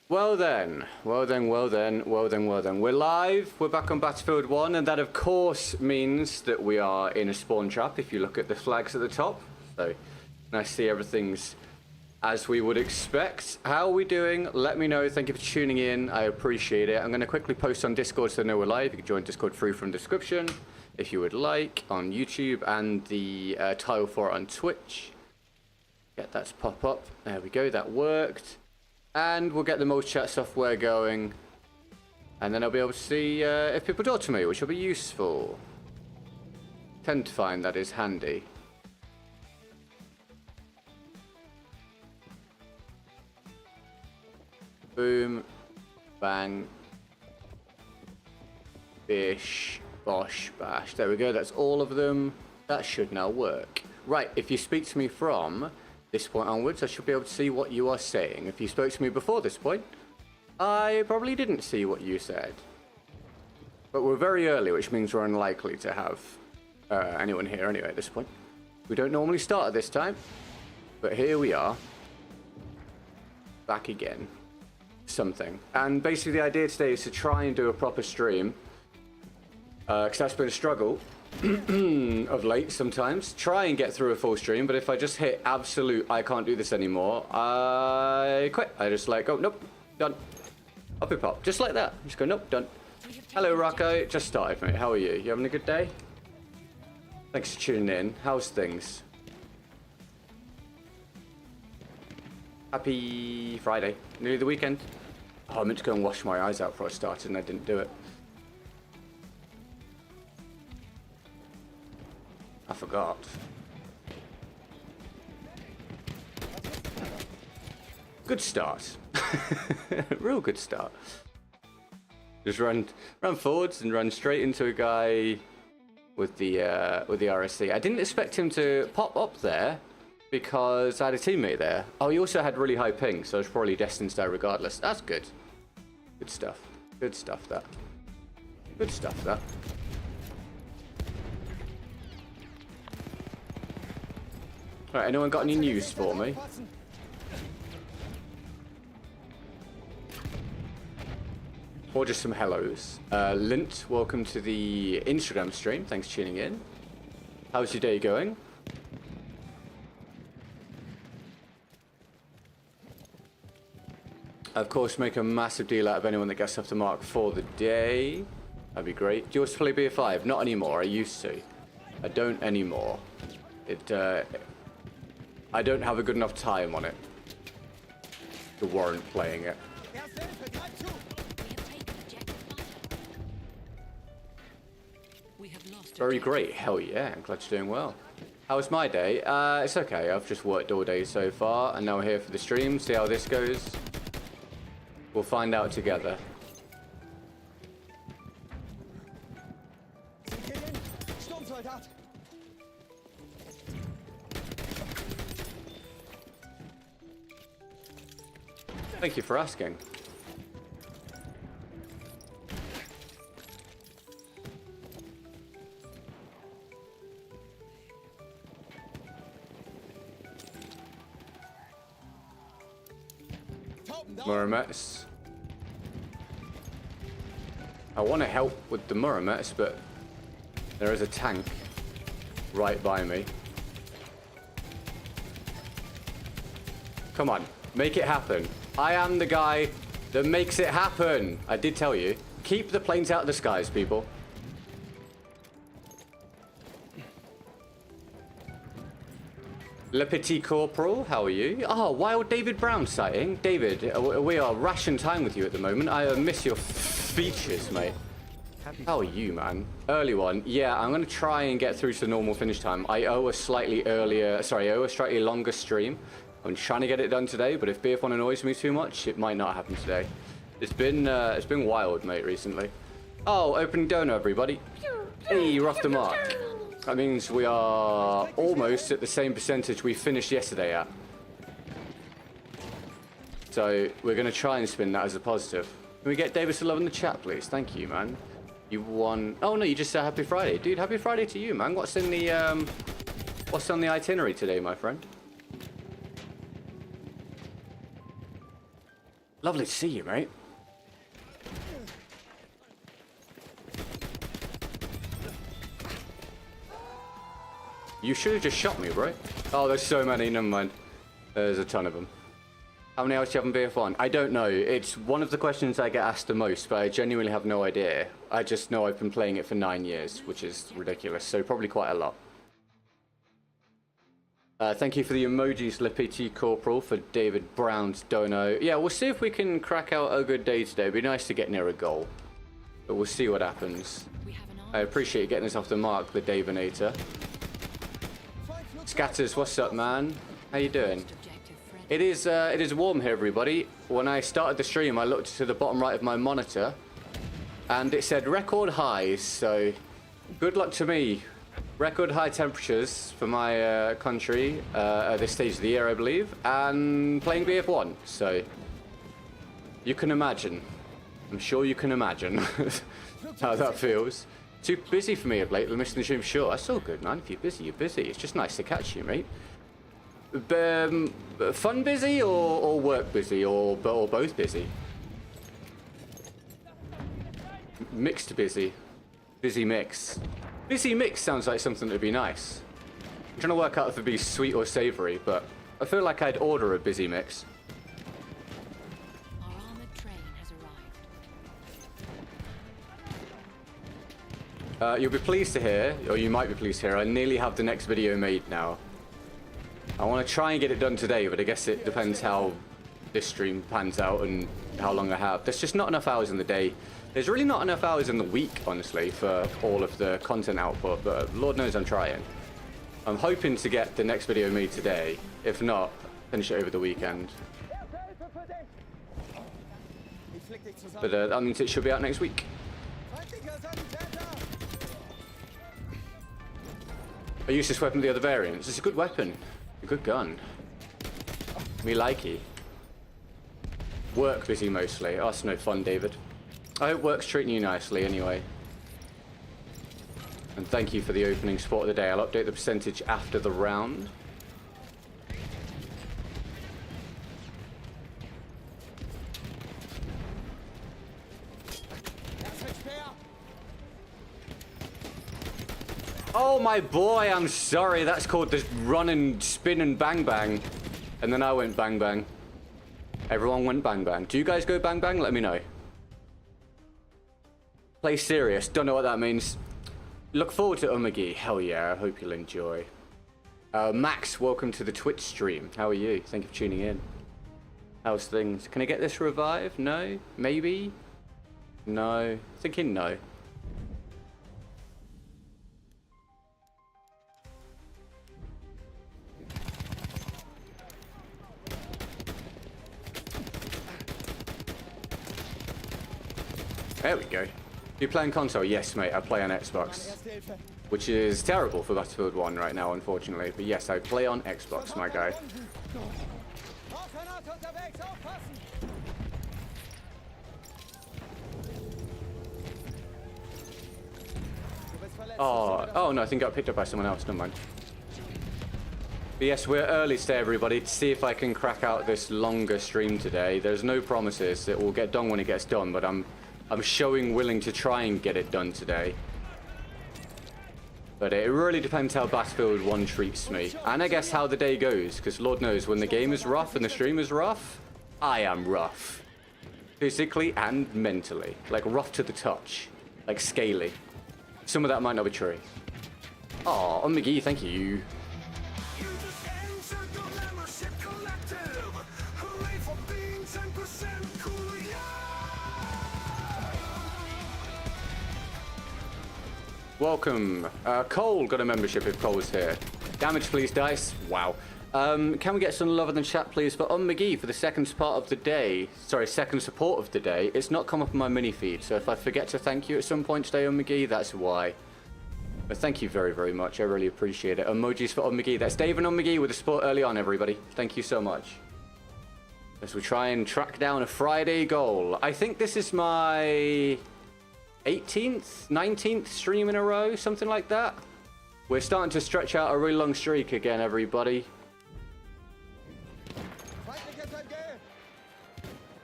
Well then. We're live, we're back on Battlefield 1, and that of course means that we are in a spawn trap if you look at the flags at the top. So, nice to see everything's as we would expect. How are we doing? Let me know. Thank you for tuning in. I appreciate it. I'm going to quickly post on Discord so they know we're live. You can join Discord free from the description if you would like, on YouTube, and the tile for it on Twitch. Get that to pop up. There we go, that worked. And we'll get the most chat software going. And then I'll be able to see if people talk to me, which will be useful. Tend to find that is handy. Boom. Bang. Bish. Bosh. Bash. There we go, that's all of them. That should now work. Right, if you speak to me from this point onwards, I should be able to see what you are saying. If you spoke to me before this point, I probably didn't see what you said. But we're very early, which means we're unlikely to have anyone here anyway at this point. We don't normally start at this time, but here we are. Back again. Something. And basically the idea today is to try and do a proper stream. Because that's been a struggle of late sometimes. Try and get through a full stream, but if I just hit absolute I can't do this anymore, I quit. I just like, oh, nope, done. Up and pop, just like that. Just go, nope, done. Hello, Rocco. Just started, mate. How are you? You having a good day? Thanks for tuning in. How's things? Happy Friday. Nearly the weekend. Oh, I meant to go and wash my eyes out before I started and I didn't do it. I forgot. Good start. Real good start. Just run forwards and run straight into a guy with the RSC. I didn't expect him to pop up there because I had a teammate there. Oh, he also had really high ping, so I was probably destined to die regardless. That's good. Good stuff. Good stuff, that. Good stuff, that. Alright, anyone got any news for me? Or just some hellos. Lint, welcome to the Instagram stream. Thanks for tuning in. How's your day going? Of course, make a massive deal out of anyone that gets off the mark for the day. That'd be great. Do you also play BF5? Not anymore. I used to. I don't anymore. I don't have a good enough time on it to warrant playing it. Very great. Hell yeah. I'm glad you're doing well. How was my day? It's okay. I've just worked all day so far, and now we're here for the stream. See how this goes. We'll find out together. Thank you for asking. Muramets. I want to help with the Muramets, but there is a tank right by me. Come on, make it happen. I am the guy that makes it happen. I did tell you. Keep the planes out of the skies, people. Le Petit Corporal, how are you? Oh, Wild David Brown sighting. David, we are ration time with you at the moment. I miss your features, mate. How are you, man? Early one. Yeah, I'm going to try and get through to the normal finish time. I owe a slightly longer stream. I'm trying to get it done today, but if BF1 annoys me too much, it might not happen today. It's been wild, mate, recently. Oh, opening donor, everybody. Hey, you're off the mark. That means we are almost at the same percentage we finished yesterday at. So we're going to try and spin that as a positive. Can we get Davis to love in the chat, please? Thank you, man. You won. Oh no, you just said Happy Friday, dude. Happy Friday to you, man. What's on the itinerary today, my friend? Lovely to see you, mate. You should have just shot me, bro. Oh, there's so many. Never mind. There's a ton of them. How many hours do you have in BF1? I don't know. It's one of the questions I get asked the most, but I genuinely have no idea. I just know I've been playing it for 9 years, which is ridiculous. So probably quite a lot. Thank you for the emojis, Lippy T Corporal, for David Brown's dono. Yeah, we'll see if we can crack out a good day today. It'd be nice to get near a goal. But we'll see what happens. I appreciate you getting us off the mark, the Davinator. Scatters, what's up, man? How you doing? It is warm here, everybody. When I started the stream, I looked to the bottom right of my monitor, and it said record highs, so good luck to me. Record high temperatures for my country at this stage of the year, I believe, and playing BF1, so you can imagine. I'm sure you can imagine how that feels. Too busy for me of late, missing the stream. Sure, that's all good, man. If you're busy, you're busy. It's just nice to catch you, mate. Fun busy or work busy or both busy? Mixed busy. Busy mix. Busy mix sounds like something that'd be nice. I'm trying to work out if it'd be sweet or savory, but I feel like I'd order a busy mix. Our armored train has arrived. You'll be pleased to hear, or you might be pleased to hear, I nearly have the next video made now. I want to try and get it done today, but I guess it depends how this stream pans out and how long I have. There's just not enough hours in the day. There's really not enough hours in the week, honestly, for all of the content output, but Lord knows I'm trying. I'm hoping to get the next video made today. If not, finish it over the weekend. But that means it should be out next week. I used this weapon with the other variants. It's a good weapon. A good gun. Me likey. Work busy mostly. Oh, that's no fun, David. I hope work's treating you nicely anyway. And thank you for the opening support of the day. I'll update the percentage after the round. Oh my boy, I'm sorry. That's called the run and spin and bang bang. And then I went bang bang. Everyone went bang bang. Do you guys go bang bang? Let me know. Play serious. Don't know what that means. Look forward to Umagi. Hell yeah. I hope you'll enjoy. Max, welcome to the Twitch stream. How are you? Thank you for tuning in. How's things? Can I get this revived? No? Maybe? No. Thinking no. There we go. You playing console? Yes, mate. I play on Xbox, which is terrible for Battlefield 1 right now, unfortunately. But yes, I play on Xbox, my guy. Oh no, I think I got picked up by someone else. Never mind. But yes, we're early today, everybody, to see if I can crack out this longer stream today. There's no promises. It will get done when it gets done, but I'm showing willing to try and get it done today. But it really depends how Battlefield 1 treats me. And I guess how the day goes, because Lord knows, when the game is rough and the stream is rough, I am rough. Physically and mentally. Like rough to the touch. Like scaly. Some of that might not be true. Aw, oh, McGee, thank you. Welcome. Cole got a membership if Cole's here. Damage, please, dice. Wow. Can we get some love in the chat, please, for McGee for the second support of the day. Sorry, second support of the day. It's not come up on my mini feed, so if I forget to thank you at some point today, McGee, that's why. But thank you very, very much. I really appreciate it. Emojis for McGee. That's Dave and McGee with the support early on, everybody. Thank you so much. As we try and track down a Friday goal. I think this is my 18th, 19th stream in a row, something like that. We're starting to stretch out a really long streak again, everybody.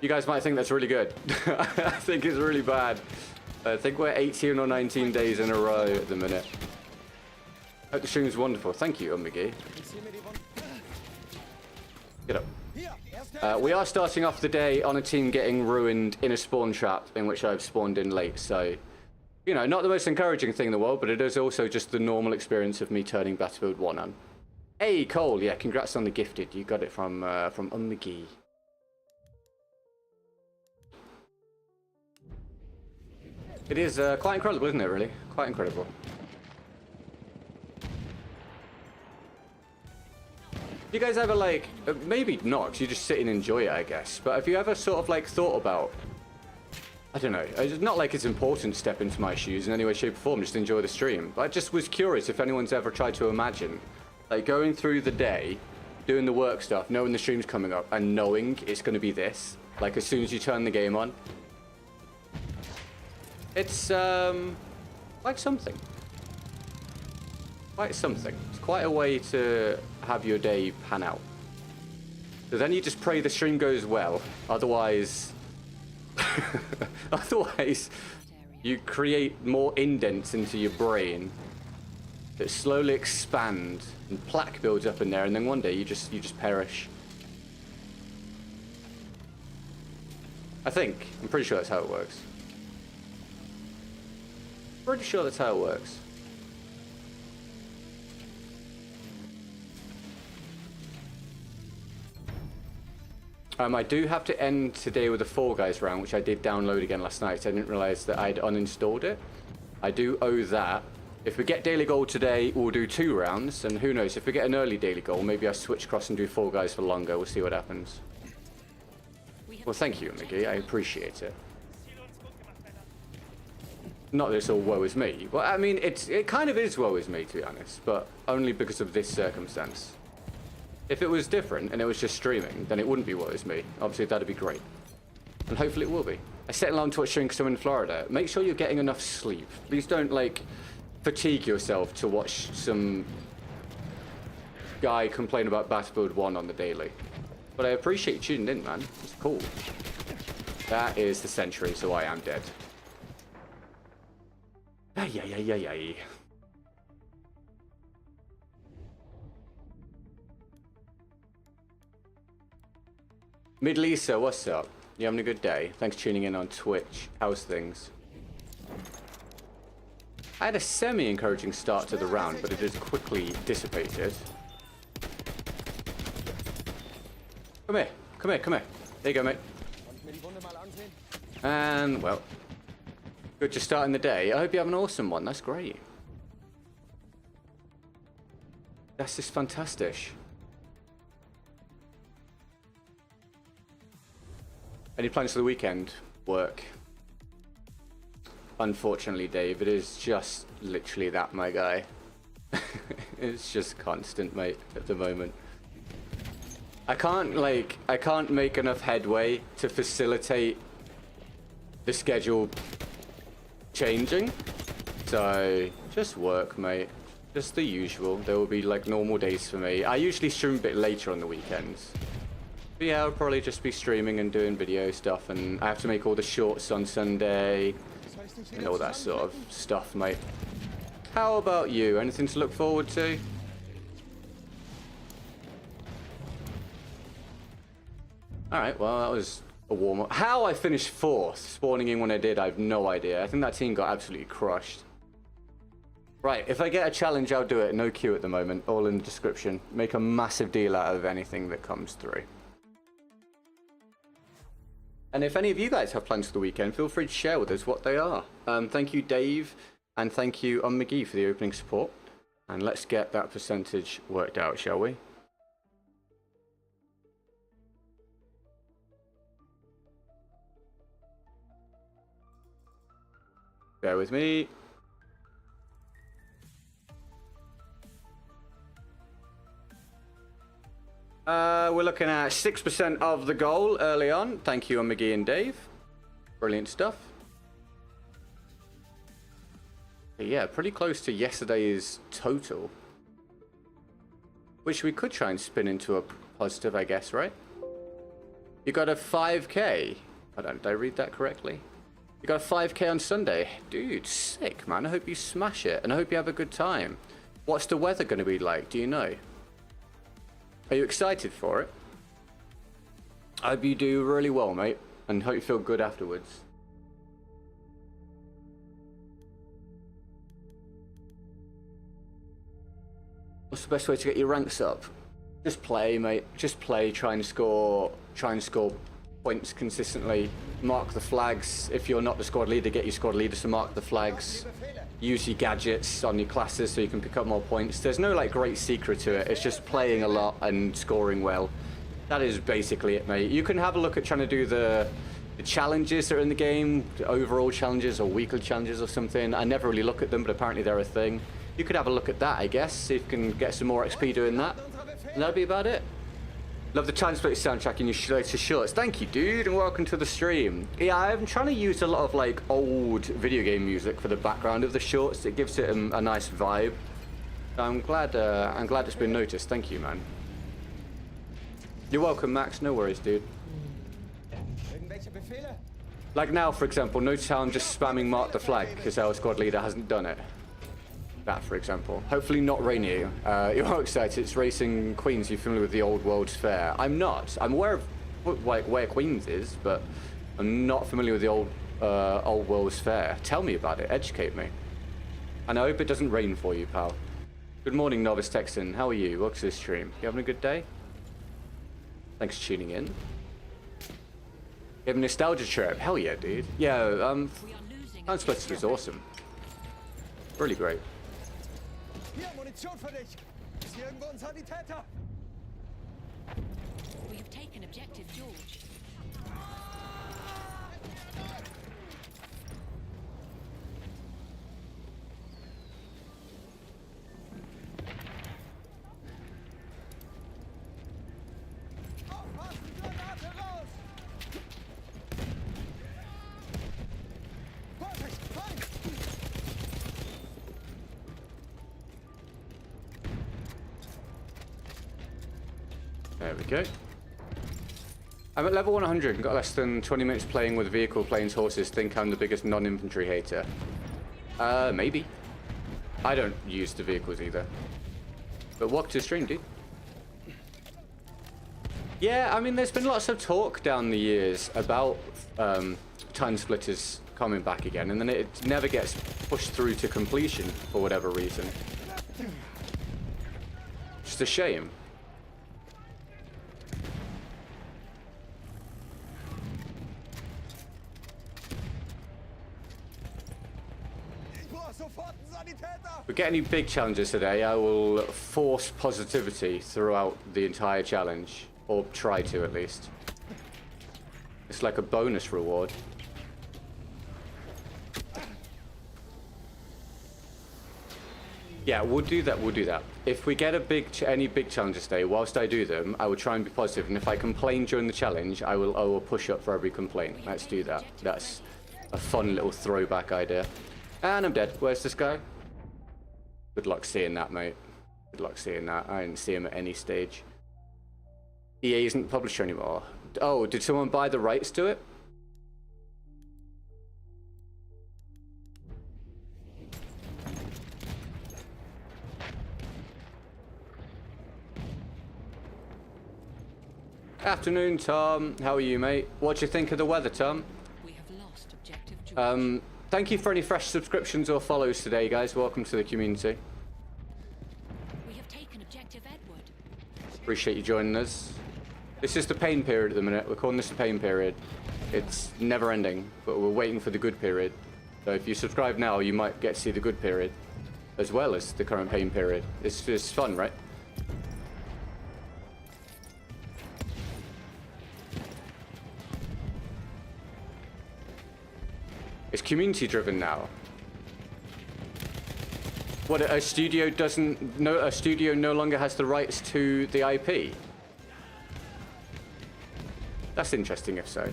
You guys might think that's really good. I think it's really bad. I think we're 18 or 19 days in a row at the minute. Hope the stream is wonderful. Thank you, McGee. Get up. We are starting off the day on a team getting ruined in a spawn trap in which I've spawned in late, so... You know, not the most encouraging thing in the world, but it is also just the normal experience of me turning Battlefield 1 on. Hey, Cole, yeah, congrats on the gifted. You got it from McGee. It is quite incredible, isn't it, really? Quite incredible. You guys ever, like, maybe not, because you just sit and enjoy it, I guess, but have you ever sort of, like, thought about, I don't know, it's not like it's important to step into my shoes in any way, shape, or form, just enjoy the stream, but I just was curious if anyone's ever tried to imagine, like, going through the day, doing the work stuff, knowing the stream's coming up, and knowing it's going to be this, like, as soon as you turn the game on. It's, like something. Quite something. It's quite a way to have your day pan out. So then you just pray the stream goes well, otherwise... Otherwise, you create more indents into your brain that slowly expand and plaque builds up in there, and then one day you just perish. I'm pretty sure that's how it works. Pretty sure that's how it works. I do have to end today with a Fall Guys round, which I did download again last night. I didn't realize that I'd uninstalled it. I do owe that. If we get daily goal today, we'll do 2 rounds, and who knows, if we get an early daily goal, maybe I'll switch across and do Fall Guys for longer. We'll see what happens. Well, thank you, McGee. I appreciate it. Not that it's all woe is me. Well, I mean, it kind of is woe is me, to be honest, but only because of this circumstance. If it was different and it was just streaming, then it wouldn't be woe is me. Obviously, that'd be great. And hopefully it will be. I set an alarm to watch stream because I'm in Florida. Make sure you're getting enough sleep. Please don't, like, fatigue yourself to watch some guy complain about Battlefield 1 on the daily. But I appreciate you tuning in, man. It's cool. That is the sentry, so I am dead. Ay. Mid-Lisa, what's up? You having a good day? Thanks for tuning in on Twitch. How's things? I had a semi-encouraging start to the round, but it has quickly dissipated. Come here. There you go, mate. And, well, good just starting the day. I hope you have an awesome one. That's great. That's just fantastic. Any plans for the weekend? Work. Unfortunately, Dave, it is just literally that, my guy. It's just constant, mate, at the moment. I can't make enough headway to facilitate the schedule changing. So, just work, mate. Just the usual. There will be, like, normal days for me. I usually stream a bit later on the weekends. But yeah, I'll probably just be streaming and doing video stuff, and I have to make all the shorts on Sunday and all that sort of stuff, mate. How about you? Anything to look forward to? Alright, well, that was a warm-up. How I finished 4th, spawning in when I did, I have no idea. I think that team got absolutely crushed. Right, if I get a challenge, I'll do it. No queue at the moment, all in the description. Make a massive deal out of anything that comes through. And if any of you guys have plans for the weekend, feel free to share with us what they are. Thank you, Dave, and thank you, McGee, for the opening support. And let's get that percentage worked out, shall we? Bear with me. We're looking at 6% of the goal early on. Thank you, McGee and Dave. Brilliant stuff. But yeah, pretty close to yesterday's total. Which we could try and spin into a positive, I guess, right? You got a 5K. Did I read that correctly? You got a 5K on Sunday. Dude, sick, man. I hope you smash it, and I hope you have a good time. What's the weather going to be like? Do you know? Are you excited for it? I hope you do really well, mate, and hope you feel good afterwards. What's the best way to get your ranks up? Just play, mate. Just play. Try and score points consistently. Mark the flags. If you're not the squad leader, get your squad leaders to mark the flags. Use your gadgets on your classes so you can pick up more points. There's no like great secret to it. It's just playing a lot and scoring well. That is basically it, mate. You can have a look at trying to do the challenges that are in the game, the overall challenges or weekly challenges or something. I never really look at them, but apparently they're a thing. You could have a look at that, I guess. See if you can get some more XP doing that. And that'll be about it. Love the Time Split soundtrack in your latest shorts. Thank you, dude, and welcome to the stream. Yeah, I'm trying to use a lot of like old video game music for the background of the shorts. It gives it a nice vibe. I'm glad it's been noticed. Thank you, man. You're welcome, Max. No worries, dude. Like now, for example, notice how I'm just spamming mark the flag because our squad leader hasn't done it. That, for example. Hopefully not rainy. You're all excited. It's racing Queens. You're familiar with the Old World's Fair? I'm not. I'm aware of like where Queens is, but I'm not familiar with the Old World's Fair. Tell me about it. Educate me. And I hope it doesn't rain for you, pal. Good morning, Novice Texan. How are you? Welcome to the stream. You having a good day? Thanks for tuning in. You have a nostalgia trip? Hell yeah, dude. Yeah, Time Splitters was awesome. Really great. Hier, Munition für dich. Ist hier irgendwo ein Sanitäter? We have taken objective George. There we go. I'm at level 100 and got less than 20 minutes playing with vehicle, planes, horses. Think I'm the biggest non-infantry hater. Maybe. I don't use the vehicles either. But welcome to the stream, dude. Yeah, I mean, there's been lots of talk down the years about Time Splitters coming back again, and then it never gets pushed through to completion for whatever reason. Just a shame. If we get any big challenges today, I will force positivity throughout the entire challenge. Or try to, at least. It's like a bonus reward. Yeah, we'll do that, we'll do that. If we get any big challenges today, whilst I do them, I will try and be positive. And if I complain during the challenge, I will push up for every complaint. Let's do that. That's a fun little throwback idea. And I'm dead. Where's this guy? Good luck seeing that, mate. Good luck seeing that. I didn't see him at any stage. EA isn't publisher anymore. Oh, did someone buy the rights to it? Afternoon, Tom. How are you, mate? What do you think of the weather, Tom? We have lost objective George. Thank you for any fresh subscriptions or follows today, guys. Welcome to the community. We have taken objective Edward. Appreciate you joining us. This is the pain period at the minute. We're calling this the pain period. It's never ending, but we're waiting for the good period. So if you subscribe now, you might get to see the good period, as well as the current pain period. It's fun, right? It's community driven now. What, a studio no longer has the rights to the IP? That's interesting if so.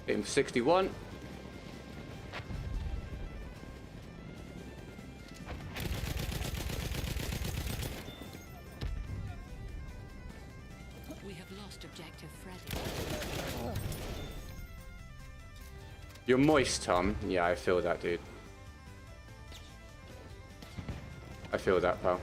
Aim for 61. Objective ready. You're moist, Tom. Yeah, I feel that, dude. I feel that, pal.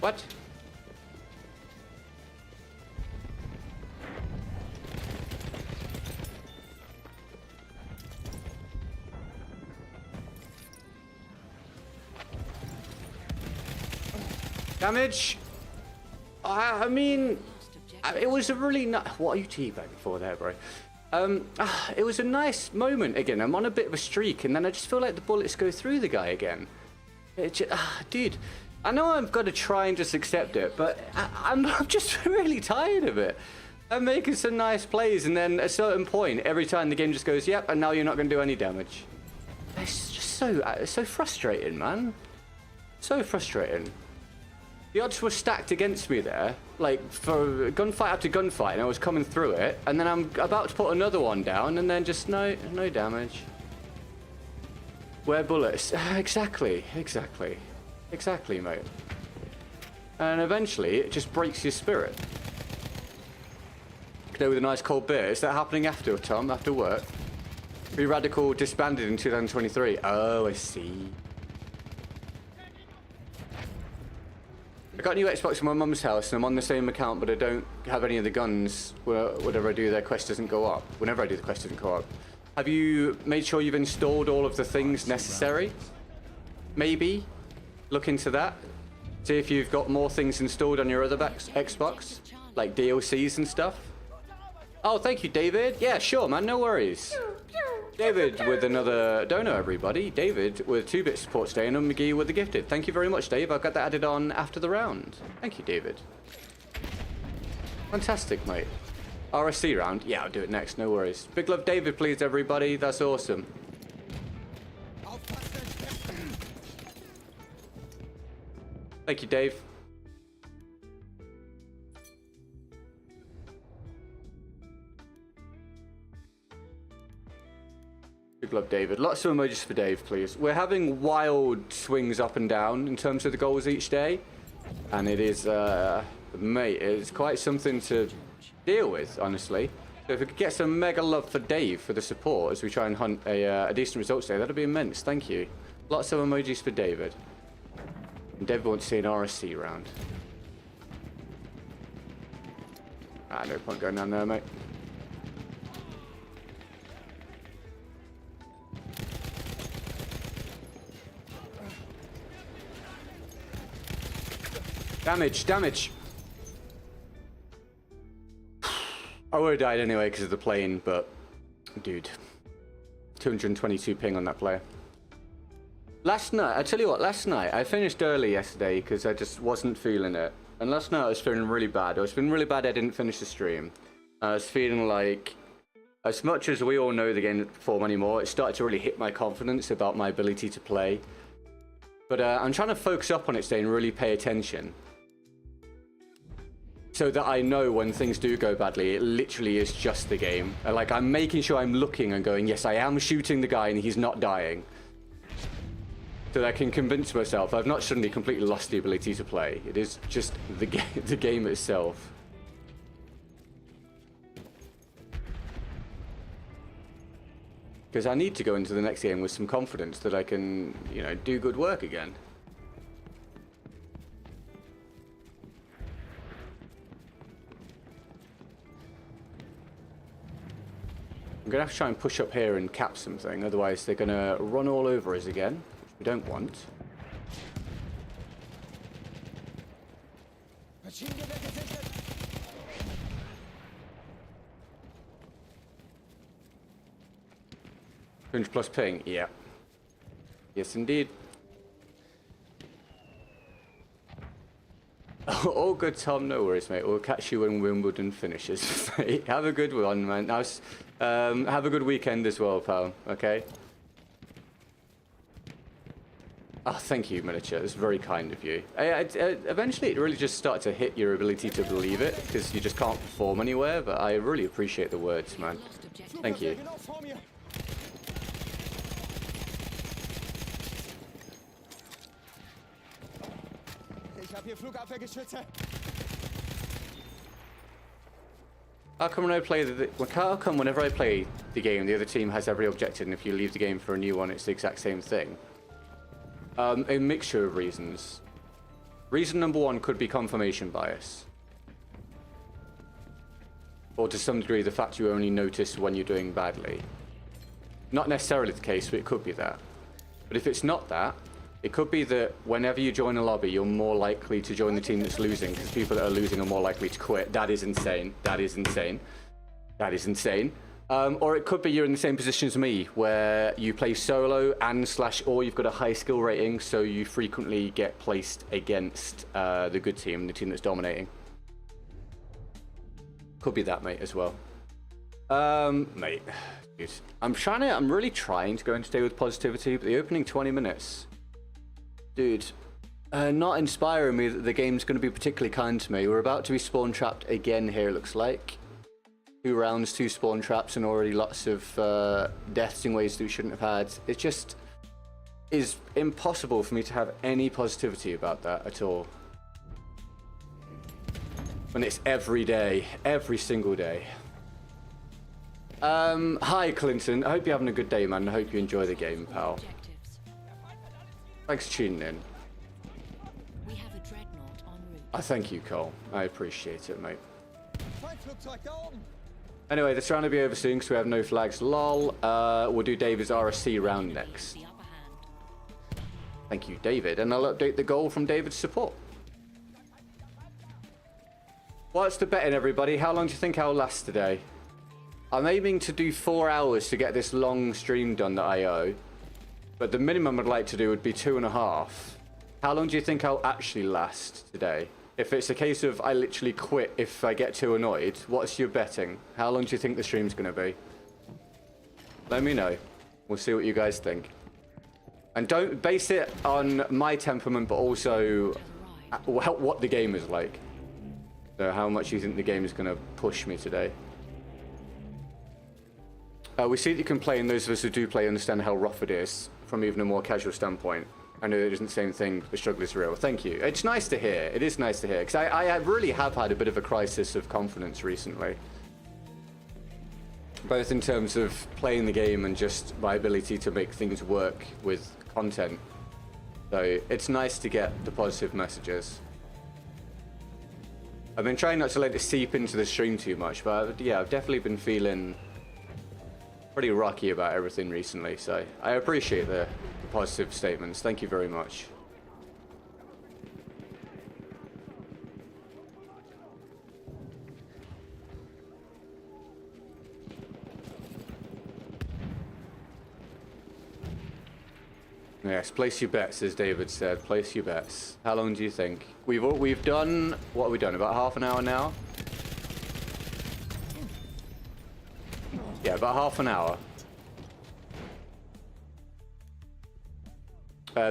What? Damage? I mean, it was a really nice... What are you teabagging for there, bro? It was a nice moment again. I'm on a bit of a streak, and then I just feel like the bullets go through the guy again. Dude, I know I've got to try and just accept it, but I'm just really tired of it. I'm making some nice plays, and then at a certain point, every time the game just goes, yep, and now you're not going to do any damage. It's just so frustrating, man. So frustrating. The odds were stacked against me there, like for gunfight after gunfight, and I was coming through it, and then I'm about to put another one down, and then just no damage. Where bullets? Exactly, mate. And eventually, it just breaks your spirit. Go with a nice cold beer. Is that happening after, Tom? After work? Free Radical disbanded in 2023. Oh, I see. I got a new Xbox in my mum's house, and I'm on the same account, but I don't have any of the guns. Whatever I do, their quest doesn't go up. Whenever I do, the quest doesn't go up. Have you made sure you've installed all of the things necessary? Maybe look into that. See if you've got more things installed on your other Xbox, like DLCs and stuff. Oh, thank you, David. Yeah, sure, man. No worries. David with another donor, everybody. David with 2-bit support today, and McGee with the gifted. Thank you very much, Dave. I'll get that added on after the round. Thank you, David. Fantastic, mate. RSC round? Yeah, I'll do it next. No worries. Big love, David, please, everybody. That's awesome. Thank you, Dave. Big love, David. Lots of emojis for Dave, please. We're having wild swings up and down in terms of the goals each day. And it is, mate, it's quite something to deal with, honestly. So if we could get some mega love for Dave for the support as we try and hunt a decent result today, that'd be immense. Thank you. Lots of emojis for David. And David wants to see an RSC round. No point going down there, mate. Damage. I would have died anyway because of the plane, but dude, 222 ping on that player. Last night, I tell you what, I finished early yesterday because I just wasn't feeling it. And last night I was feeling really bad. I was feeling really bad I didn't finish the stream. I was feeling like, as much as we all know the game doesn't perform anymore, it started to really hit my confidence about my ability to play. But I'm trying to focus up on it today and really pay attention. So that I know when things do go badly, it literally is just the game. Like, I'm making sure I'm looking and going, yes, I am shooting the guy and he's not dying. So that I can convince myself I've not suddenly completely lost the ability to play. It is just the game itself. Because I need to go into the next game with some confidence that I can, you know, do good work again. I'm going to have to try and push up here and cap something, otherwise they're going to run all over us again, which we don't want. +100 ping, yeah. Yes, indeed. All good, Tom. No worries, mate. We'll catch you when Wimbledon finishes. Have a good one, man. Nice. Have a good weekend as well, pal. Okay? Oh, thank you, Miniature. It's very kind of you. Eventually, it really just started to hit your ability to believe it, because you just can't perform anywhere, but I really appreciate the words, man. Lost objective. Thank you. Genau vor mir. Ich habe hier Flugabwehrgeschütze. How come whenever I play the game, the other team has every objective, and if you leave the game for a new one, it's the exact same thing? A mixture of reasons. Reason number one could be confirmation bias. Or to some degree, the fact you only notice when you're doing badly. Not necessarily the case, but it could be that. But if it's not that, it could be that whenever you join a lobby, you're more likely to join the team that's losing, because people that are losing are more likely to quit. That is insane. That is insane. That is insane. Or it could be you're in the same position as me, where you play solo or you've got a high skill rating, so you frequently get placed against the good team, the team that's dominating. Could be that, mate, as well. Mate, dude, I'm really trying to go and stay with positivity, but the opening 20 minutes, dude, not inspiring me that the game's going to be particularly kind to me. We're about to be spawn trapped again here, it looks like. 2 rounds, 2 spawn traps, and already lots of deaths in ways that we shouldn't have had. It just is impossible for me to have any positivity about that at all. When it's every day, every single day. Hi, Clinton. I hope you're having a good day, man. I hope you enjoy the game, pal. Objectives. Thanks for tuning in. We have a dreadnought en route. I thank you, Cole. I appreciate it, mate. Feindflugzeug da oben. Anyway, this round will be over soon because we have no flags. Lol. We'll do David's RSC round next. The upper hand. Thank you, David. And I'll update the goal from David's support. What's the betting, everybody? How long do you think I'll last today? I'm aiming to do 4 hours to get this long stream done that I owe. But the minimum I'd like to do would be 2.5. How long do you think I'll actually last today? If it's a case of I literally quit if I get too annoyed, what's your betting? How long do you think the stream's going to be? Let me know. We'll see what you guys think. And don't base it on my temperament, but also what the game is like. So how much you think the game is going to push me today. We see that you can play, and those of us who do play understand how rough it is from even a more casual standpoint. I know it isn't the same thing, the struggle is real. Thank you. It's nice to hear. It is nice to hear. Because I really have had a bit of a crisis of confidence recently. Both in terms of playing the game and just my ability to make things work with content. So it's nice to get the positive messages. I've been trying not to let it seep into the stream too much, but yeah, I've definitely been feeling pretty rocky about everything recently, so I appreciate the positive statements. Thank you very much. Yes, place your bets, as David said. Place your bets. How long do you think? We've done, what have we done? About half an hour now? Yeah, about half an hour.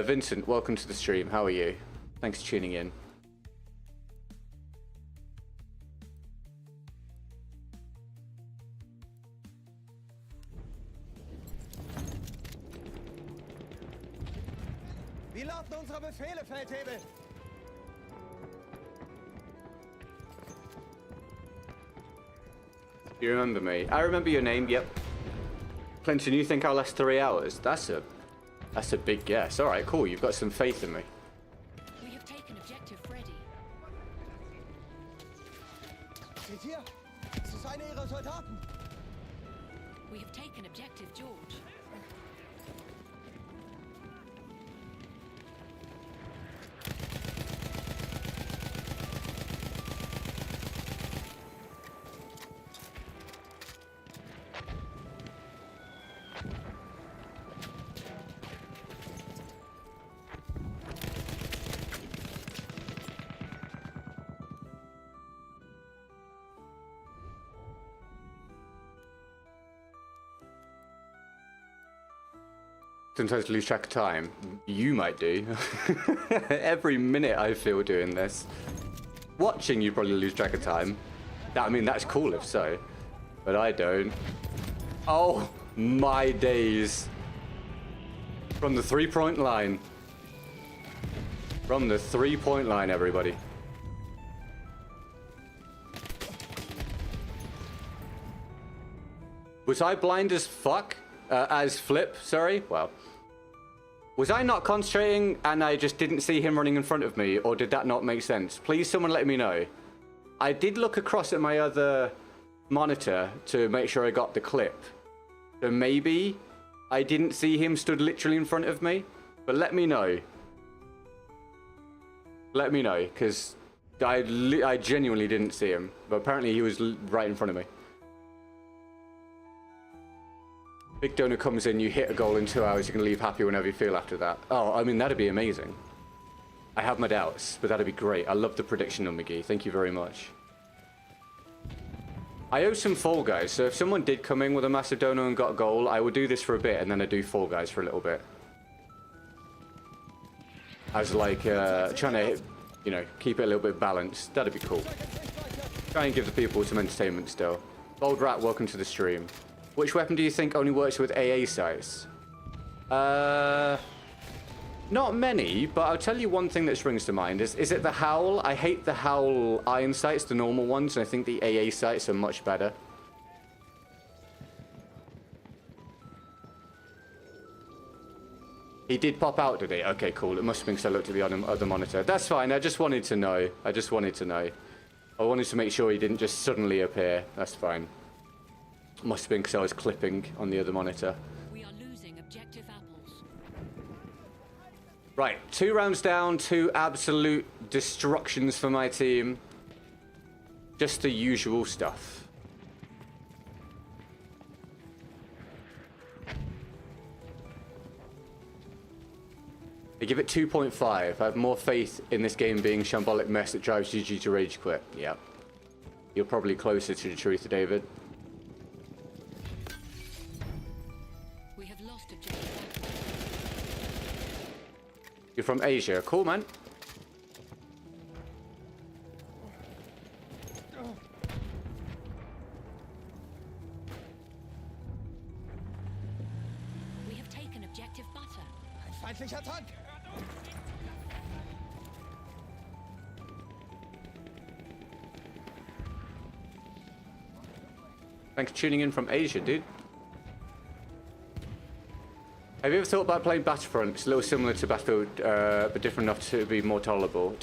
Vincent, welcome to the stream. How are you? Thanks for tuning in. Wir laden unsere Befehle, Feldhebel. You remember me? I remember your name, yep. Clinton, you think I'll last 3 hours? That's a big guess. Alright, cool. You've got some faith in me. We have taken objective Freddy. Seht hier? Es ist einer ihrer Soldaten. We have taken objective George. Sometimes lose track of time. You might do. Every minute I feel doing this. Watching, you probably lose track of time. I mean, that's cool if so. But I don't. Oh, my days. From the three-point line. From the three-point line, everybody. Was I blind as fuck? As Flip, sorry? Well. Was I not concentrating and I just didn't see him running in front of me, or did that not make sense? Please, someone let me know. I did look across at my other monitor to make sure I got the clip. So maybe I didn't see him stood literally in front of me, but let me know. Let me know, because I genuinely didn't see him, but apparently he was right in front of me. Big Donor comes in, you hit a goal in 2 hours, you can leave happy whenever you feel after that. Oh, I mean, that'd be amazing. I have my doubts, but that'd be great. I love the prediction on McGee. Thank you very much. I owe some Fall Guys, so if someone did come in with a massive donor and got a goal, I would do this for a bit, and then I'd do Fall Guys for a little bit. As like, trying to, you know, keep it a little bit balanced. That'd be cool. Try and give the people some entertainment still. Bold Rat, welcome to the stream. Which weapon do you think only works with AA sights? Not many, but I'll tell you one thing that springs to mind. Is it the Howl? I hate the Howl iron sights, the normal ones, and I think the AA sights are much better. He did pop out today. Okay, cool. It must have been because I looked at the other monitor. That's fine. I just wanted to know. I just wanted to know. I wanted to make sure he didn't just suddenly appear. That's fine. Must have been because I was clipping on the other monitor. We are losing objective apples. Right, 2 rounds down, 2 absolute destructions for my team. Just the usual stuff. I give it 2.5. I have more faith in this game being shambolic mess that drives GG to rage quit. Yeah. You're probably closer to the truth, David. We have lost objective apples. You're from Asia. Cool, man. We have taken objective butter. Ein feindlicher Tank! Thanks for tuning in from Asia, dude. Have you ever thought about playing Battlefront? It's a little similar to Battlefield, but different enough to be more tolerable.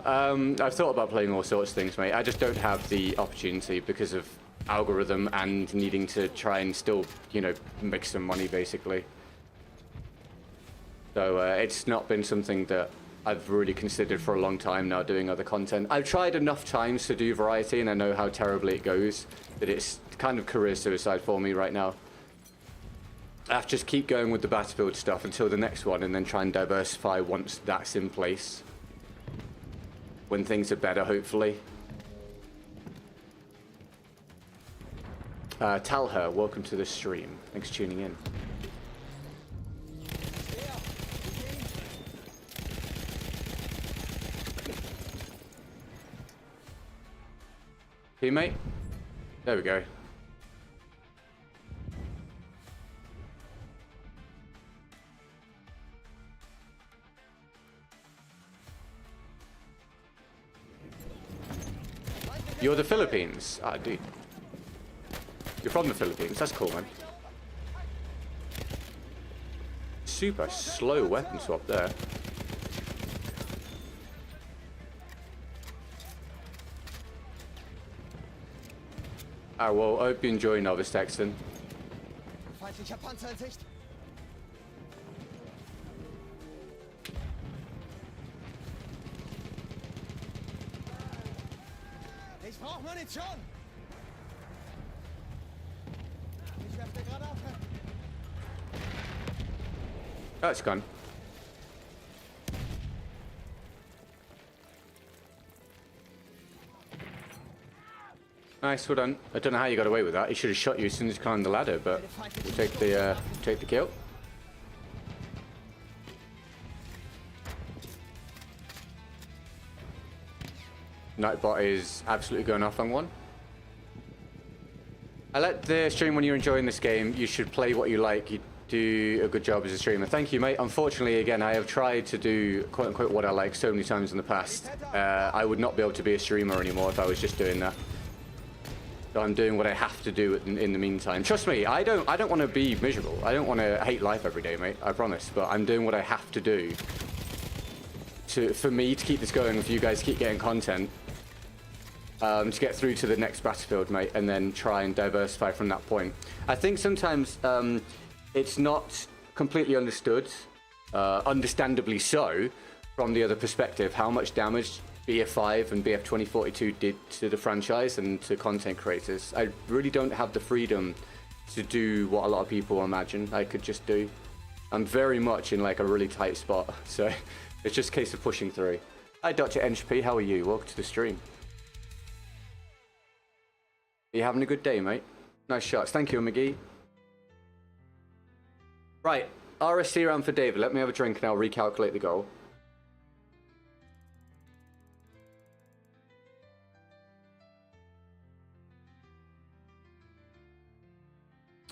I've thought about playing all sorts of things, mate. I just don't have the opportunity because of algorithm and needing to try and still, you know, make some money, basically. So it's not been something that I've really considered for a long time now, doing other content. I've tried enough times to do variety, and I know how terribly it goes, that it's kind of career suicide for me right now. I have to just keep going with the Battlefield stuff until the next one, and then try and diversify once that's in place. When things are better, hopefully. Talher, welcome to the stream. Thanks for tuning in. Teammate? There we go. You're the Philippines? Ah, dude. You're from the Philippines. That's cool, man. Super slow weapon swap there. Ah, well, I hope you enjoy Novice Texan. Feindlicher Panzer in Sicht. Ich brauche Munition. Ich werfe eine Granate. That's gone. Nice, well done. I don't know how you got away with that. He should have shot you as soon as you climbed the ladder, but we'll take the kill. Nightbot is absolutely going off on one. I let the stream when you're enjoying this game. You should play what you like. You do a good job as a streamer. Thank you, mate. Unfortunately, again, I have tried to do quote-unquote what I like so many times in the past. I would not be able to be a streamer anymore if I was just doing that. So I'm doing what I have to do in the meantime. Trust me, I don't want to be miserable. I don't want to hate life every day, mate. I promise. But I'm doing what I have to do for me to keep this going, for you guys to keep getting content. To get through to the next battlefield, mate, and then try and diversify from that point. I think sometimes it's not completely understood, understandably so, from the other perspective, how much damage BF5 and BF 2042 did to the franchise and to content creators. I really don't have the freedom to do what a lot of people imagine I could just do. I'm very much in like a really tight spot, so it's just a case of pushing through. Hi, Dr. NHP, how are you? Welcome to the stream. Are you having a good day, mate? Nice shots. Thank you, McGee. Right, RSC round for David. Let me have a drink and I'll recalculate the goal.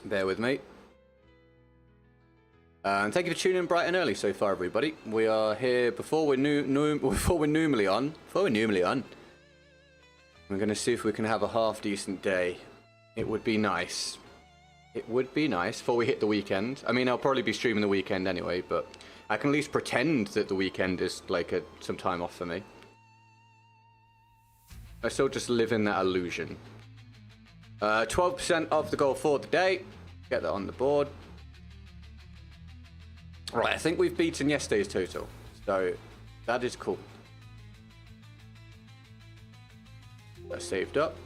Bear with me. And thank you for tuning in bright and early so far, everybody. We are here before we're normally on. We're going to see if we can have a half decent day. It would be nice. It would be nice before we hit the weekend. I mean, I'll probably be streaming the weekend anyway, but I can at least pretend that the weekend is like some time off for me. I still just live in that illusion. 12% of the goal for the day. Get that on the board. Right, I think we've beaten yesterday's total. So, that is cool. That's saved up.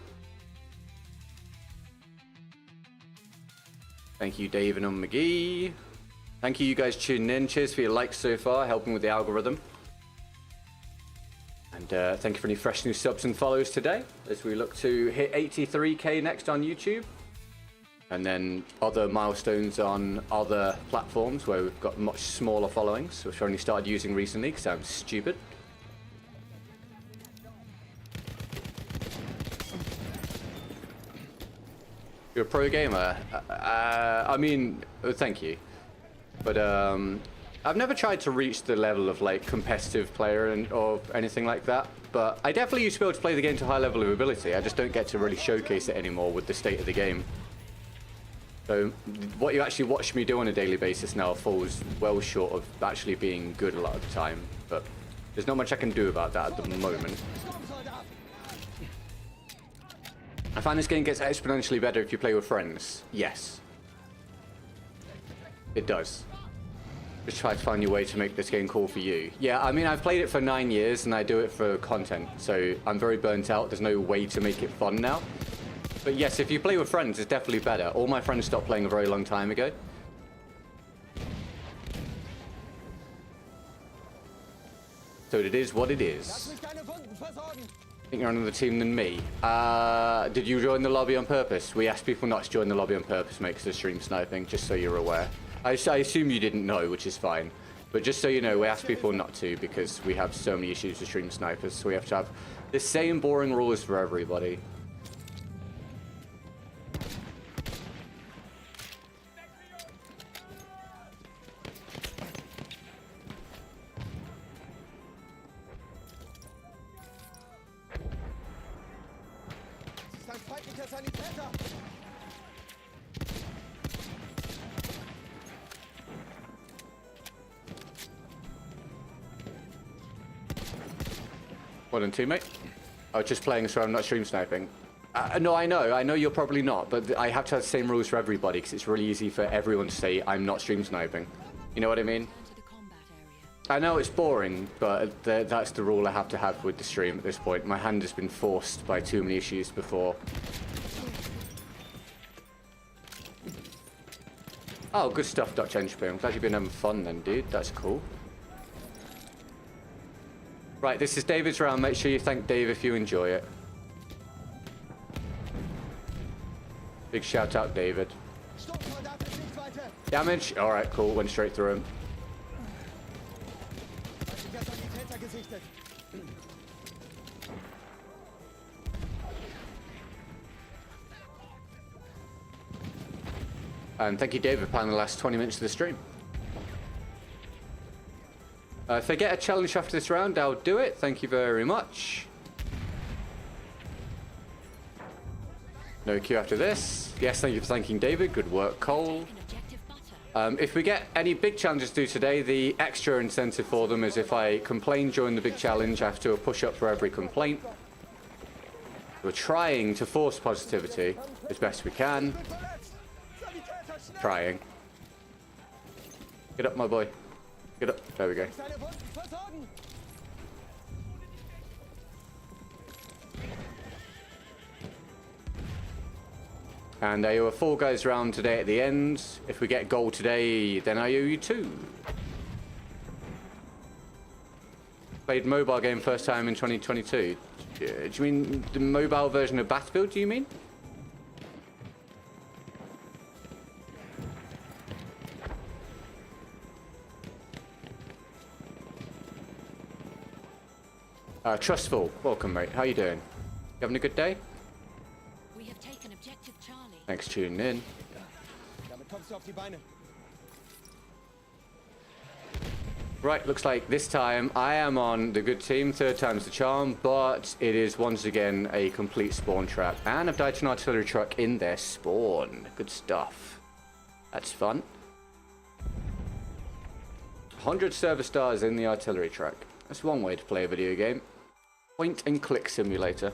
Thank you, David and McGee. Thank you guys tuning in. Cheers for your likes so far, helping with the algorithm. And thank you for any fresh new subs and follows today, as we look to hit 83k next on YouTube. And then other milestones on other platforms where we've got much smaller followings, which I only started using recently because I'm stupid. You're a pro gamer? I mean, thank you. But I've never tried to reach the level of like competitive player or anything like that. But I definitely used to be able to play the game to a high level of ability. I just don't get to really showcase it anymore with the state of the game. So what you actually watch me do on a daily basis now falls well short of actually being good a lot of the time. But there's not much I can do about that at the moment. I find this game gets exponentially better if you play with friends. Yes. It does. Just try to find your way to make this game cool for you. Yeah, I mean, I've played it for 9 years and I do it for content. So I'm very burnt out. There's no way to make it fun now. But yes, if you play with friends, it's definitely better. All my friends stopped playing a very long time ago. So it is what it is. I think you're on another team than me. Did you join the lobby on purpose? We asked people not to join the lobby on purpose, mate, because of stream sniping, just so you're aware. I assume you didn't know, which is fine. But just so you know, we ask people not to because we have so many issues with stream snipers, so we have to have the same boring rules for everybody. Well done, teammate. I was just playing so I'm not stream sniping. No, I know you're probably not, but I have to have the same rules for everybody because it's really easy for everyone to say I'm not stream sniping. You know what I mean? I know it's boring, but that's the rule I have to have with the stream at this point. My hand has been forced by too many issues before. Oh, good stuff, Dr. Henchby. I'm glad you've been having fun then, dude. That's cool. Right, this is David's round. Make sure you thank Dave if you enjoy it. Big shout out, David. Damage? Alright, cool. Went straight through him. And thank you, David, for playing the last 20 minutes of the stream. If I get a challenge after this round, I'll do it. Thank you very much. No queue after this. Yes, thank you for thanking David. Good work, Cole. If we get any big challenges to do today, the extra incentive for them is if I complain during the big challenge, I have to do a push-up for every complaint. We're trying to force positivity as best we can. Trying. Get up, my boy. Get up. There we go. And I owe a Fall Guys round today at the end. If we get gold today, then I owe you 2. Played mobile game first time in 2022. Do you mean the mobile version of Battlefield, do you mean? Trustful, welcome mate. How you doing? You having a good day? We have taken objective Charlie. Thanks for tuning in. Damit kommst du auf die Beine. Right, looks like this time I am on the good team, 3rd time's the charm, but it is once again a complete spawn trap. And I've died to an artillery truck in their spawn. Good stuff. That's fun. 100 server stars in the artillery truck. That's one way to play a video game. Point and click simulator.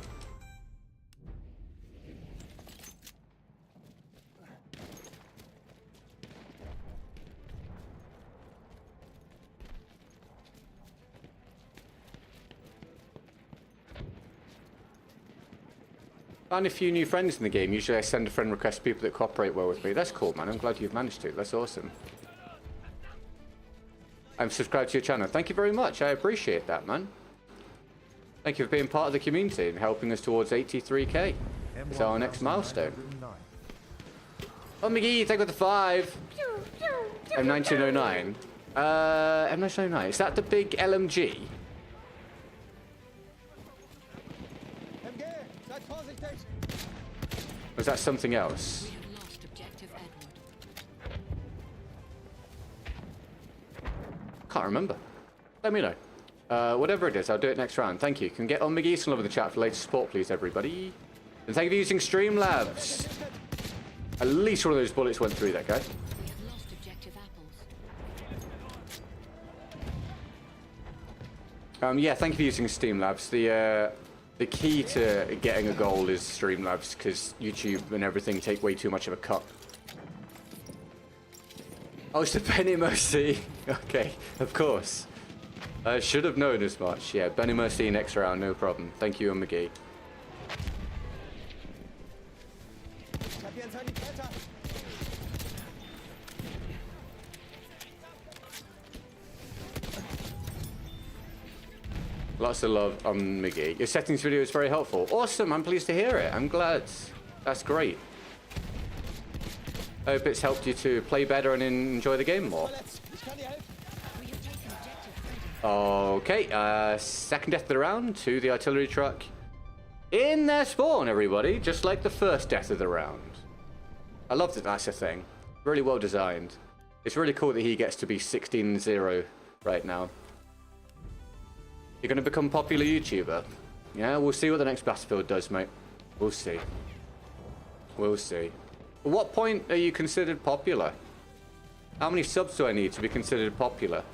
Found a few new friends in the game. Usually I send a friend request to people that cooperate well with me. That's cool, man. I'm glad you've managed to. That's awesome. I'm subscribed to your channel. Thank you very much. I appreciate that, man. Thank you for being part of the community and helping us towards 83k. It's our next milestone. Oh, McGee, thank you for the 5. M1909. M1909. Is that the big LMG? Or is that something else? We have lost objective Edward. Can't remember. Let me know. Whatever it is, I'll do it next round. Thank you. Can get on McGee some love in the chat for later support, please, everybody. And thank you for using Streamlabs. At least one of those bullets went through that guy. We have lost objective apples. Yeah, thank you for using Streamlabs. The key to getting a goal is Streamlabs, because YouTube and everything take way too much of a cut. Oh, it's the Benny Mercy. Okay, of course. I should have known as much. Yeah, Benny Mercy next round, no problem. Thank you, McGee. Lots of love on McGee. Your settings video is very helpful. Awesome, I'm pleased to hear it. I'm glad. That's great. I hope it's helped you to play better and enjoy the game more. We have taken objective Freddy. Okay, second death of the round to the artillery truck. In their spawn, everybody, just like the first death of the round. I love that that's a thing. Really well designed. It's really cool that he gets to be 16-0 right now. You're going to become a popular YouTuber. Yeah, we'll see what the next Battlefield does, mate. We'll see. We'll see. At what point are you considered popular? How many subs do I need to be considered popular?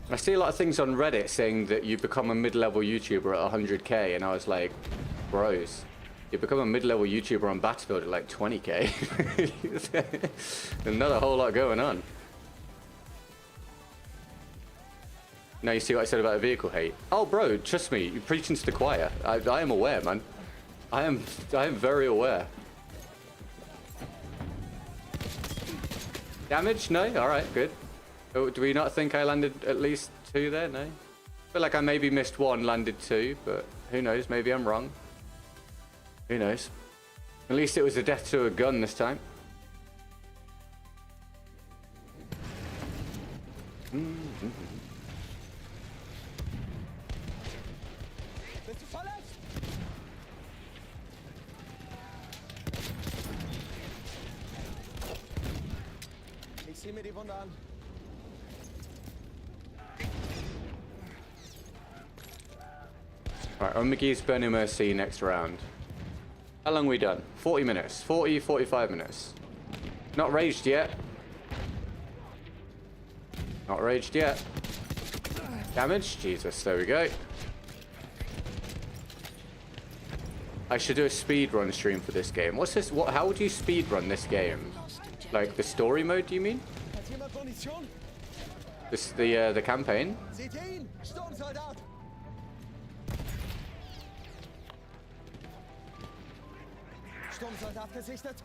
I see a lot of things on Reddit saying that you become a mid-level YouTuber at 100k, and I was like, bros, you become a mid-level YouTuber on Battlefield at like 20k. There's not a whole lot going on. Now you see what I said about vehicle hate. Oh, bro, trust me, you're preaching to the choir. I am aware, man. I am very aware. Damage? No? Alright, good. Oh, do we not think I landed at least 2 there? No? I feel like I maybe missed 1, landed 2, but who knows? Maybe I'm wrong. Who knows? At least it was a death to a gun this time. Sieh mir die Wunde an. Right, McGee's Burning Mercy next round. How long we done? 40 minutes. 40, 45 minutes. Not raged yet. Not raged yet. Damage? Jesus, there we go. I should do a speedrun stream for this game. What's this? What? How would you speedrun this game? Like the story mode, do you mean? Hat jemand Munition? This the campaign? Seht ihr ihn? Sturmsoldat! Sturmsoldat gesichtet.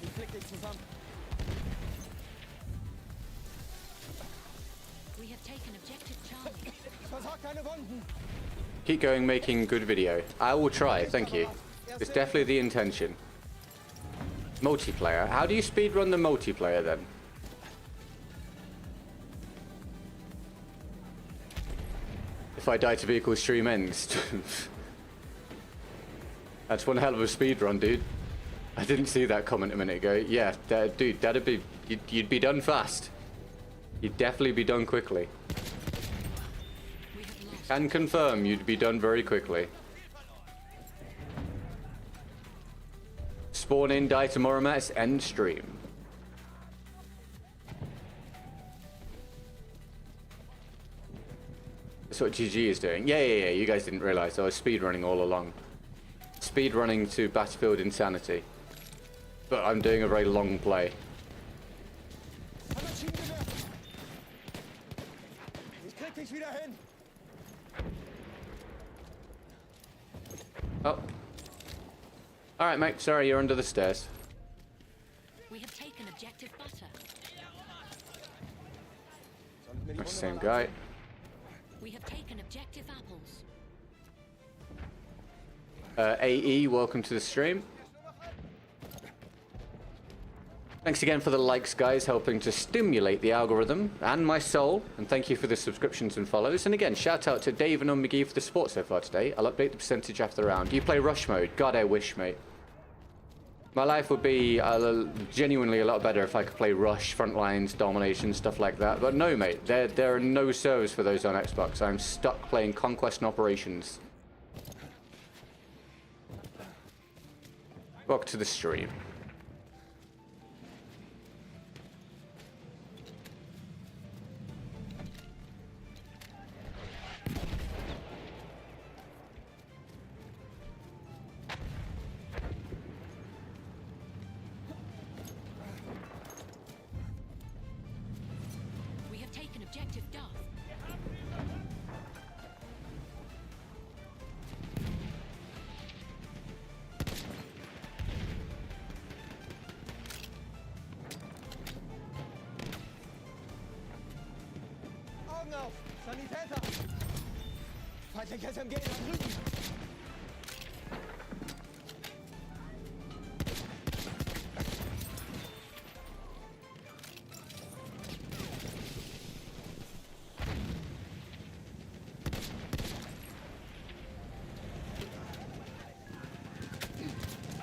Ich flick dich zusammen. We have taken objective Charlie. Versorg deine Wunden. Keep going, making good video. I will try, thank you. It's definitely the intention. Multiplayer. How do you speedrun the multiplayer then? If I die to vehicle, stream ends. That's one hell of a speedrun, dude. I didn't see that comment a minute ago. Yeah, dude, that'd be... You'd be done fast. You'd definitely be done quickly. We have lost. Can confirm you'd be done very quickly. Spawn in, die tomorrow, Matt. End stream. That's what GG is doing. Yeah. You guys didn't realize I was speedrunning all along. Speedrunning to Battlefield Insanity. But I'm doing a very long play. Ein Maschinengewehr. Ich krieg dich wieder hin. Oh. Alright, mate. Sorry, you're under the stairs. We have taken objective butter. Sollten wir die That's the Wunde same mal guy. We have taken objective apples. AE, welcome to the stream. Thanks again for the likes, guys, helping to stimulate the algorithm and my soul. And thank you for the subscriptions and follows. And again, shout out to Dave and McGee for the support so far today. I'll update the percentage after the round. Do you play rush mode? God, I wish, mate. My life would be genuinely a lot better if I could play rush, front lines, domination, stuff like that. But no, mate, there are no servers for those on Xbox. I'm stuck playing Conquest and Operations. Welcome to the stream. We have taken objective Duff. Augen auf! Sanitäter! Feindliches MG da drüben!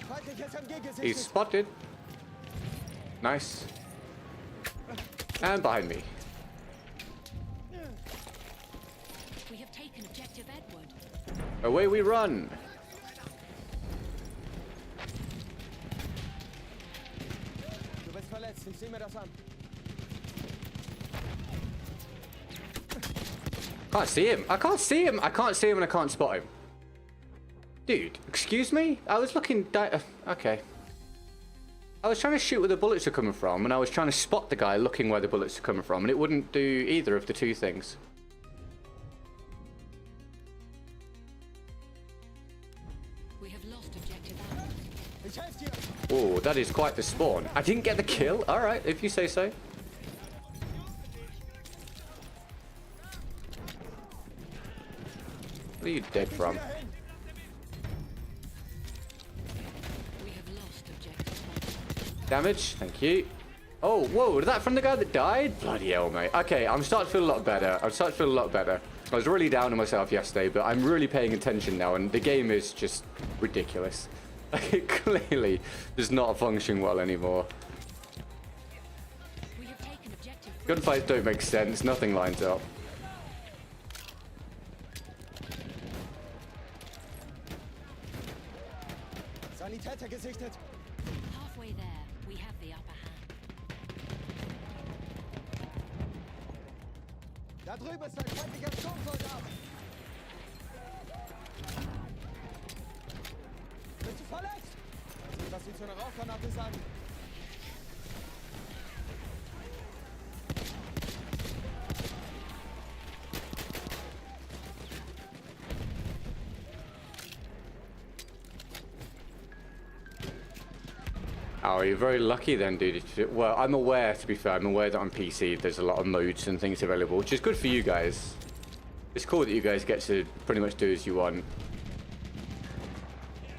Feindliches MG He's gesichtet! spotted. Nice. And behind me. We have taken objective Edward. Away we run. Du bist verletzt, ich seh mir das an. Can't see him. I can't see him. I can't see him and I can't spot him. Dude, excuse me? I was looking... okay. I was trying to shoot where the bullets are coming from, and I was trying to spot the guy looking where the bullets are coming from, and it wouldn't do either of the two things. We have lost objective Apple. Ich helf dir! Oh, that is quite the spawn. I didn't get the kill. All right, if you say so. Where are you dead from? Wieder hin! We have lost objective Butter. Damage, thank you. Oh, whoa, was that from the guy that died? Bloody hell, mate. Okay, I'm starting to feel a lot better. I was really down on myself yesterday, but I'm really paying attention now, and the game is just ridiculous. Like, it clearly does not function well anymore. We have taken objective Gunfights don't make sense. Nothing lines up. Sanitäter gesichtet. halfway there. We have the upper hand. Da drüben ist ein feindlicher Sturmsoldat. Bist du verletzt? Mal sehen, was sie zu einer Rauchgranate sagen. Oh, you're very lucky then, dude. Well, I'm aware, to be fair, I'm aware that on PC there's a lot of modes and things available, which is good for you guys. It's cool that you guys get to pretty much do as you want.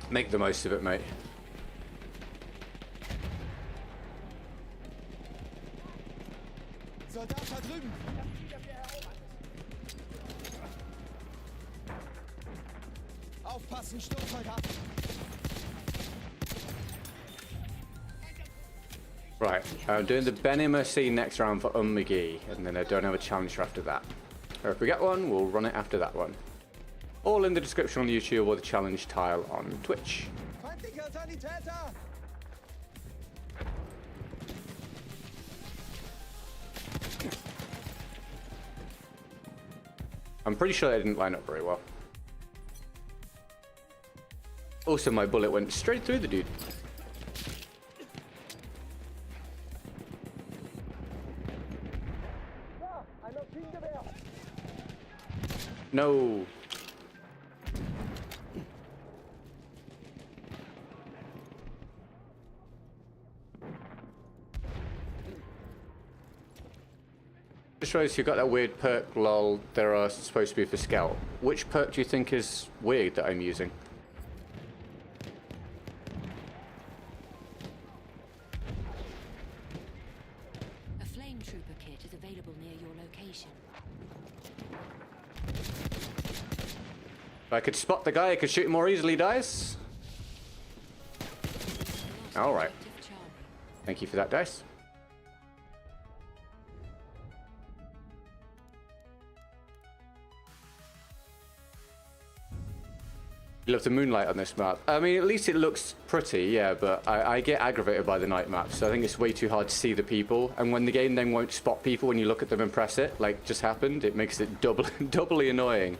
Make the most of it, mate. Soldat da drüben. Aufpassen, Sturmsoldat. Right, I'm doing the Ben MSC next round for McGee, and then I don't have a challenge after that. Or if we get one, we'll run it after that one. All in the description on YouTube or the challenge tile on Twitch. Feindlicher Sanitäter. I'm pretty sure they didn't line up very well. Also, my bullet went straight through the dude. Da, ein Maschinengewehr. No. Just shows you got that weird perk, lol, there are supposed to be for scout. Which perk do you think is weird that I'm using? A flame trooper kit is available near your location. If I could spot the guy, I could shoot him more easily, dice. Lost Alright. objective Charlie. Thank you for that, dice. You love the moonlight on this map. I mean, at least it looks pretty, yeah, but I get aggravated by the night map, so I think it's way too hard to see the people. And when the game then won't spot people when you look at them and press it, like just happened, it makes it doubly annoying.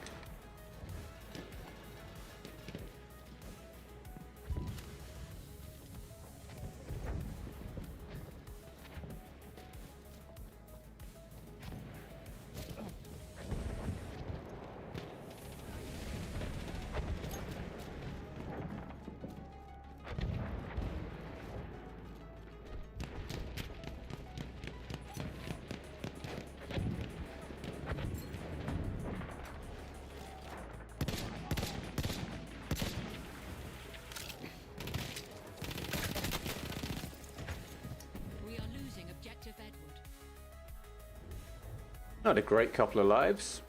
We are losing objective Edward. Not a great couple of lives.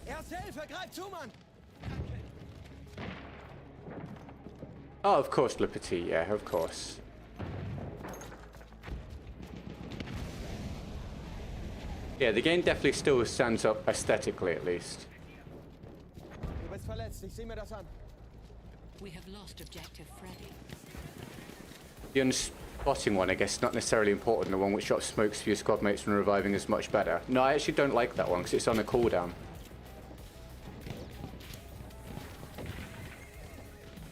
Erste Hilfe, greif zu, Mann. Oh, of course, Le Petit, yeah, of course. Yeah, the game definitely still stands up aesthetically, at least. Du bist verletzt, ich sehe mir das an. We have lost objective Freddy. The unspotting one, I guess, not necessarily important. The one which drops smokes for your squad mates when reviving is much better. No, I actually don't like that one because it's on a cooldown.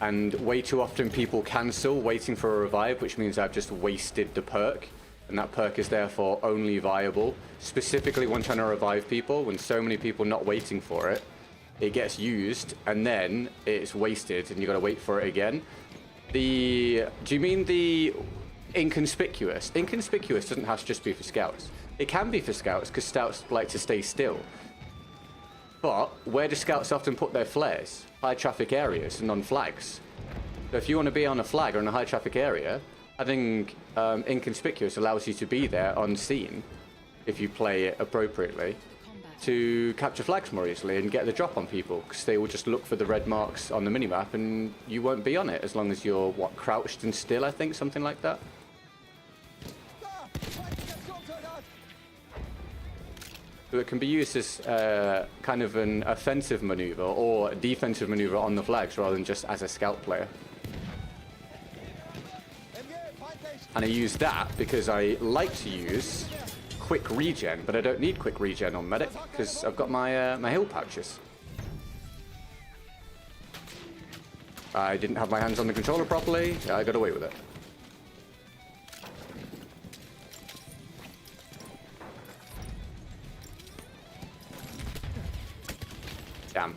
And way too often people cancel waiting for a revive, which means I've just wasted the perk. And that perk is therefore only viable, specifically when trying to revive people, when so many people not waiting for it. It gets used, and then it's wasted, and you gotta wait for it again. Do you mean the inconspicuous? Inconspicuous doesn't have to just be for scouts. It can be for scouts, because scouts like to stay still. But where do scouts often put their flares? High traffic areas and on flags. So if you want to be on a flag or in a high traffic area, having inconspicuous allows you to be there unseen if you play it appropriately to capture flags more easily and get the drop on people, because they will just look for the red marks on the minimap and you won't be on it as long as you're, what, crouched and still, I think, something like that. So it can be used as kind of an offensive maneuver or a defensive maneuver on the flags rather than just as a scout player. And I use that because I like to use quick regen, but I don't need quick regen on medic because I've got my my heal pouches. I didn't have my hands on the controller properly. I got away with it. Damn.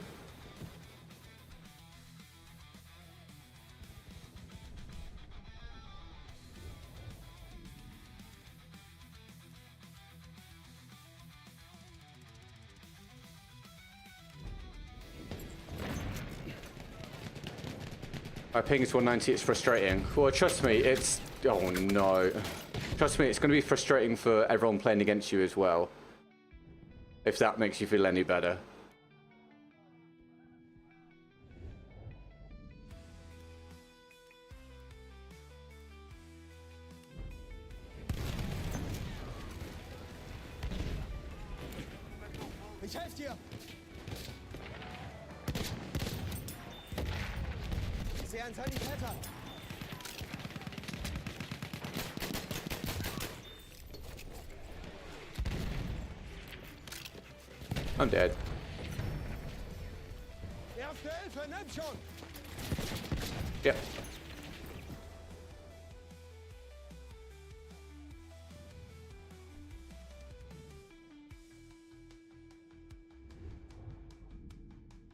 My ping is 190, it's frustrating. Well, trust me, it's... Oh no. Trust me, it's going to be frustrating for everyone playing against you as well. If that makes you feel any better. Ich helfe dir. Ich sehe einen Sanitäter. I'm dead. Erste Hilfe, nimm schon. Yep.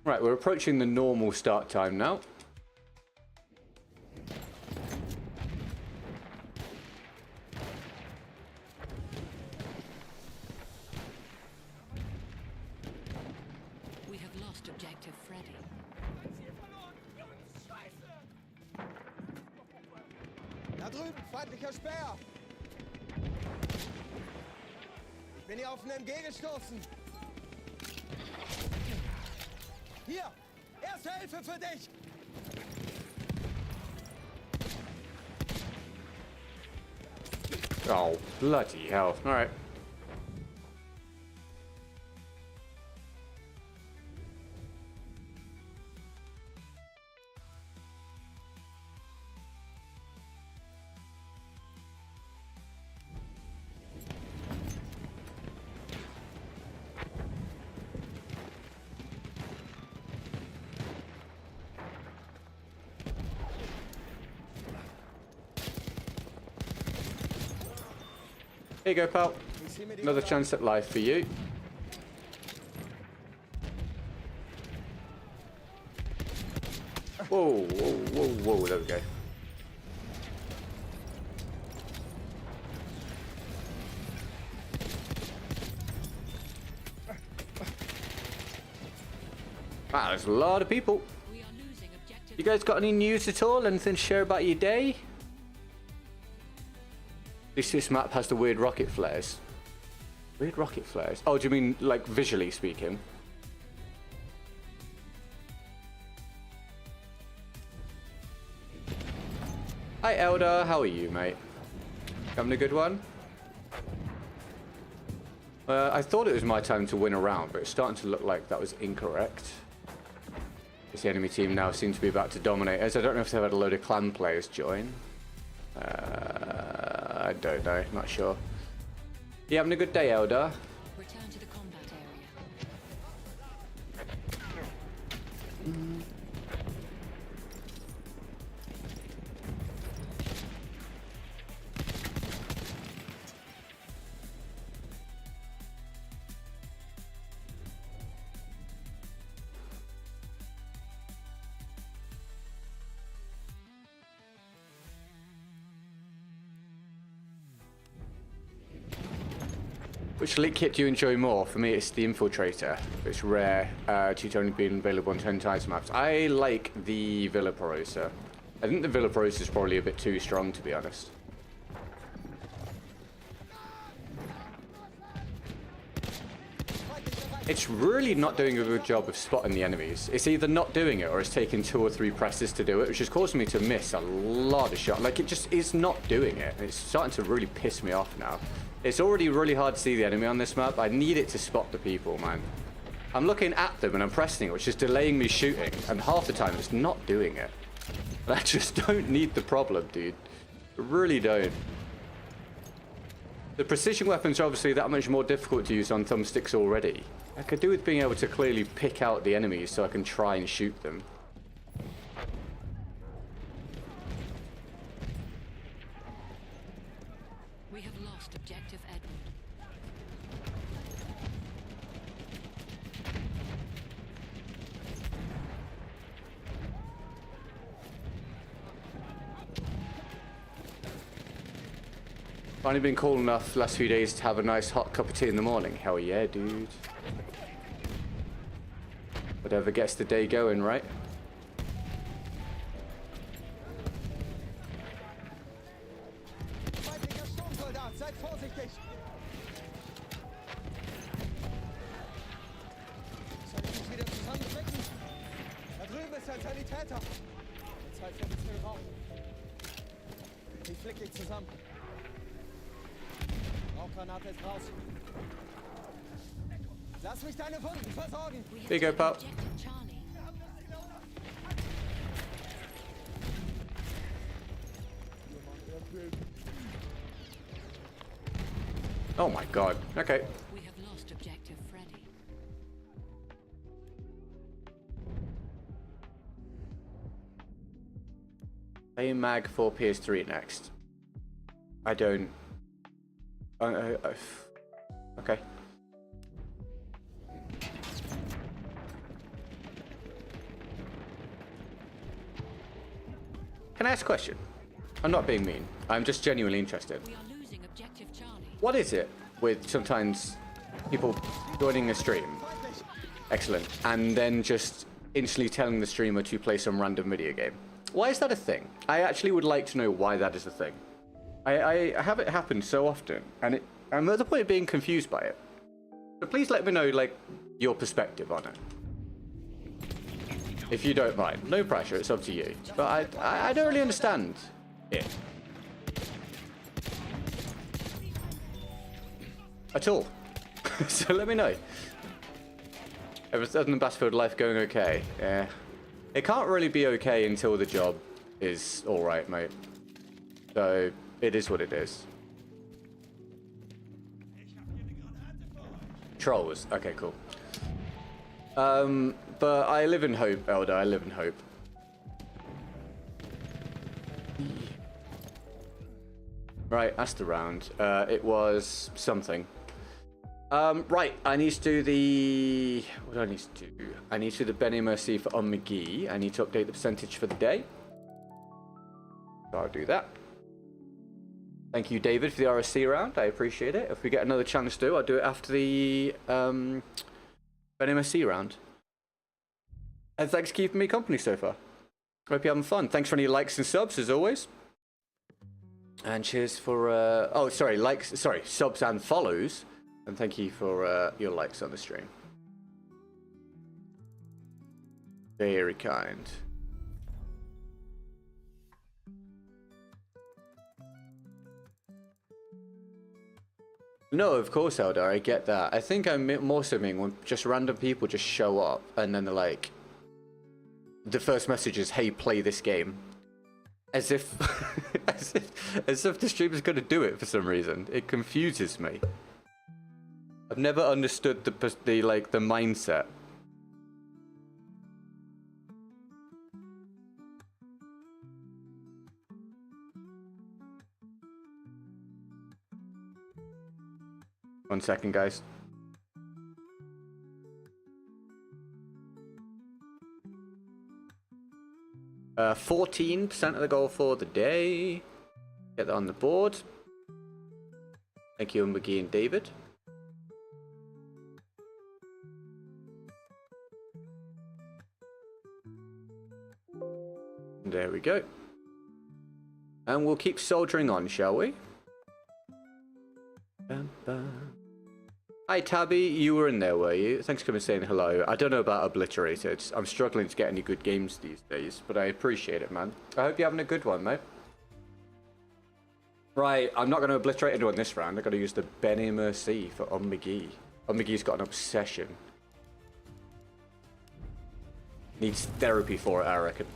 Right, we're approaching the normal start time now. We have lost objective Freddy. Da drüben, feindlicher Speer. Ich bin hier auf einen MG gestoßen. Hier, erste Hilfe für dich. Oh, bloody hell. Alright. Here you go, pal. Another chance at life for you. Whoa, whoa, whoa, whoa, there we go. Wow, there's a lot of people. We are losing objective. You guys got any news at all? Anything to share about your day? This map has the weird rocket flares. Weird rocket flares? Oh, do you mean like visually speaking? Hi Elder, how are you, mate? Having a good one? I thought it was my time to win a round, but it's starting to look like that was incorrect. This enemy team now seems to be about to dominate us. I don't know if they've had a load of clan players join. I don't know, not sure. You having a good day, Elder? Return to the combat area. Which elite kit do you enjoy more? For me, it's the Infiltrator. It's rare due to only being available on 10 times maps. I like the Villa Perosa. I think the Villa Perosa is probably a bit too strong, to be honest. It's really not doing a good job of spotting the enemies. It's either not doing it or it's taking 2 or 3 presses to do it, which is causing me to miss a lot of shots. Like, it just is not doing it. It's starting to really piss me off now. It's already really hard to see the enemy on this map. I need it to spot the people, man. I'm looking at them and I'm pressing it, which is delaying me shooting. And half the time, it's not doing it. I just don't need the problem, dude. I really don't. The precision weapons are obviously that much more difficult to use on thumbsticks already. I could do with being able to clearly pick out the enemies so I can try and shoot them. We have lost objective Edward. Finally been cool enough the last few days to have a nice hot cup of tea in the morning. Hell yeah, dude. Whatever gets the day going, right? Feindlicher Sturmsoldat, seid vorsichtig! Soll ich mich wieder zusammenstecken? Da drüben ist ein Sanitäter. Zeit für den Raum. Ich flick dich zusammen. Rauchgranate ist raus. Lass mich deine Wunden versorgen. There you go, pal. Objective Charlie. Oh my god. Okay. We have lost objective Freddy. Play mag for PS3 next. I don't. Okay. Can I ask a question? I'm not being mean. I'm just genuinely interested. We are losing objective Charlie. What is it with sometimes people joining a stream, excellent, and then just instantly telling the streamer to play some random video game? Why is that a thing? I actually would like to know why that is a thing. I have it happen so often, and I'm at the point of being confused by it. So please let me know, like, your perspective on it. If you don't mind. No pressure, it's up to you. But I don't really understand it. At all. So let me know. Other than Battlefield life going okay? Yeah. It can't really be okay until the job is alright, mate. So, it is what it is. Trolls. Okay, cool. But I live in hope, Elder. I live in hope. Right, that's the round. It was something. Right, I need to do the... What do I need to do? I need to do the Benny Mercy for on McGee. I need to update the percentage for the day. So I'll do that. Thank you, David, for the RSC round. I appreciate it. If we get another chance to, I'll do it after the Benny Mercy round. And thanks for keeping me company so far. Hope you're having fun. Thanks for any likes and subs, as always. And cheers for... oh, sorry, subs and follows. And thank you for your likes on the stream. Very kind. No, of course, Howdah, I get that. I think I'm more so meaning when just random people just show up and then they're like... The first message is, hey, play this game. As if... as if the streamer's going to do it for some reason. It confuses me. I've never understood the mindset. One second, guys. Uh, 14% of the goal for the day. Get that on the board. Thank you, McGee and David. There we go. And we'll keep soldiering on, shall we? Hi Tabby, you were in there, were you? Thanks for coming and saying hello. I don't know about Obliterated. I'm struggling to get any good games these days, but I appreciate it, man. I hope you're having a good one, mate. Right, I'm not going to obliterate anyone this round. I've got to use the Bene Mercy for McGee. McGee's got an obsession. Needs therapy for it, I reckon.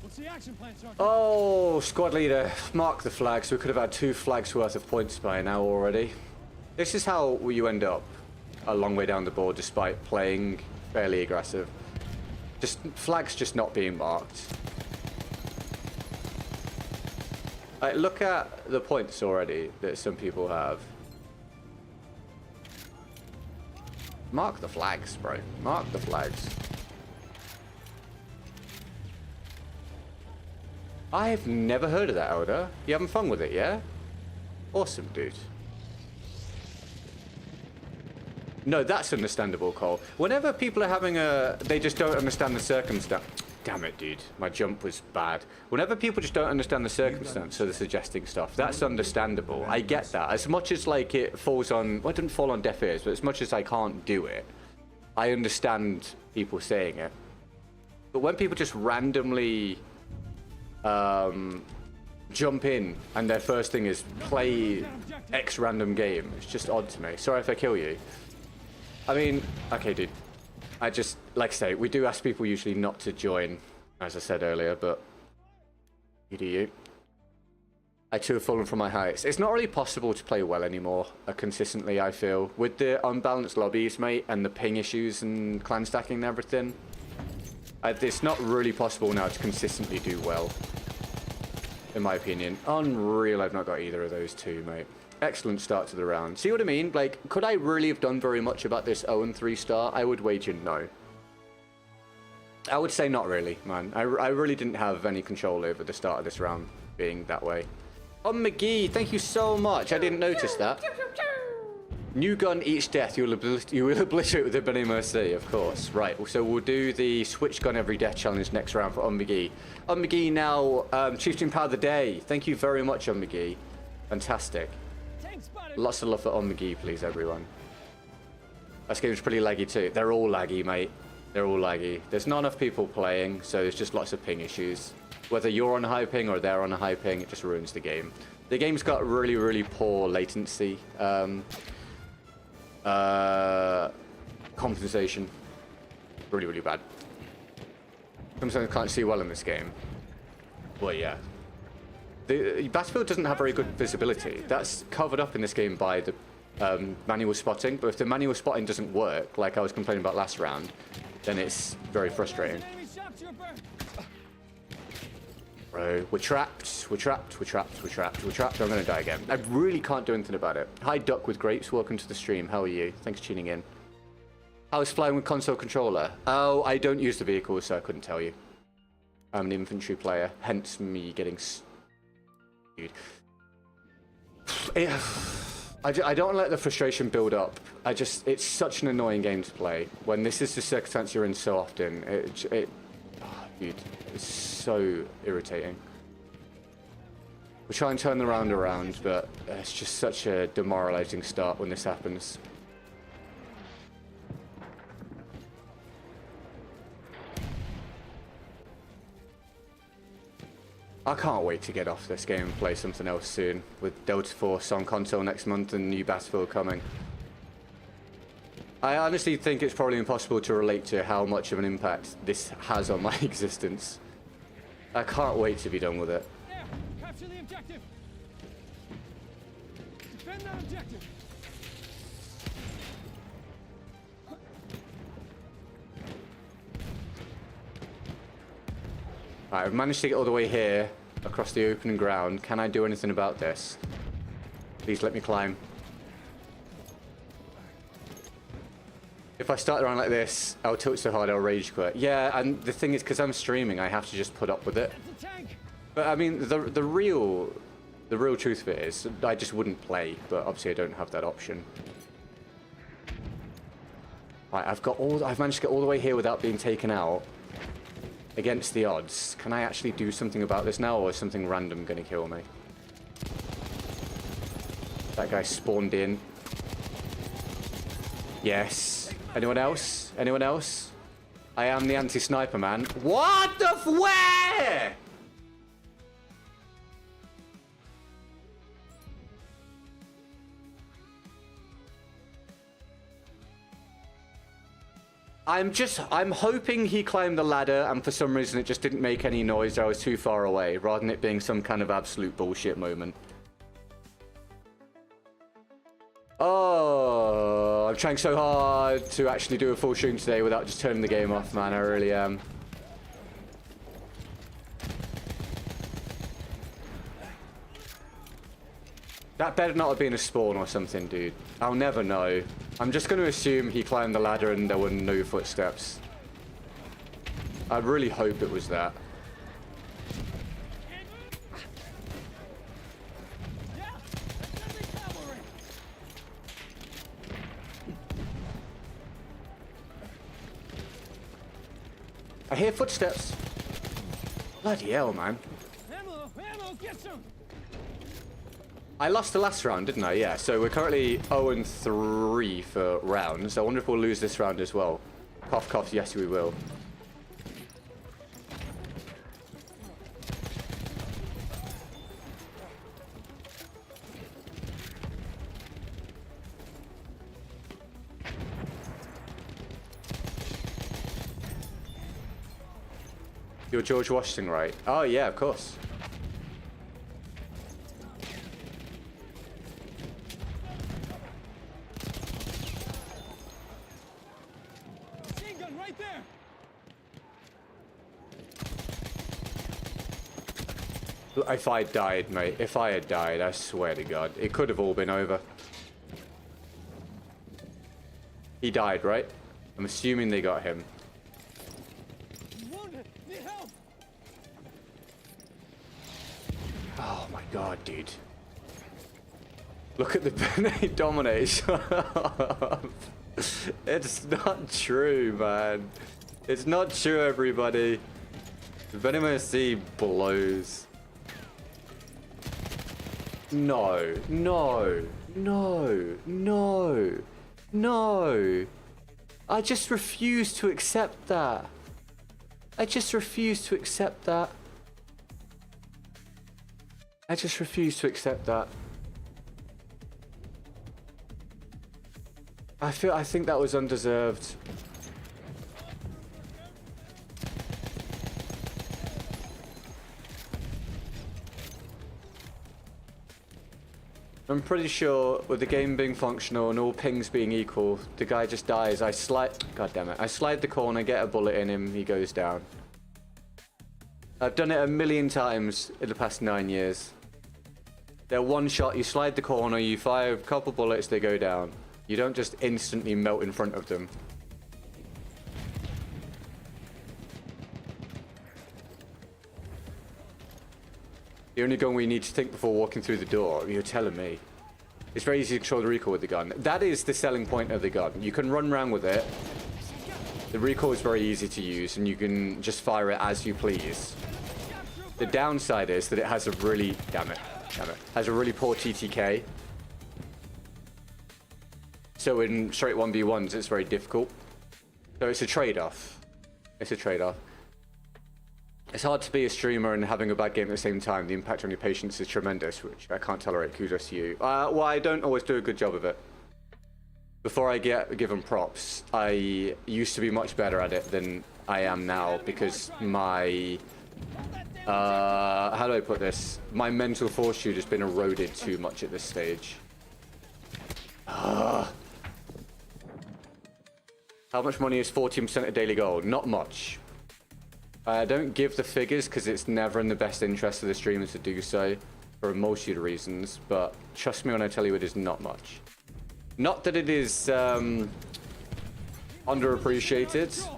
What's the action plan, Sergeant? Oh, squad leader, mark the flags. We could have had 2 flags worth of points by now already. This is how you end up a long way down the board despite playing fairly aggressive. Just flags just not being marked. Look at the points already that some people have. Mark the flags, bro. Mark the flags. I've never heard of that, Howdah. You having fun with it, yeah? Awesome, dude. No, that's understandable, Cole. Whenever people are having they just don't understand the circumstance. Damn it, dude. My jump was bad. Whenever people just don't understand the circumstance, so they're suggesting stuff, that's understandable. I get that. As much as, like, it falls on... Well, it didn't fall on deaf ears, but as much as I can't do it, I understand people saying it. But when people just randomly... jump in and their first thing is play X random game. It's just odd to me. Sorry if I kill you. I mean, okay, dude. I just, like I say, we do ask people usually not to join, as I said earlier, but you do you. I too have fallen from my heights. It's not really possible to play well anymore, consistently, I feel. With the unbalanced lobbies, mate, and the ping issues and clan stacking and everything, it's not really possible now to consistently do well. In my opinion. Unreal, I've not got either of those two, mate. Excellent start to the round. See what I mean? Like, could I really have done very much about this 0-3 start? I would wager no. I would say not really, man. I really didn't have any control over the start of this round being that way. Oh, McGee, thank you so much. I didn't notice that. New gun each death. You will obliterate with the Bene Mercy, of course. Right, so we'll do the switch gun every death challenge next round for McGee. McGee now, Chieftain Power of the Day. Thank you very much, McGee. Fantastic. Lots of love for McGee, please, everyone. This game's pretty laggy too. They're all laggy, mate. They're all laggy. There's not enough people playing, so there's just lots of ping issues. Whether you're on a high ping or they're on a high ping, it just ruins the game. The game's got really, really poor latency. Compensation. Really, really bad. Sometimes I can't see well in this game. Well, yeah. The battlefield doesn't have very good visibility. That's covered up in this game by the manual spotting, but if the manual spotting doesn't work, like I was complaining about last round, then it's very frustrating. Bro, we're trapped, we're trapped, we're trapped, we're trapped, we're trapped. I'm gonna die again. I really can't do anything about it. Hi, Duck with Grapes. Welcome to the stream. How are you? Thanks for tuning in. How's flying with console controller? Oh, I don't use the vehicle, so I couldn't tell you. I'm an infantry player, hence me getting... Dude. I don't want to let the frustration build up. It's such an annoying game to play. When this is the circumstance you're in so often, dude, it's so irritating. We try and turn the round around, but it's just such a demoralizing start when this happens. I can't wait to get off this game and play something else soon, with Delta Force on console next month and new Battlefield coming. I honestly think it's probably impossible to relate to how much of an impact this has on my existence. I can't wait to be done with it. There! Capture the objective! Defend that objective! Right, I've managed to get all the way here, across the open ground. Can I do anything about this? Please let me climb. If I start around like this, I'll tilt so hard I'll rage quit. Yeah, and the thing is, because I'm streaming, I have to just put up with it. But I mean, the real truth of it is, I just wouldn't play, but obviously I don't have that option. Right, I've managed to get all the way here without being taken out. against the odds. Can I actually do something about this now, or is something random going to kill me? That guy spawned in. Yes. Anyone else? Anyone else? I am the anti-sniper man. What the where? I'm hoping he climbed the ladder and for some reason it just didn't make any noise. I was too far away, rather than it being some kind of absolute bullshit moment. Oh, I'm trying so hard to actually do a full stream today without just turning the game off, man. I really am. That better not have been a spawn or something, dude. I'll never know. I'm just going to assume he climbed the ladder and there were no footsteps. I really hope it was that. I hear footsteps. Bloody hell, man. Ammo, get some. I lost the last round, didn't I? Yeah, so we're currently 0-3 for rounds. I wonder if we'll lose this round as well. Cough, cough, yes, we will. You're George Washington, right? Oh, yeah, of course. Machine gun right there. If I died, mate, if I had died, I swear to God, it could have all been over. He died, right? I'm assuming they got him. Need help. Oh my God, dude. Look at the Benet domination. It's not true, man. It's not true, everybody. The Benet blows. No, no, no, no, no. I just refuse to accept that. I just refuse to accept that. I just refuse to accept that. I think that was undeserved. I'm pretty sure with the game being functional and all pings being equal, the guy just dies. God damn it. I slide the corner, get a bullet in him, he goes down. I've done it a million times in the past 9 years. They're one shot, you slide the corner, you fire a couple bullets, they go down. You don't just instantly melt in front of them. The only gun we need to think before walking through the door, you're telling me. It's very easy to control the recoil with the gun. That is the selling point of the gun. You can run around with it. The recoil is very easy to use and you can just fire it as you please. The downside is that it has a really, has a really poor TTK. So in straight 1v1s, it's very difficult. So it's a trade-off. It's a trade-off. It's hard to be a streamer and having a bad game at the same time. The impact on your patience is tremendous, which I can't tolerate. Kudos to you. Well, I don't always do a good job of it. Before I get given props, I used to be much better at it than I am now because my... how do I put this? My mental fortitude has been eroded too much at this stage. How much money is 14% of daily goal? Not much. I don't give the figures because it's never in the best interest of the streamers to do so for a multitude of reasons, but trust me when I tell you it is not much. Not that it is underappreciated,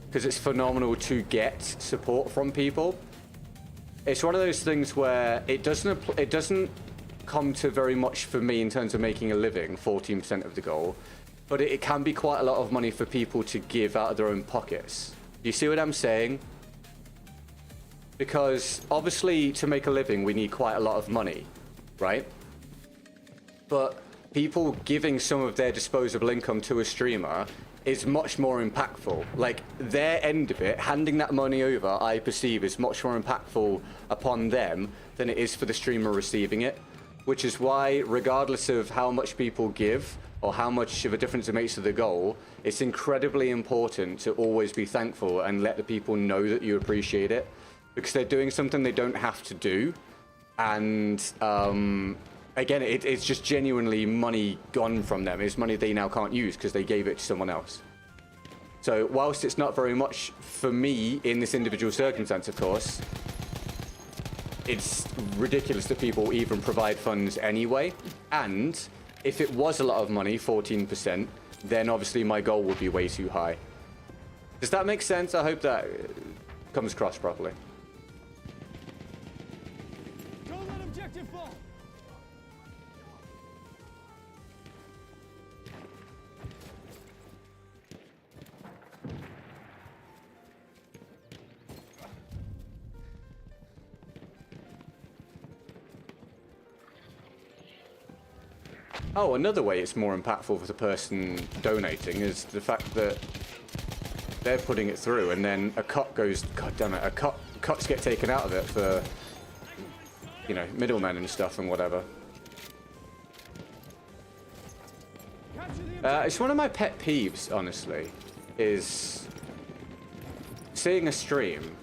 because it's phenomenal to get support from people. It's one of those things where it doesn't come to very much for me in terms of making a living, 14% of the goal, but it can be quite a lot of money for people to give out of their own pockets. You see what I'm saying? because obviously to make a living we need quite a lot of money, right? But people giving some of their disposable income to a streamer is much more impactful. Like, their end of it, handing that money over, I perceive, is much more impactful upon them than it is for the streamer receiving it. Which is why, regardless of how much people give or how much of a difference it makes to the goal, it's incredibly important to always be thankful and let the people know that you appreciate it, because they're doing something they don't have to do. And again, it's just genuinely money gone from them. It's money they now can't use because they gave it to someone else. So whilst it's not very much for me in this individual circumstance, of course, it's ridiculous that people even provide funds anyway. And if it was a lot of money, 14%, then obviously my goal would be way too high. Does that make sense? I hope that comes across properly. Don't let objective fall. Oh, another way it's more impactful for the person donating is the fact that they're putting it through and then a cut goes, god damn it, cuts get taken out of it for, you know, middlemen and stuff and whatever. It's one of my pet peeves, honestly, is seeing a stream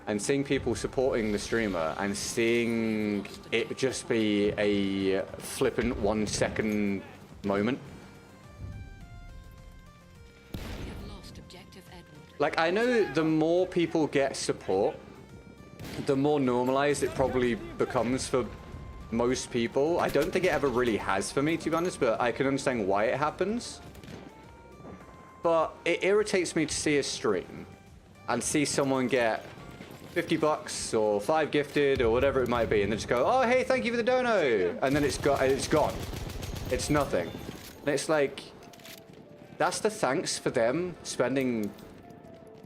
and seeing people supporting the streamer and seeing it just be a flippant 1 second moment. We have lost objective Edward. Like, I know the more people get support, the more normalized it probably becomes for most people. I don't think it ever really has for me, to be honest, but I can understand why it happens. But it irritates me to see a stream and see someone get $50 or 5 gifted or whatever it might be, and then just go, oh hey, thank you for the dono, and then it's gone. It's nothing. And it's like, that's the thanks for them spending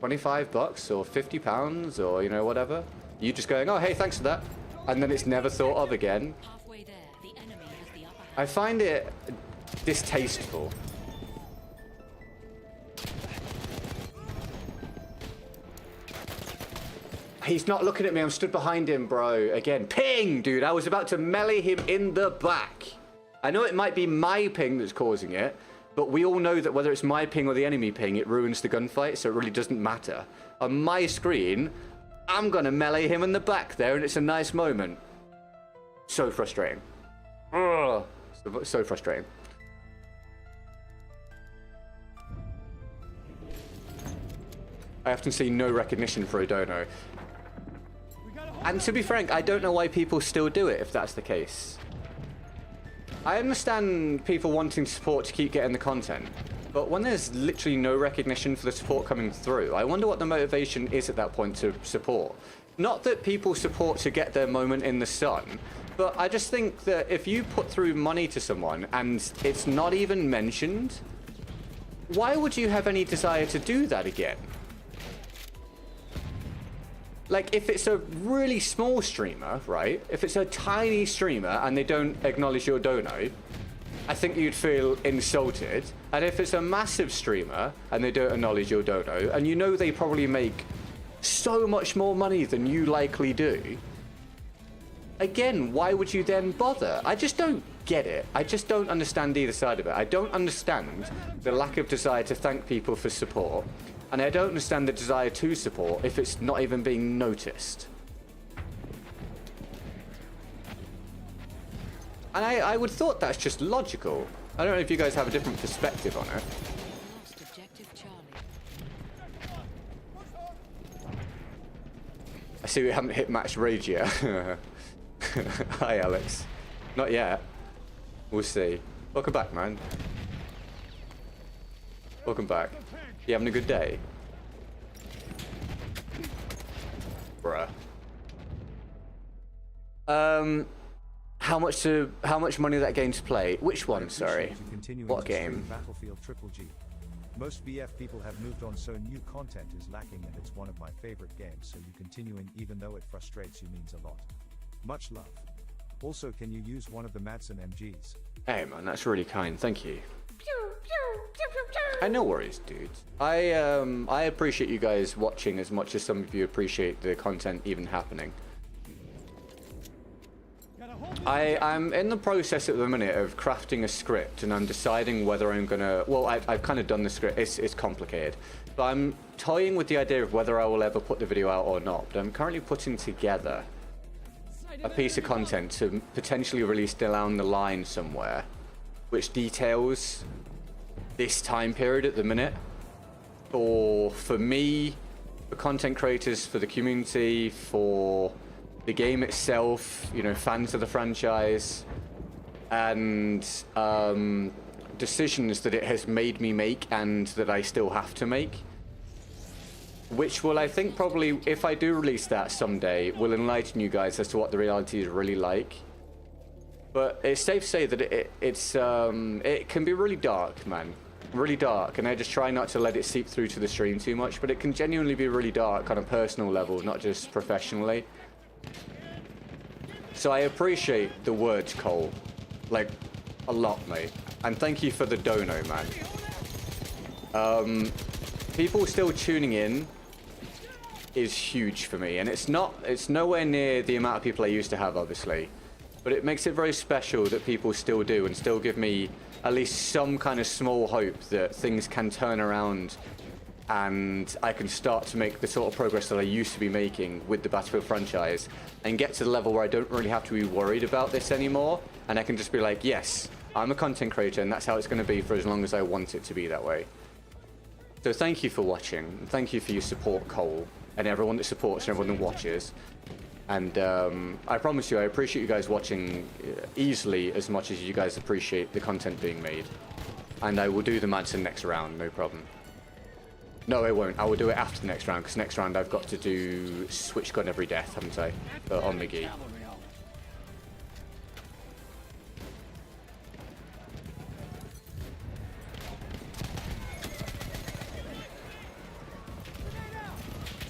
$25 or £50 or, you know, whatever. You just going, oh hey, thanks for that, and then it's never thought of again. Halfway there, the enemy has the upper hand. I find it distasteful. He's not looking at me. I'm stood behind him, bro. Again, ping, dude. I was about to melee him in the back. I know it might be my ping that's causing it, but we all know that whether it's my ping or the enemy ping, it ruins the gunfight, so it really doesn't matter. On my screen, I'm gonna melee him in the back there, and it's a nice moment. So frustrating. Ugh. So frustrating. I often see no recognition for a dono. And to be frank, I don't know why people still do it if that's the case. I understand people wanting support to keep getting the content, but when there's literally no recognition for the support coming through, I wonder what the motivation is at that point to support. Not that people support to get their moment in the sun, but I just think that if you put through money to someone and it's not even mentioned, why would you have any desire to do that again? Like, if it's a really small streamer, right? If it's a tiny streamer and they don't acknowledge your dono, I think you'd feel insulted. And if it's a massive streamer and they don't acknowledge your dono, and you know they probably make so much more money than you likely do, again, why would you then bother? I just don't get it. I just don't understand either side of it. I don't understand the lack of desire to thank people for support. And I don't understand the desire to support if it's not even being noticed. And I would thought that's just logical. I don't know if you guys have a different perspective on it. Lost objective Charlie. I see we haven't hit match rage yet. Hi, Alex. Not yet. We'll see. Welcome back, man. Welcome back. You having a good day? Bruh. How much money that game to play? Which one, sorry? What game? Battlefield Triple G. Most VF people have moved on, so new content is lacking, and it's one of my favorite games, so you continuing even though it frustrates you means a lot. Much love. Also, can you use one of the Madsen MGs? Hey man, that's really kind, thank you. No worries, dudes. I appreciate you guys watching as much as some of you appreciate the content even happening. I'm in the process at the minute of crafting a script, and I'm deciding whether I'm gonna, well, I've kind of done the script. It's complicated, but I'm toying with the idea of whether I will ever put the video out or not. But I'm currently putting together a piece of content to potentially release down the line somewhere, which details this time period at the minute, or for me, for content creators, for the community, for the game itself, you know, fans of the franchise, and decisions that it has made me make and that I still have to make. Which will, I think, probably, if I do release that someday, will enlighten you guys as to what the reality is really like. But it's safe to say that it can be really dark, man. Really dark, and I just try not to let it seep through to the stream too much, but it can genuinely be really dark on a personal level, not just professionally. So I appreciate the words, Cole, like, a lot, mate. And thank you for the dono, man. People still tuning in is huge for me, and it's nowhere near the amount of people I used to have, obviously. But it makes it very special that people still do and still give me at least some kind of small hope that things can turn around and I can start to make the sort of progress that I used to be making with the Battlefield franchise and get to the level where I don't really have to be worried about this anymore, and I can just be like, yes, I'm a content creator and that's how it's going to be for as long as I want it to be that way. So thank you for watching, thank you for your support, Cole, and everyone that supports and everyone that watches. And I promise you, I appreciate you guys watching easily as much as you guys appreciate the content being made. And I will do the Madsen next round, no problem. No, it won't. I will do it after the next round, because next round I've got to do switch gun every death, haven't I? On McGee.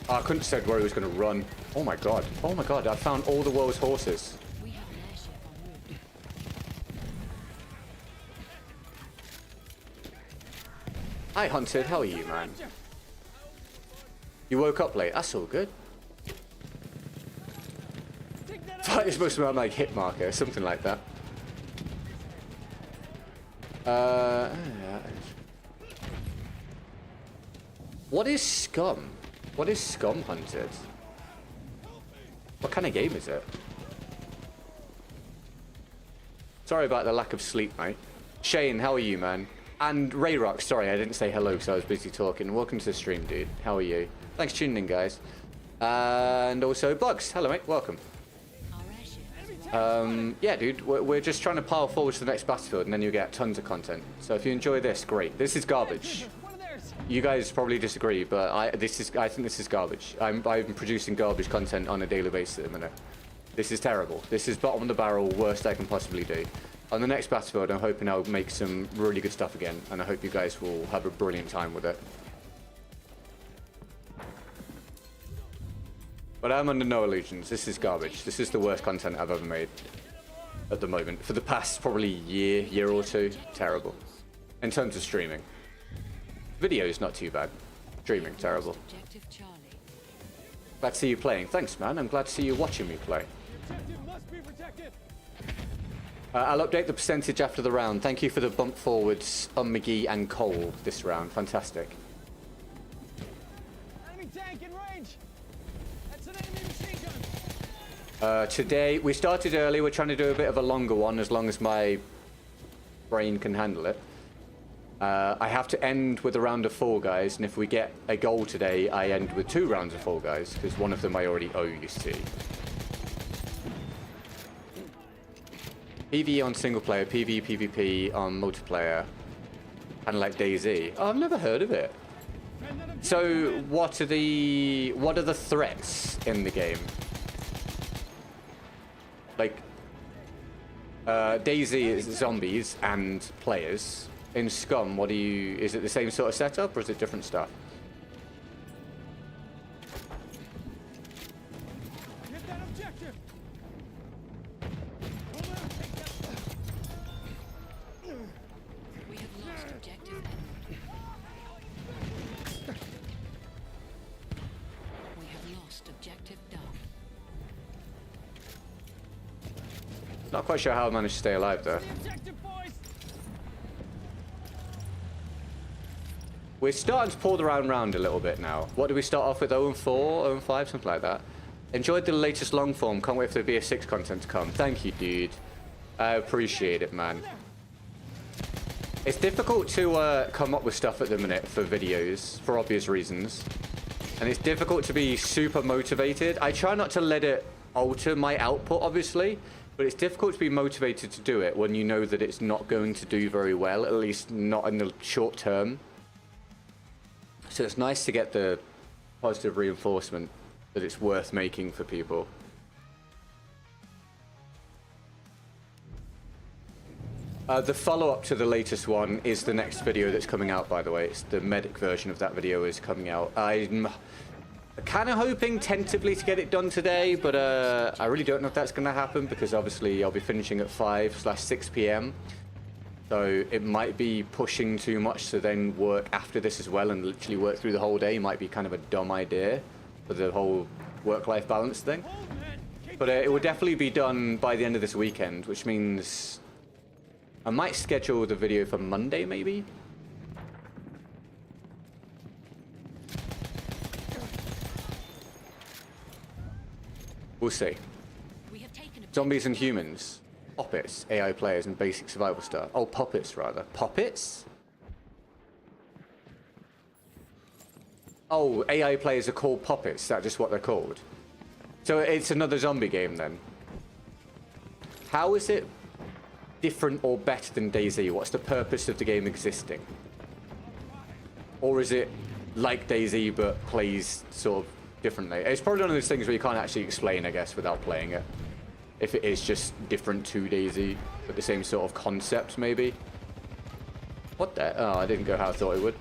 Oh, I couldn't have said where he was going to run. Oh my god. Oh my god, I found all the world's horses. We have an airship en route. Hi, Hunted. How are you, man? You woke up late. That's all good. Fight is supposed to be on like hit marker, something like that. What is Scum? What is Scum, Hunted? What kind of game is it? Sorry about the lack of sleep, mate. Shane, how are you, man? And Rayrock, sorry, I didn't say hello because I was busy talking. Welcome to the stream, dude. How are you? Thanks for tuning in, guys. And also, Bugs, hello, mate. Welcome. Our airship. Yeah, dude, we're just trying to pile forward to the next Battlefield, and then you'll get tons of content. So if you enjoy this, great. This is garbage. You guys probably disagree, but I think this is garbage. I'm producing garbage content on a daily basis at the minute. This is terrible. This is bottom of the barrel, worst I can possibly do. On the next Battlefield, I'm hoping I'll make some really good stuff again, and I hope you guys will have a brilliant time with it. But I'm under no illusions. This is garbage. This is the worst content I've ever made at the moment. For the past probably year or two, terrible. In terms of streaming. Video's not too bad. Streaming, terrible. Objective Charlie. Glad to see you playing. Thanks, man. I'm glad to see you watching me play. I'll update the percentage after the round. Thank you for the bump forwards on McGee and Cole this round. Fantastic. Enemy tank in range. That's an enemy machine gun. Today, we started early. We're trying to do a bit of a longer one, as long as my brain can handle it. I have to end with a round of Fall Guys, and if we get a goal today, I end with 2 rounds of Fall Guys, because one of them I already owe, you see. PvE on single player, PvE, PvP on multiplayer, kind of like DayZ. Oh, I've never heard of it. So, what are the threats in the game? Like, DayZ is zombies and players. in Scum, what do you... Is it the same sort of setup, or is it different stuff? Get that objective. Hold on, take that. We have lost objective Edward. We have lost objective Duff. Not quite sure how I managed to stay alive, though. The objective, boys. We're starting to pull the round a little bit now. What did we start off with? 0-4, 0-5, something like that. Enjoyed the latest long form. Can't wait for the BS6 content to come. Thank you, dude. I appreciate it, man. It's difficult to come up with stuff at the minute for videos, for obvious reasons. And it's difficult to be super motivated. I try not to let it alter my output, obviously. But it's difficult to be motivated to do it when you know that it's not going to do very well, at least not in the short term. So it's nice to get the positive reinforcement that it's worth making for people. The follow-up to the latest one is the next video that's coming out, by the way. It's the medic version of that video is coming out. I'm kind of hoping tentatively to get it done today, but I really don't know if that's going to happen because obviously I'll be finishing at 5/6 p.m. So it might be pushing too much to then work after this as well and literally work through the whole day. Might be kind of a dumb idea for the whole work-life balance thing. But it will definitely be done by the end of this weekend, which means I might schedule the video for Monday maybe. We'll see. We have taken objective Zombies and humans. Puppets, AI players, and basic survival stuff. Oh, puppets, rather. Puppets? Oh, AI players are called puppets. Is that just what they're called? So it's another zombie game, then. How is it different or better than DayZ? What's the purpose of the game existing? Or is it like DayZ, but plays sort of differently? It's probably one of those things where you can't actually explain, I guess, without playing it. If it is just different to DayZ, but the same sort of concept, maybe. What the? Oh, I didn't go how I thought it would.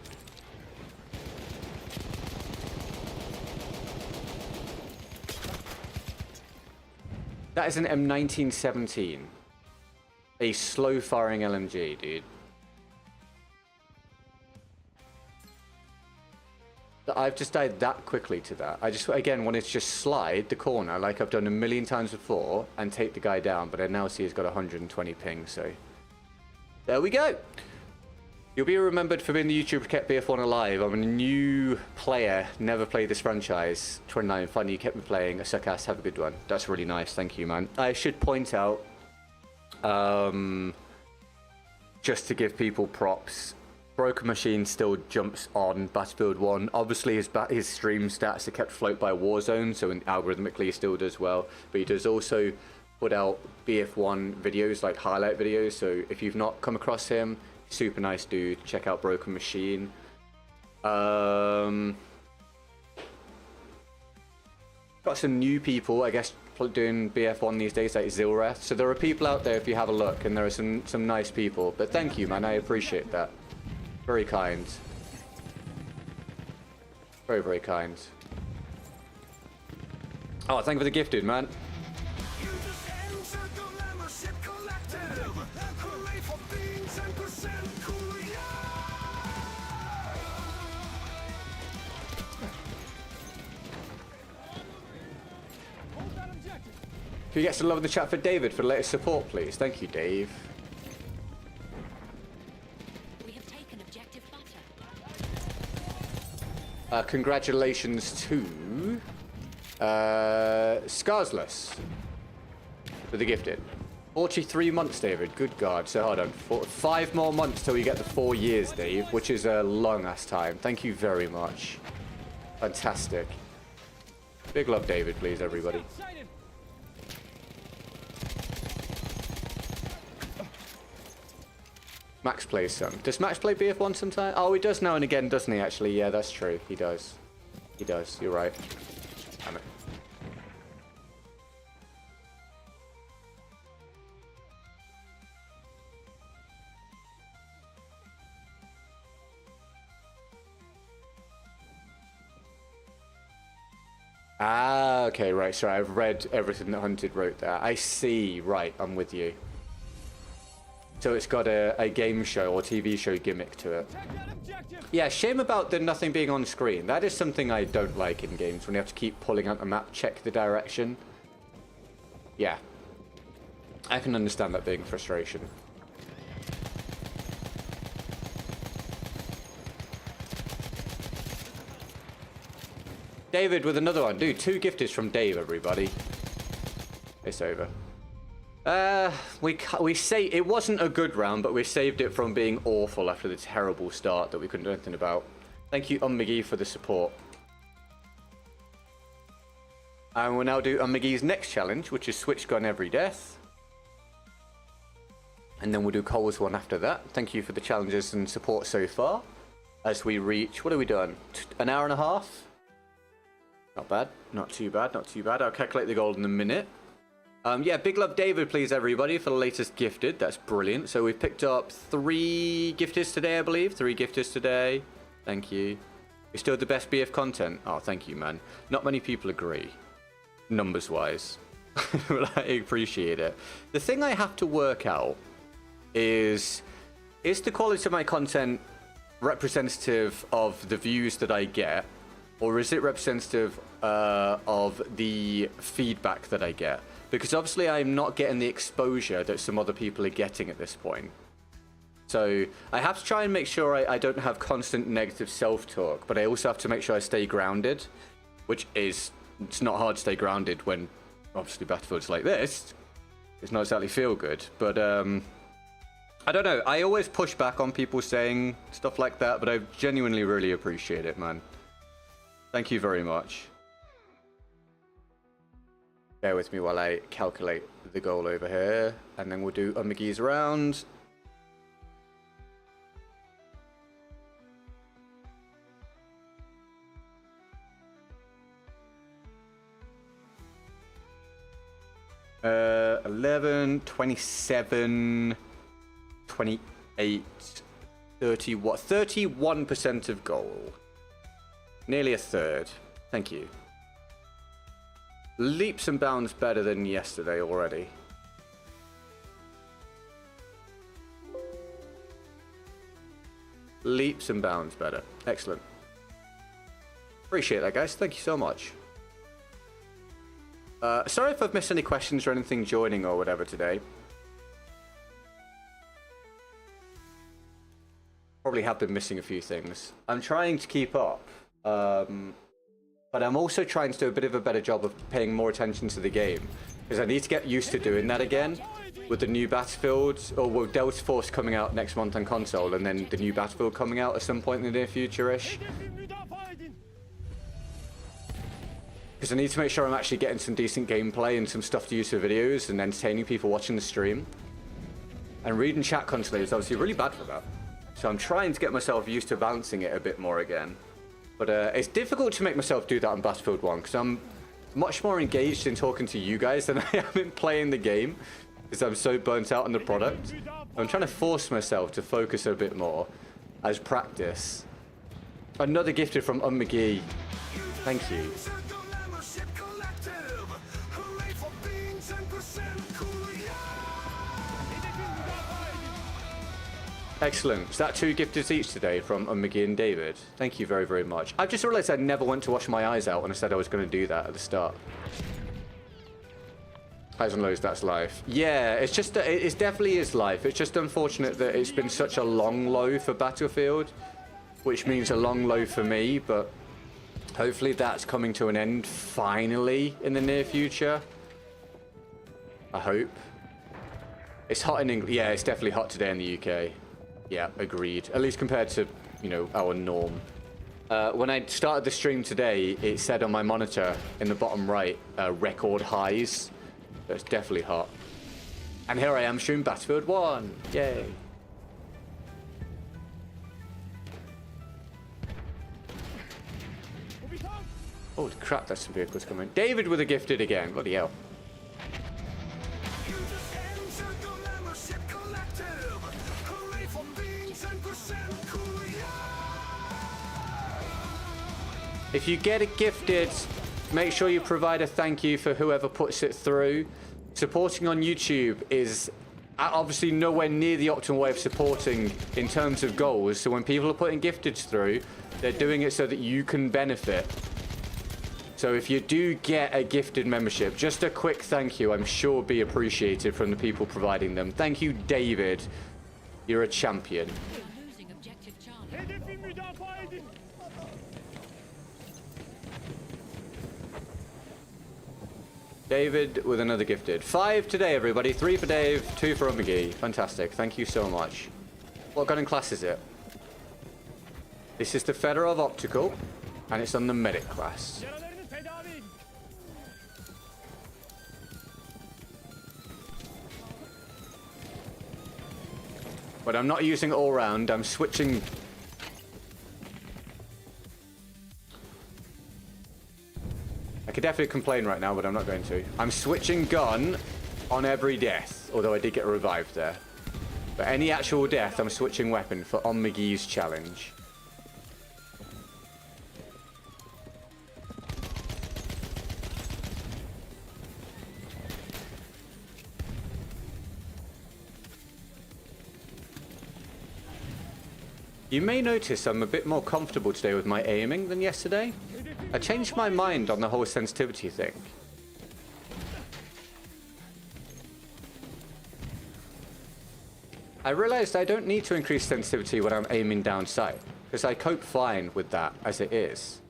That is an M1917. A slow-firing LMG, dude. I've just died that quickly to that. I just, again, wanted to just slide the corner like I've done a million times before and take the guy down, but I now see he's got 120 ping, so... There we go! You'll be remembered for being the YouTuber who kept BF1 alive. I'm a new player, never played this franchise. 29, funny, you kept me playing. A suck-ass, have a good one. That's really nice, thank you, man. I should point out, just to give people props, Broken Machine still jumps on Battlefield 1. Obviously, his stream stats are kept afloat by Warzone, so algorithmically he still does well. But he does also put out BF1 videos, like highlight videos. So if you've not come across him, super nice dude. Check out Broken Machine. Got some new people, I guess, doing BF1 these days, like Zilreth. So there are people out there if you have a look, and there are some nice people. But thank you, man. I appreciate that. Very kind. Very, very kind. Oh, thank you for the gift, dude, man. Can you get some love in the chat for David for the latest support, please? Thank you, Dave. Congratulations to Scarsless for the gifted. 43 months, David. Good God. So hold on. 5 more months till you get the 4 years, Dave, which is a long-ass time. Thank you very much. Fantastic. Big love, David, please, everybody. Max plays some. Does Max play BF1 sometimes? Oh, he does now and again, doesn't he, actually? Yeah, that's true. He does. He does. You're right. Damn it. Ah, okay, right. Sorry, I've read everything that Hunted wrote there. I see. Right, I'm with you. So it's got a game show or TV show gimmick to it. Yeah, shame about the nothing being on screen. That is something I don't like in games, when you have to keep pulling out the map, check the direction. Yeah. I can understand that being frustration. David with another one. Dude, 2 gifteds from Dave, everybody. It's over. We say it wasn't a good round, but we saved it from being awful after the terrible start that we couldn't do anything about. Thank you, McGee, for the support. And we'll now do McGee's next challenge, which is switch gun every death. And then we'll do Cole's one after that. Thank you for the challenges and support so far. As we reach, what have we done? An hour and a half? Not bad. Not too bad. Not too bad. I'll calculate the gold in a minute. Yeah, big love David, please, everybody, for the latest gifted. That's brilliant. So we've picked up 3 gifteds today, I believe. 3 gifteds today. Thank you. You're still the best BF content. Oh, thank you, man. Not many people agree, numbers-wise. But I appreciate it. The thing I have to work out is the quality of my content representative of the views that I get, or is it representative of the feedback that I get? Because obviously I'm not getting the exposure that some other people are getting at this point. So I have to try and make sure I don't have constant negative self-talk, but I also have to make sure I stay grounded, which is, it's not hard to stay grounded when obviously Battlefield's like this. It's not exactly feel good, but I don't know. I always push back on people saying stuff like that, but I genuinely really appreciate it, man. Thank you very much. Bear with me while I calculate the goal over here, and then we'll do McGee's round. Uh, 11, 27, 28, 30, what? 31% of goal. Nearly a third. Thank you. Leaps and bounds better than yesterday already. Leaps and bounds better. Excellent. Appreciate that, guys. Thank you so much. Sorry if I've missed any questions or anything joining or whatever today. Probably have been missing a few things. I'm trying to keep up. But I'm also trying to do a bit of a better job of paying more attention to the game, because I need to get used to doing that again with the new Battlefield, or with Delta Force coming out next month on console, and then the new Battlefield coming out at some point in the near future-ish. Because I need to make sure I'm actually getting some decent gameplay and some stuff to use for videos and entertaining people watching the stream. And reading chat constantly is obviously really bad for that. So I'm trying to get myself used to balancing it a bit more again. But it's difficult to make myself do that on Battlefield 1, because I'm much more engaged in talking to you guys than I am in playing the game, because I'm so burnt out on the product. I'm trying to force myself to focus a bit more as practice. Another gifted from McGee. Thank you. Excellent. Is that 2 gifted each today from McGee and David? Thank you very, very much. I just realized I never went to wash my eyes out when I said I was going to do that at the start. Highs and lows, that's life. Yeah, it's just, it definitely is life. It's just unfortunate that it's been such a long low for Battlefield, which means a long low for me, but hopefully that's coming to an end finally in the near future. I hope. It's hot in England. Yeah, it's definitely hot today in the UK. Yeah, agreed. At least compared to, you know, our norm. When I started the stream today, it said on my monitor in the bottom right, record highs. So it's definitely hot. And here I am streaming Battlefield 1. Yay. Holy crap, there's some vehicles coming. David with a gifted again. Bloody hell. If you get it gifted, make sure you provide a thank you for whoever puts it through. Supporting on YouTube is obviously nowhere near the optimal way of supporting in terms of goals. So when people are putting gifteds through, they're doing it so that you can benefit. So if you do get a gifted membership, just a quick thank you, I'm sure be appreciated from the people providing them. Thank you, David. You're a champion. We are losing objective Charlie. Hedefi müdafaa edin. David with another gifted. 5 today, everybody. 3 for Dave, 2 for McGee. Fantastic. Thank you so much. What gun and class is it? This is the Fedorov Optical, and it's on the medic class. Yaralarını tedavi edin. But I'm not using all round. I'm switching. I could definitely complain right now, but I'm not going to. I'm switching gun on every death, although I did get revived there. But any actual death, I'm switching weapon for on McGee's challenge. You may notice I'm a bit more comfortable today with my aiming than yesterday. I changed my mind on the whole sensitivity thing. I realized I don't need to increase sensitivity when I'm aiming down sight, because I cope fine with that as it is.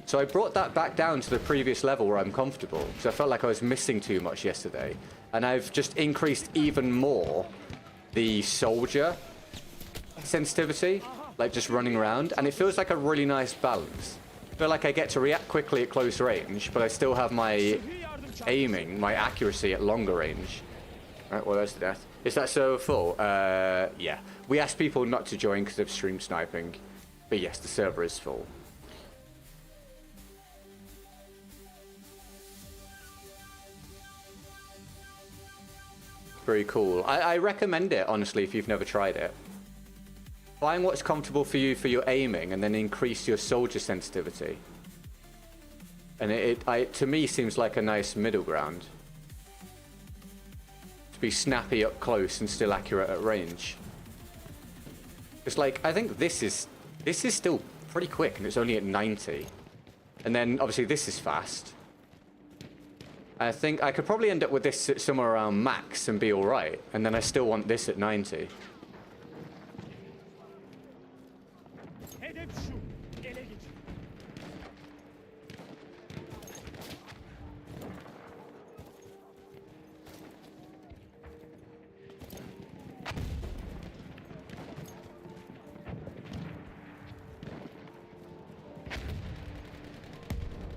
So I brought that back down to the previous level where I'm comfortable, because I felt like I was missing too much yesterday. And I've just increased even more the soldier sensitivity, like just running around, and it feels like a really nice balance. I feel like I get to react quickly at close range, but I still have my aiming, my accuracy at longer range. Right, well, there's the death. Is that server full? Yeah. We asked people not to join because of stream sniping, but yes, the server is full. Very cool. I recommend it, honestly, if you've never tried it. Find what's comfortable for you for your aiming, and then increase your soldier sensitivity. And it to me seems like a nice middle ground. To be snappy up close and still accurate at range. It's like, I think this is still pretty quick, and it's only at 90. And then obviously this is fast. I think I could probably end up with this at somewhere around max and be all right, and then I still want this at 90. Hedef şu. Ele geç.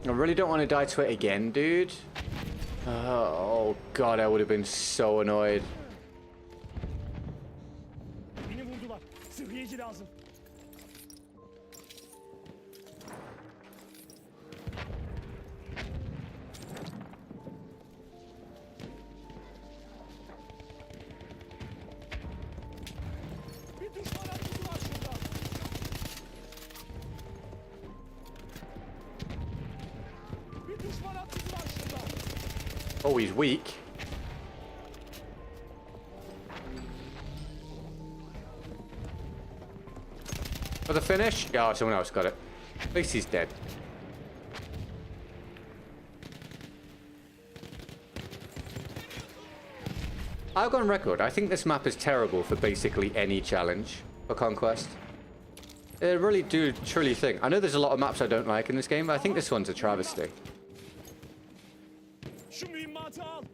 I really don't want to die to it again, dude. Oh god, I would have been so annoyed. Beni vurdular. Sıhhiyeci lazım. Bir düşman hattı var şurada. Bir düşman hattı var şurada. Oh, he's weak. For the finish? Oh, someone else got it. At least he's dead. I'll go on record. I think this map is terrible for basically any challenge for Conquest. I really do truly think. I know there's a lot of maps I don't like in this game, but I think this one's a travesty. Şu mühimmatı al.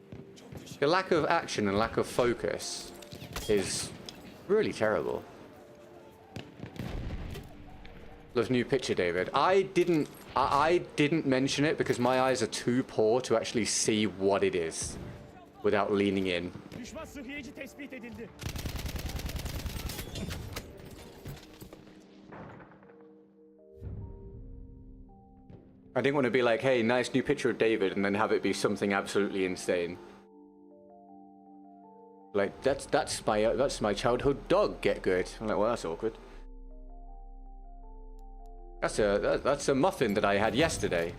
The lack of action and lack of focus is really terrible. Love new picture, David. I didn't mention it because my eyes are too poor to actually see what it is without leaning in. Düşman sıhhiyeci tespit edildi. I didn't want to be like, hey, nice new picture of David, and then have it be something absolutely insane. Like, that's my childhood dog, Get Good. I'm like, well, that's awkward. That's a muffin that I had yesterday.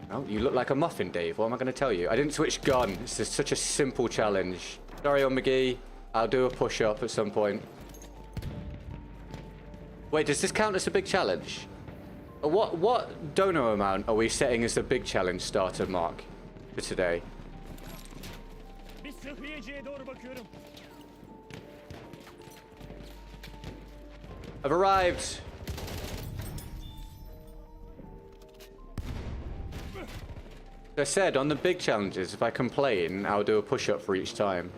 Oh, you look like a muffin, Dave. What am I going to tell you? I didn't switch gun. It's just such a simple challenge. Sorry, on McGee. I'll do a push-up at some point. Wait, does this count as a big challenge? What donor amount are we setting as the big challenge starter mark for today? Bir sıhhiyeciye doğru bakıyorum. I've arrived. I said, on the big challenges, if I complain, I'll do a push-up for each time.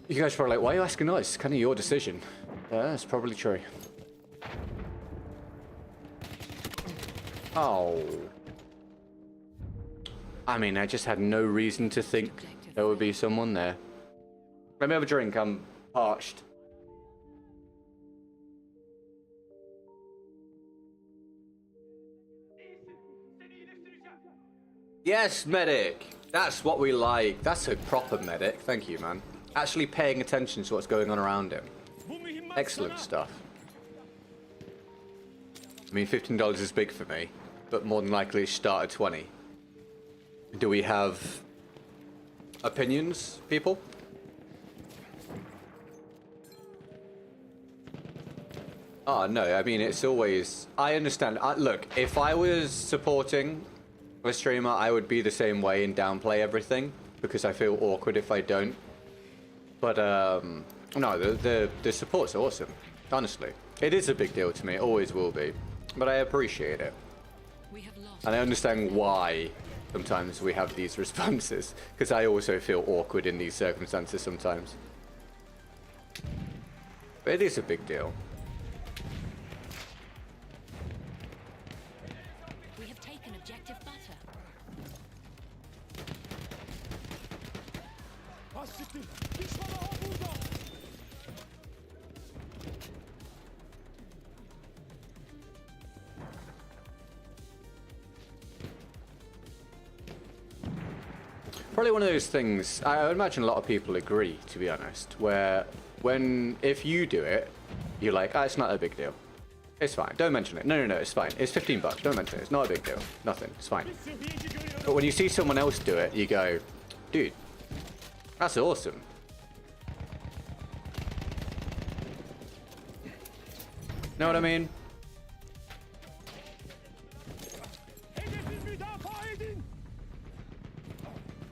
You guys are probably like, why are you asking us? It's kind of your decision. That's probably true. Oh. I mean, I just had no reason to think there would be someone there. Let me have a drink, I'm parched. Yes, medic! That's what we like. That's a proper medic. Thank you, man. Actually paying attention to what's going on around him. Excellent stuff. I mean, $15 is big for me, but more than likely start at 20. Do we have opinions, people? Oh, no, I mean, it's always... I understand. Look, if I was supporting a streamer, I would be the same way and downplay everything, because I feel awkward if I don't. But, no, the support's awesome, honestly. It is a big deal to me, it always will be. But I appreciate it. And I understand why sometimes we have these responses, because I also feel awkward in these circumstances sometimes. But it is a big deal. We have taken objective butter. Hassiktir. Düşman ağa burada. Probably one of those things, I imagine a lot of people agree, to be honest, where if you do it, you're like, it's not a big deal. It's fine, don't mention it. No, it's fine. It's $15, don't mention it. It's not a big deal. Nothing, it's fine. Sıhhiyeci görüyorum. But when you see someone else do it, you go, dude, that's awesome. Know what I mean? Hedefi müdafaa edin.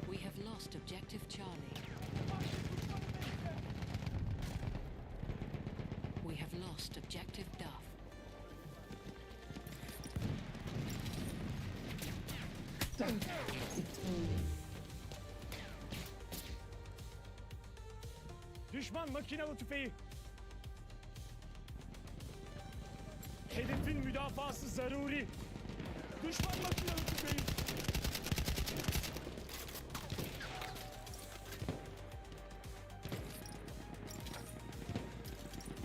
We have lost objective Charlie. We have lost objective Duff. Düşman makinalı tüfeği. Hedefin müdafası zaruri. Düşman makinalı tüfeği.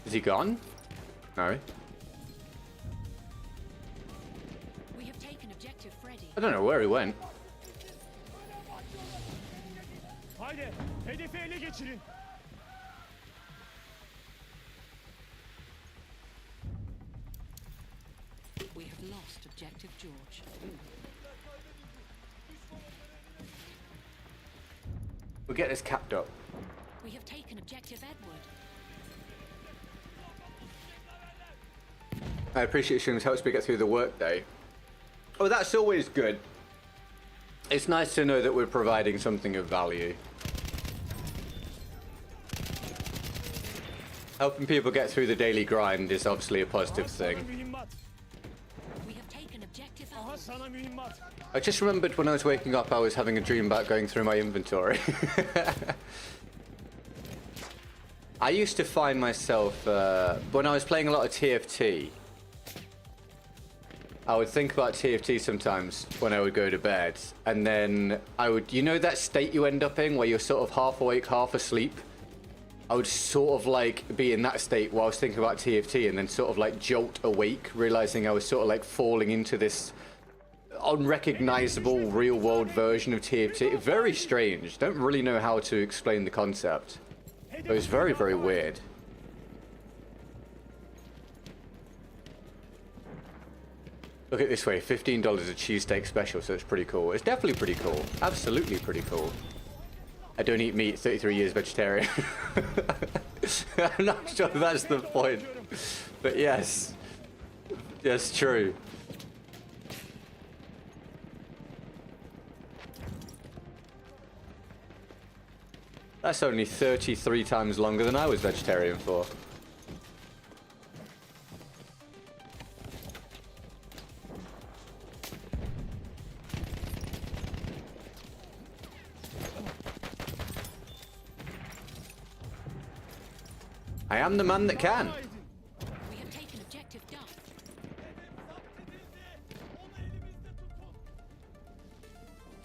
Is he gone? No. We have taken objective Freddy. I don't know where he went. Haydi hedefi ele geçirin. We have lost objective George. We'll get this capped up. We have taken objective Edward. I appreciate streams helps me get through the workday. Oh, that's always good. It's nice to know that we're providing something of value. Helping people get through the daily grind is obviously a positive Aha sana thing. mühimmat. We have taken objective Aha Alpha. sana mühimmat. I just remembered when I was waking up, I was having a dream about going through my inventory. I used to find myself, when I was playing a lot of TFT, I would think about TFT sometimes when I would go to bed, and then I would, you know that state you end up in where you're sort of half awake, half asleep? I would sort of like be in that state while I was thinking about TFT and then sort of like jolt awake, realizing I was sort of like falling into this unrecognizable real world version of TFT. Very strange. Don't really know how to explain the concept. It was very, very weird. Look at it this way, $15 a cheesesteak special, so it's pretty cool. It's definitely pretty cool. Absolutely pretty cool. I don't eat meat, 33 years vegetarian. I'm not sure that's the point. But yes. Yes, true. That's only 33 times longer than I was vegetarian for. I am the man that can. We have taken objective Duff.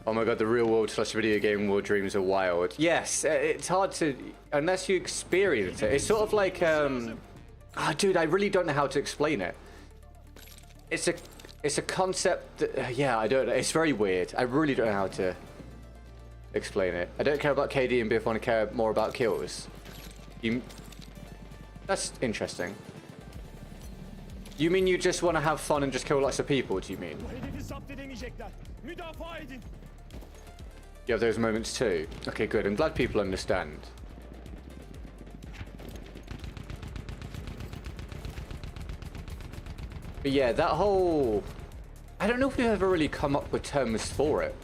Oh my god, the real world / video game world dreams are wild. Yes, it's hard to, unless you experience it. It's sort of like, dude, I really don't know how to explain it. It's a concept that, yeah, I don't know. It's very weird. I really don't know how to explain it. I don't care about KD and Biff, want to care more about kills. That's interesting. You mean you just want to have fun and just kill lots of people, do you mean? You have those moments too? Okay, good. I'm glad people understand. But yeah, that whole... I don't know if we've ever really come up with terms for it.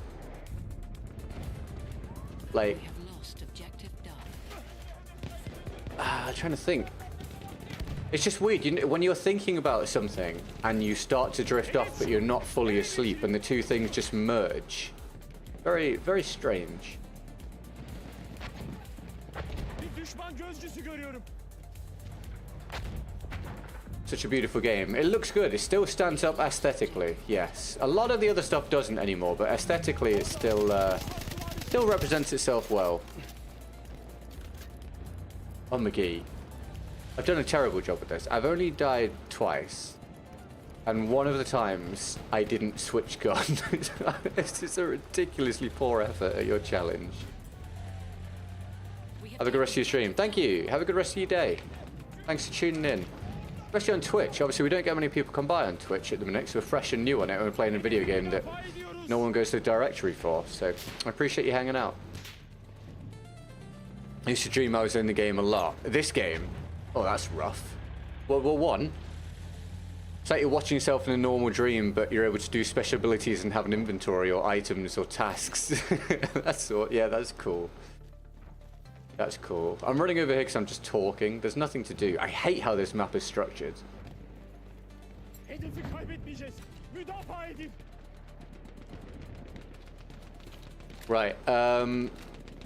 Like... We have lost objective Duff. I'm trying to think. It's just weird, you know, when you're thinking about something and you start to drift off but you're not fully asleep and the two things just merge. Very, very strange. Such a beautiful game. It looks good. It still stands up aesthetically, yes. A lot of the other stuff doesn't anymore, but aesthetically it still represents itself well. Oh, McGee. I've done a terrible job with this. I've only died twice. And one of the times, I didn't switch gun. This is a ridiculously poor effort at your challenge. Have a good rest of your stream. Thank you. Have a good rest of your day. Thanks for tuning in. Especially on Twitch. Obviously, we don't get many people come by on Twitch at the minute, so we're fresh and new on it. And we're playing a video game that no one goes to the directory for. So, I appreciate you hanging out. I used to dream I was in the game a lot. This game... Oh, that's rough. World War One. It's like you're watching yourself in a normal dream, but you're able to do special abilities and have an inventory or items or tasks. That's all. Yeah, that's cool. That's cool. I'm running over here because I'm just talking. There's nothing to do. I hate how this map is structured. Right.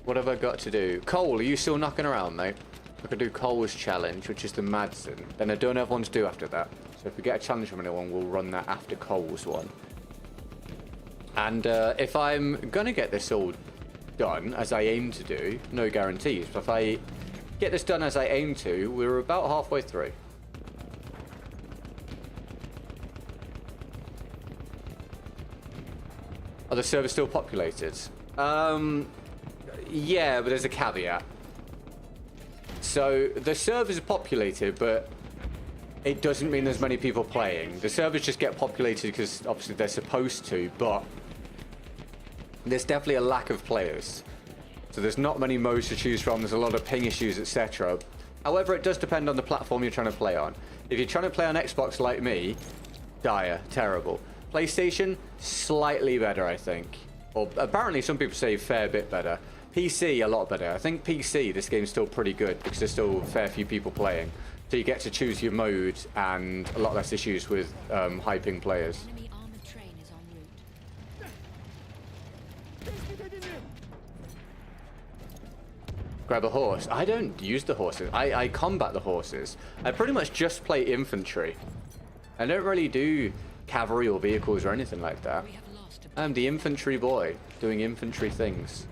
What have I got to do? Cole, are you still knocking around, mate? I could do Cole's challenge, which is the Madsen. Then I don't have one to do after that. So if we get a challenge from anyone, we'll run that after Cole's one. And if I'm going to get this all done, as I aim to do, no guarantees, but if I get this done as I aim to, we're about halfway through. Are the servers still populated? Yeah, but there's a caveat. So the servers are populated, but it doesn't mean there's many people playing. The servers just get populated because obviously they're supposed to, but there's definitely a lack of players. So there's not many modes to choose from. There's a lot of ping issues, etc. However, it does depend on the platform you're trying to play on. If you're trying to play on Xbox like me, dire, terrible. PlayStation, slightly better, I think. Or apparently some people say a fair bit better. PC, a lot better. I think PC, this game's still pretty good because there's still a fair few people playing. So you get to choose your mode and a lot less issues with high ping players. Enemy armored train is en route. Grab a horse. I don't use the horses. I combat the horses. I pretty much just play infantry. I don't really do cavalry or vehicles or anything like that. We have lost I'm the infantry boy doing infantry things.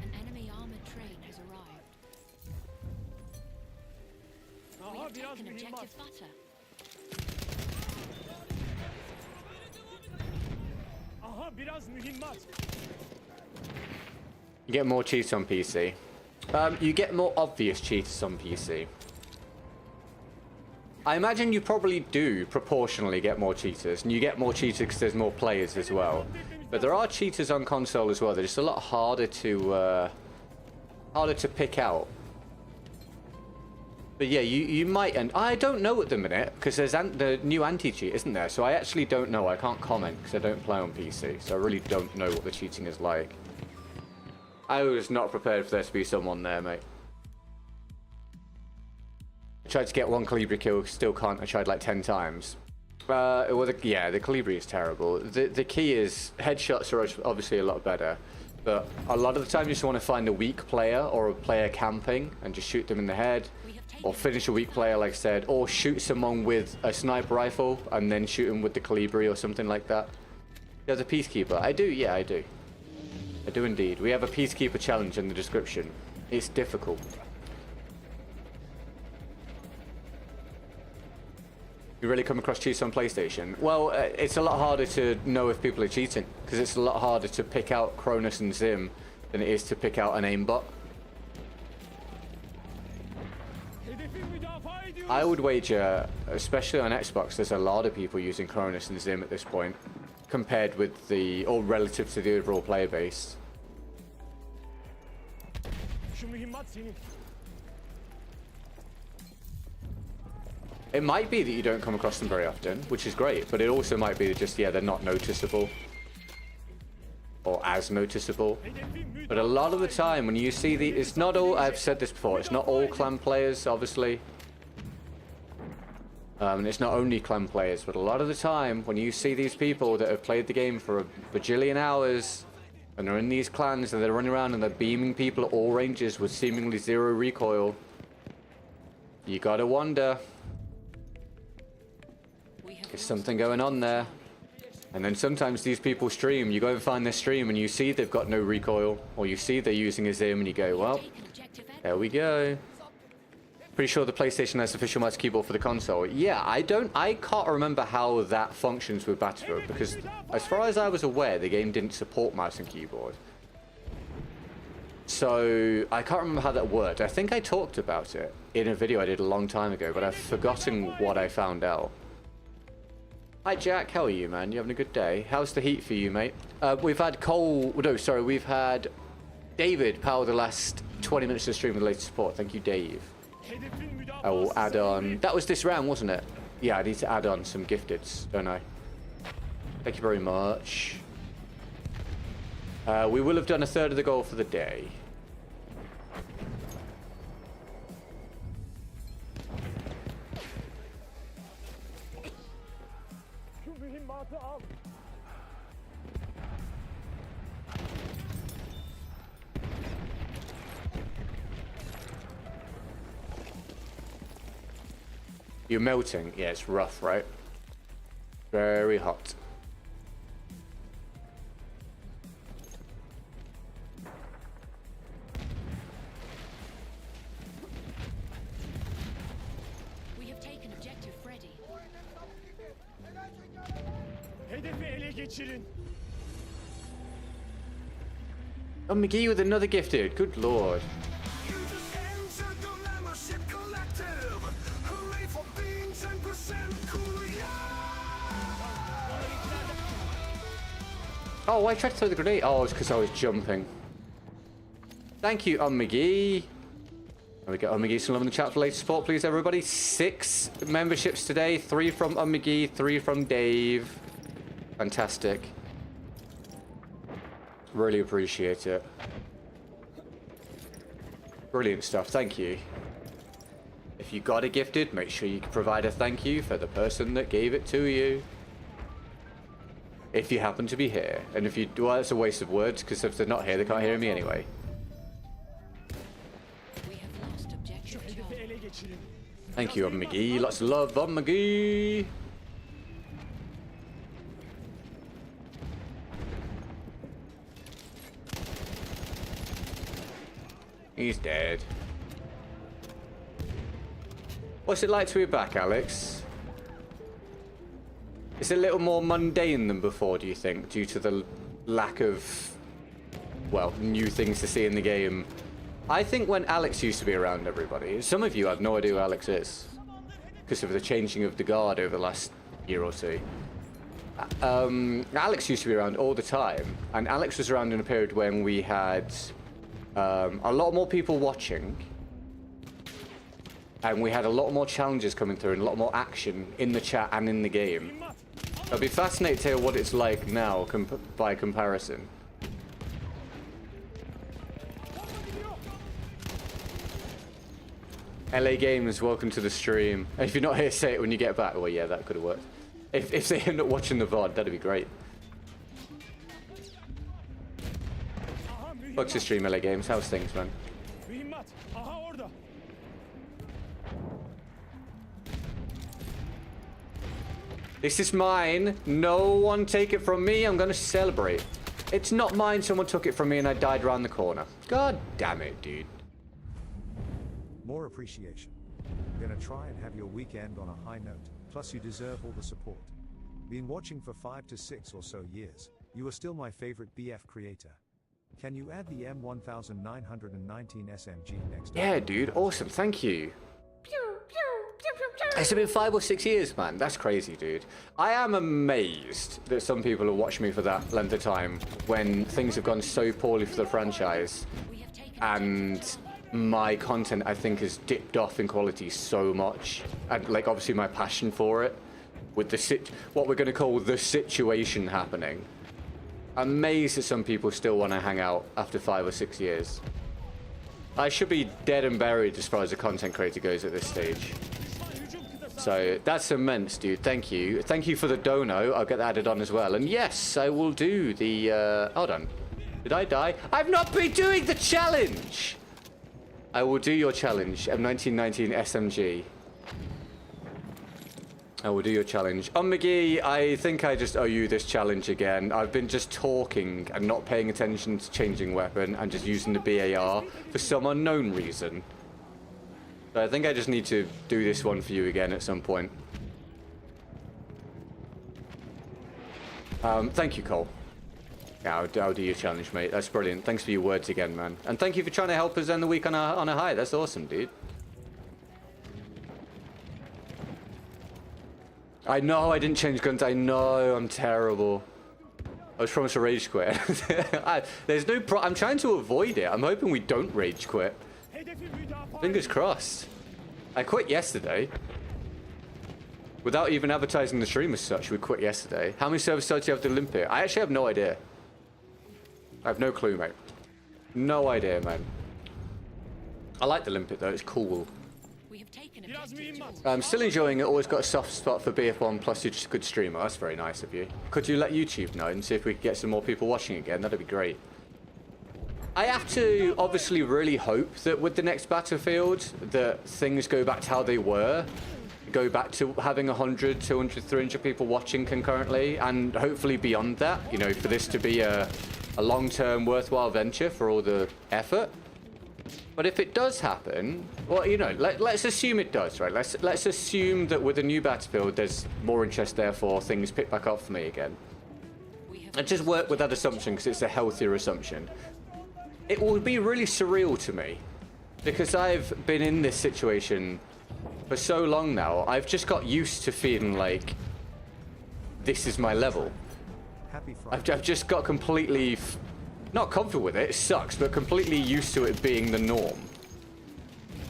An enemy armored train has arrived. We have taken objective butter. Aha biraz mühimmat. You get more cheats on PC. You get more obvious cheats on PC. I imagine you probably do proportionally get more cheaters, and you get more cheaters because there's more players as well. But there are cheaters on console as well. They're just a lot harder to pick out. But yeah, you might, and I don't know at the minute because there's the new anti-cheat, isn't there? So I actually don't know. I can't comment because I don't play on PC, so I really don't know what the cheating is like. I was not prepared for there to be someone there, mate. I tried to get one Kolibri kill, still can't. I tried like 10 times. Well, yeah, the Kolibri is terrible. The key is headshots are obviously a lot better, but a lot of the time you just want to find a weak player or a player camping and just shoot them in the head, or finish a weak player, like I said, or shoot someone with a sniper rifle and then shoot him with the Kolibri or something like that. There's a Peacekeeper. I do, yeah, I do. I do indeed. We have a Peacekeeper challenge in the description. It's difficult. You really come across cheats on PlayStation? Well, it's a lot harder to know if people are cheating, because it's a lot harder to pick out Cronus and Zim than it is to pick out an aimbot. I would wager, especially on Xbox, there's a lot of people using Cronus and Zim at this point, compared with the, or relative to the overall player base. Şu mühimmat senin. It might be that you don't come across them very often, which is great, but it also might be that just, yeah, they're not noticeable. Or as noticeable. But a lot of the time when you see the, it's not all, I've said this before, it's not all clan players, obviously. And it's not only clan players, but a lot of the time when you see these people that have played the game for a bajillion hours, and they're in these clans and they're running around and they're beaming people at all ranges with seemingly zero recoil, you gotta wonder, there's something going on there. And then sometimes these people stream, you go and find their stream and you see they've got no recoil, or you see they're using a Zim and you go, well, there we go. Pretty sure the PlayStation has official mouse keyboard for the console. Yeah, I can't remember how that functions with Battlefield, because as far as I was aware, the game didn't support mouse and keyboard. So I can't remember how that worked. I think I talked about it in a video I did a long time ago, but I've forgotten what I found out. Hi Jack, how are you, man? You having a good day? How's the heat for you, mate? We've had we've had David power the last 20 minutes of stream with the latest support. Thank you, Dave. I will add on, that was this round, wasn't it? Yeah, I need to add on some gifteds, don't I? Thank you very much. We will have done a third of the goal for the day. Şu mühimmatı al. You're melting. Yeah, it's rough, right? Very hot. We have taken objective Freddy. Hedefi ele geçirin. Oh, McGee with another gifted. Good lord. Oh, I tried to throw the grenade. Oh, it's because I was jumping. Thank you, McGee. There we go. McGee, some love in the chat for latest support, please, everybody. 6 memberships today. 3 from McGee, 3 from Dave. Fantastic. Really appreciate it. Brilliant stuff. Thank you. If you got a gifted, make sure you provide a thank you for the person that gave it to you. If you happen to be here. And if you, well, it's a waste of words, because if they're not here, they can't hear me anyway. We have lost objective Hedefi Charlie. ele geçirin. Thank you, McGee. Lots of love, McGee. He's dead. What's it like to be back, Alex? It's a little more mundane than before, do you think, due to the lack of, well, new things to see in the game? I think when Alex used to be around, everybody, some of you have no idea who Alex is because of the changing of the guard over the last year or two. Alex used to be around all the time, and Alex was around in a period when we had a lot more people watching, and we had a lot more challenges coming through and a lot more action in the chat and in the game. I'd be fascinated to hear what it's like now by comparison. LA Games, welcome to the stream. If you're not here, say it when you get back. Well, yeah, that could have worked. If they end up watching the VOD, that'd be great. Fuck to stream, LA Games. How's things, man? This is mine. No one take it from me. I'm gonna celebrate. It's not mine. Someone took it from me and I died around the corner. God damn it, dude. More appreciation. Gonna try and have your weekend on a high note. Plus you deserve all the support. Been watching for 5 to 6 or so years. You are still my favorite BF creator. Can you add the M1919 SMG next time? Yeah, dude. Awesome. Thank you. It's been 5 or 6 years, man. That's crazy, dude. I am amazed that some people have watched me for that length of time when things have gone so poorly for the franchise, and my content, I think, has dipped off in quality so much, and like obviously my passion for it, with the what we're going to call the situation happening. Amazed that some people still want to hang out after 5 or 6 years. I should be dead and buried as far as a content creator goes at this stage. So that's immense, dude. Thank you. Thank you for the dono. I'll get that added on as well. And yes, I will do the... hold on. Did I die? I've not been doing the challenge! I will do your challenge. M1919 SMG. I will do your challenge. McGee, I think I just owe you this challenge again. I've been just talking and not paying attention to changing weapon and just using the BAR for some unknown reason. So I think I just need to do this one for you again at some point. Thank you, Cole. Yeah, I'll do your challenge, mate. That's brilliant. Thanks for your words again, man. And thank you for trying to help us end the week on a high. That's awesome, dude. I know I didn't change guns. I know I'm terrible. I was promised a rage quit. There's no I'm trying to avoid it. I'm hoping we don't rage quit. Fingers crossed. I quit yesterday. Without even advertising the stream as such, we quit yesterday. How many server starts do you have to Olympia? I actually have no idea. I have no clue, mate. No idea, man. I like the limpet though, it's cool. We have taken I'm still enjoying it, always got a soft spot for BF1, plus you're just a good streamer. That's very nice of you. Could you let YouTube know and see if we could get some more people watching again? That'd be great. I have to obviously really hope that with the next Battlefield, that things go back to how they were. Go back to having 100, 200, 300 people watching concurrently, and hopefully beyond that, you know, for this to be a long-term worthwhile venture for all the effort. But if it does happen, well, you know, let's assume it does, right? Let's assume that with a new Battlefield, there's more interest, therefore things pick back up for me again. And just work with that assumption because it's a healthier assumption. It will be really surreal to me because I've been in this situation for so long now. I've just got used to feeling like this is my level. I've just got completely, not comfortable with it, it sucks, but completely used to it being the norm.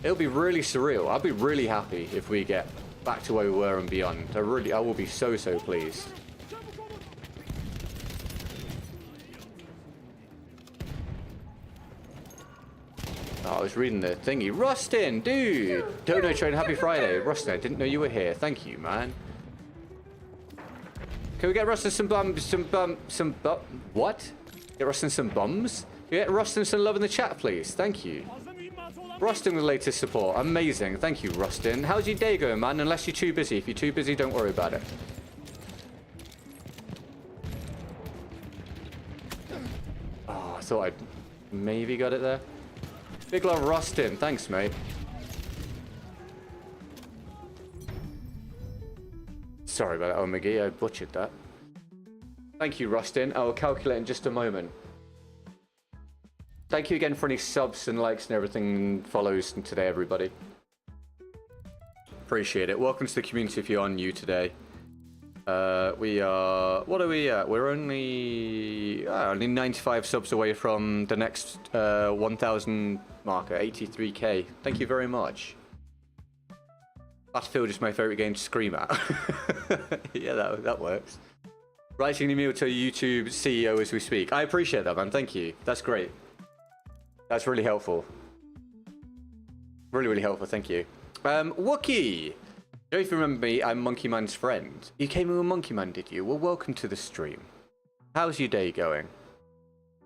It'll be really surreal. I'll be really happy if we get back to where we were and beyond. I will be so pleased. Oh, I was reading the thingy. Rustin, dude! Dono Train, happy Friday. Rustin, I didn't know you were here. Thank you, man. Can we get Rustin what? Get Rustin some bums? Get Rustin some love in the chat, please. Thank you. Rustin with the latest support. Amazing. Thank you, Rustin. How's your day going, man? Unless you're too busy. If you're too busy, don't worry about it. Oh, I thought I'd maybe got it there. Big love, Rustin. Thanks, mate. Sorry about that, Omega. I butchered that. Thank you, Rustin. I will calculate in just a moment. Thank you again for any subs and likes and everything and follows today, everybody. Appreciate it. Welcome to the community if you're new today. We are... What are we at? We're only 95 subs away from the next 1,000 marker, 83k. Thank you very much. Battlefield is my favourite game to scream at. Yeah, that works. Writing an email to a YouTube CEO as we speak. I appreciate that, man. Thank you. That's great. That's really helpful. Really, really helpful. Thank you. Wookie! Don't you remember me? I'm Monkey Man's friend. You came in with Monkey Man, did you? Well, welcome to the stream. How's your day going?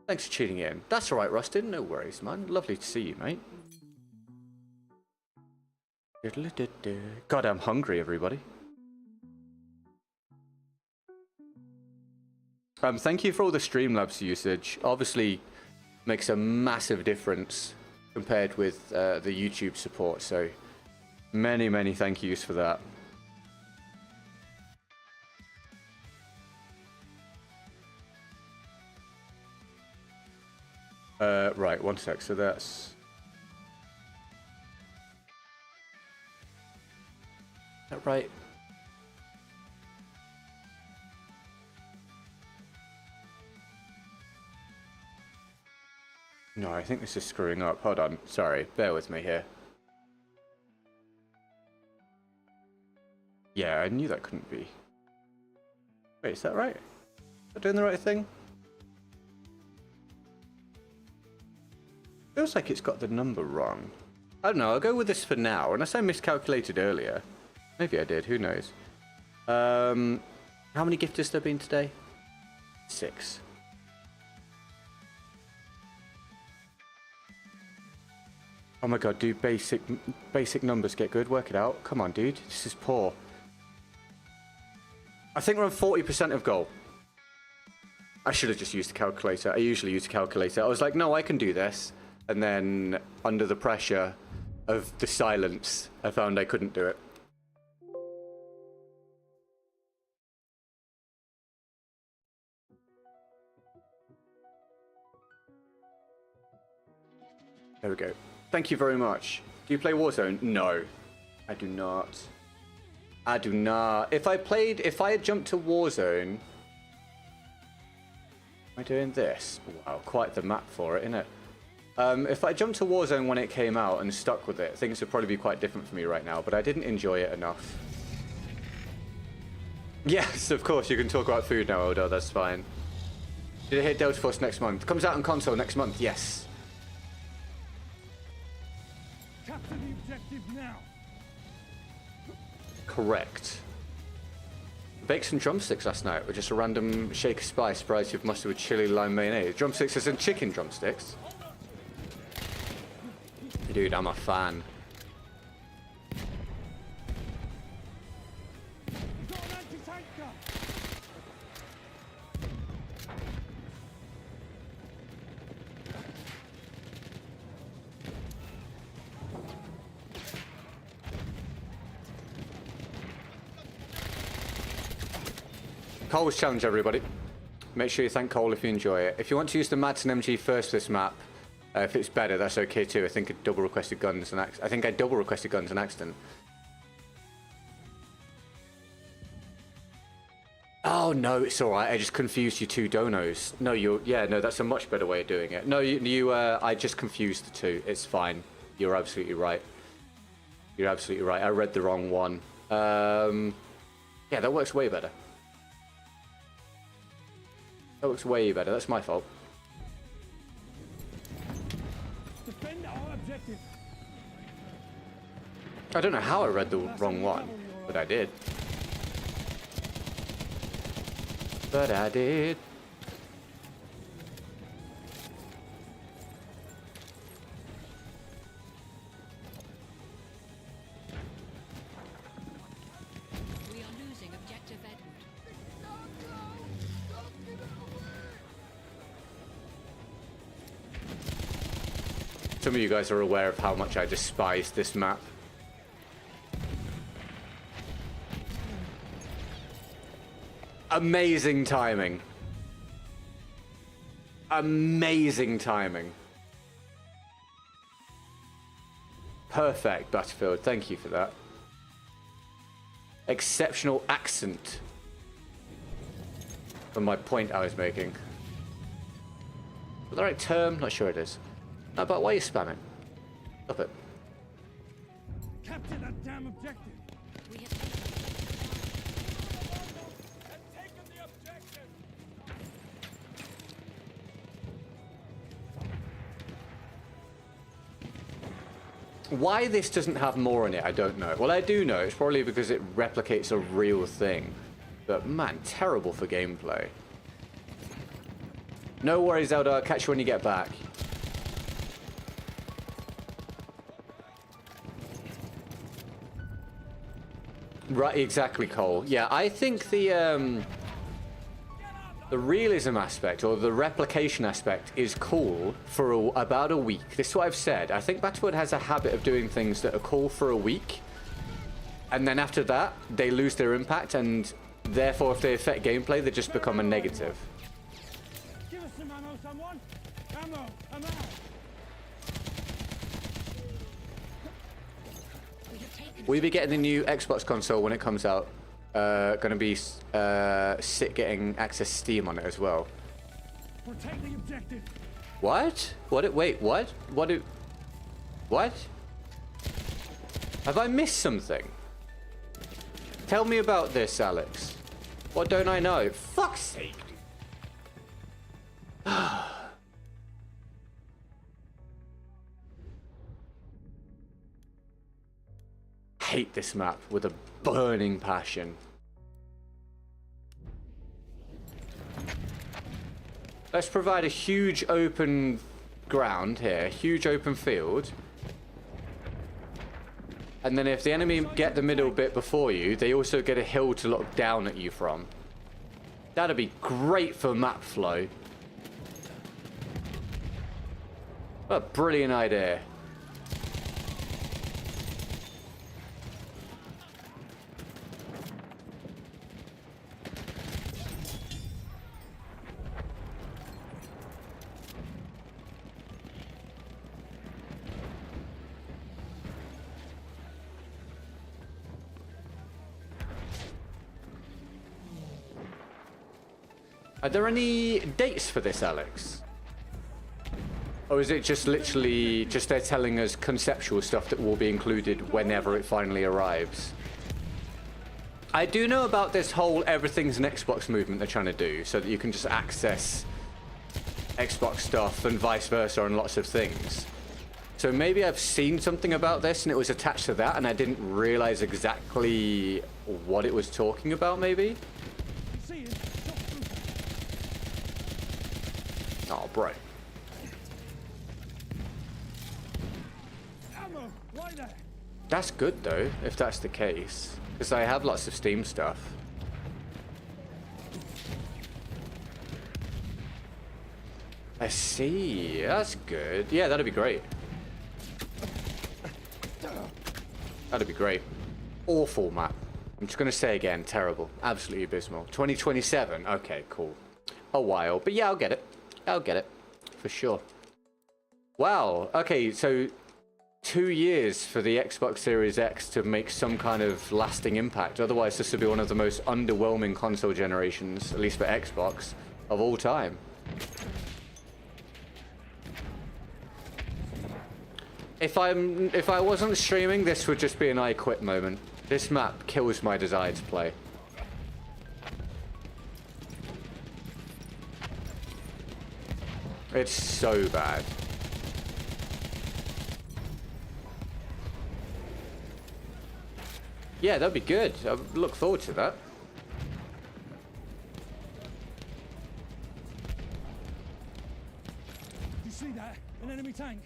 Thanks for tuning in. That's alright, Rustin. No worries, man. Lovely to see you, mate. God, I'm hungry, everybody. Thank you for all the Streamlabs usage. Obviously, makes a massive difference compared with the YouTube support, so many, many thank yous for that. Right, one sec, so that's... Is that right? No, I think this is screwing up. Hold on. Sorry. Bear with me here. Yeah, I knew that couldn't be. Wait, is that right? Am I doing the right thing? Feels like it's got the number wrong. I don't know. I'll go with this for now. Unless I miscalculated earlier. Maybe I did. Who knows? How many gifters there been today? 6. Oh my god, dude, basic numbers get good. Work it out. Come on, dude. This is poor. I think we're on 40% of goal. I should have just used a calculator. I usually use a calculator. I was like, no, I can do this. And then, under the pressure of the silence, I found I couldn't do it. There we go. Thank you very much. Do you play Warzone? No, I do not. I do not. If I had jumped to Warzone... Am I doing this? Wow, quite the map for it, isn't it? If I jumped to Warzone when it came out and stuck with it, things would probably be quite different for me right now, but I didn't enjoy it enough. Yes, of course, you can talk about food now, Howdah, that's fine. Did it hit Delta Force next month? Comes out on console next month, yes. Capture the objective now. Correct. Baked some drumsticks last night with just a random shake of spice, variety of mustard with chili, lime, mayonnaise. Drumsticks as in chicken drumsticks. Dude, I'm a fan. Got an anti-tank gun. Cole's challenge, everybody. Make sure you thank Cole if you enjoy it. If you want to use the Madsen MG first for this map, if it's better, that's okay too. I think I double requested guns and accident. Oh no, it's all right. I just confused you two donos. No, no, that's a much better way of doing it. No, I just confused the two. It's fine. You're absolutely right. You're absolutely right. I read the wrong one. Yeah, that works way better. That looks way better. That's my fault. Defend our objective. I don't know how I read the wrong one, but I did. But I did. We are losing objective Edward. Some of you guys are aware of how much I despise this map. Amazing timing. Amazing timing. Perfect, Battlefield. Thank you for that. Exceptional accent. For my point I was making. The right term? Not sure it is. No, but why are you spamming? Stop it. Capture that damn objective. We have Taken the objective. Why this doesn't have more in it, I don't know. Well, I do know. It's probably because it replicates a real thing. But man, terrible for gameplay. No worries, Howdah. I'll catch you when you get back. Right, exactly, Cole. Yeah, I think the realism aspect, or the replication aspect, is cool for about a week. This is what I've said. I think Battlefield has a habit of doing things that are cool for a week, and then after that, they lose their impact, and therefore, if they affect gameplay, they just become a negative. Give us some ammo, someone. Ammo. I'm out. we have taken We'll be getting the new Xbox console when it comes out. Gonna be sick getting access to Steam on it as well. Protect the objective. What? What? Wait, what? What? Have I missed something? Tell me about this, Alex. What don't I know? Fuck's sake. Hate this map with a burning passion. Let's provide a huge open ground here, huge open field. And then if the enemy get the middle bit before you, they also get a hill to look down at you from. That'd be great for map flow. What a brilliant idea. Are there any dates for this, Alex? Or is it just literally just they're telling us conceptual stuff that will be included whenever it finally arrives? I do know about this whole everything's an Xbox movement they're trying to do, so that you can just access Xbox stuff and vice versa on lots of things. So maybe I've seen something about this and it was attached to that and I didn't realize exactly what it was talking about, maybe? See it. Oh, bro. Ammo. Why there? That's good, though, if that's the case. Because I have lots of Steam stuff. I see. That's good. Yeah, that'd be great. That'd be great. Awful map. I'm just going to say again, terrible. Absolutely abysmal. 2027. Okay, cool. A while. But yeah, I'll get it. I'll get it. For sure. Wow. Okay, so 2 years for the Xbox Series X to make some kind of lasting impact. Otherwise, this would be one of the most underwhelming console generations, at least for Xbox, of all time. If I wasn't streaming, this would just be an I quit moment. This map kills my desire to play. It's so bad. Yeah, that'd be good. I look forward to that. Do you see that? An enemy tank.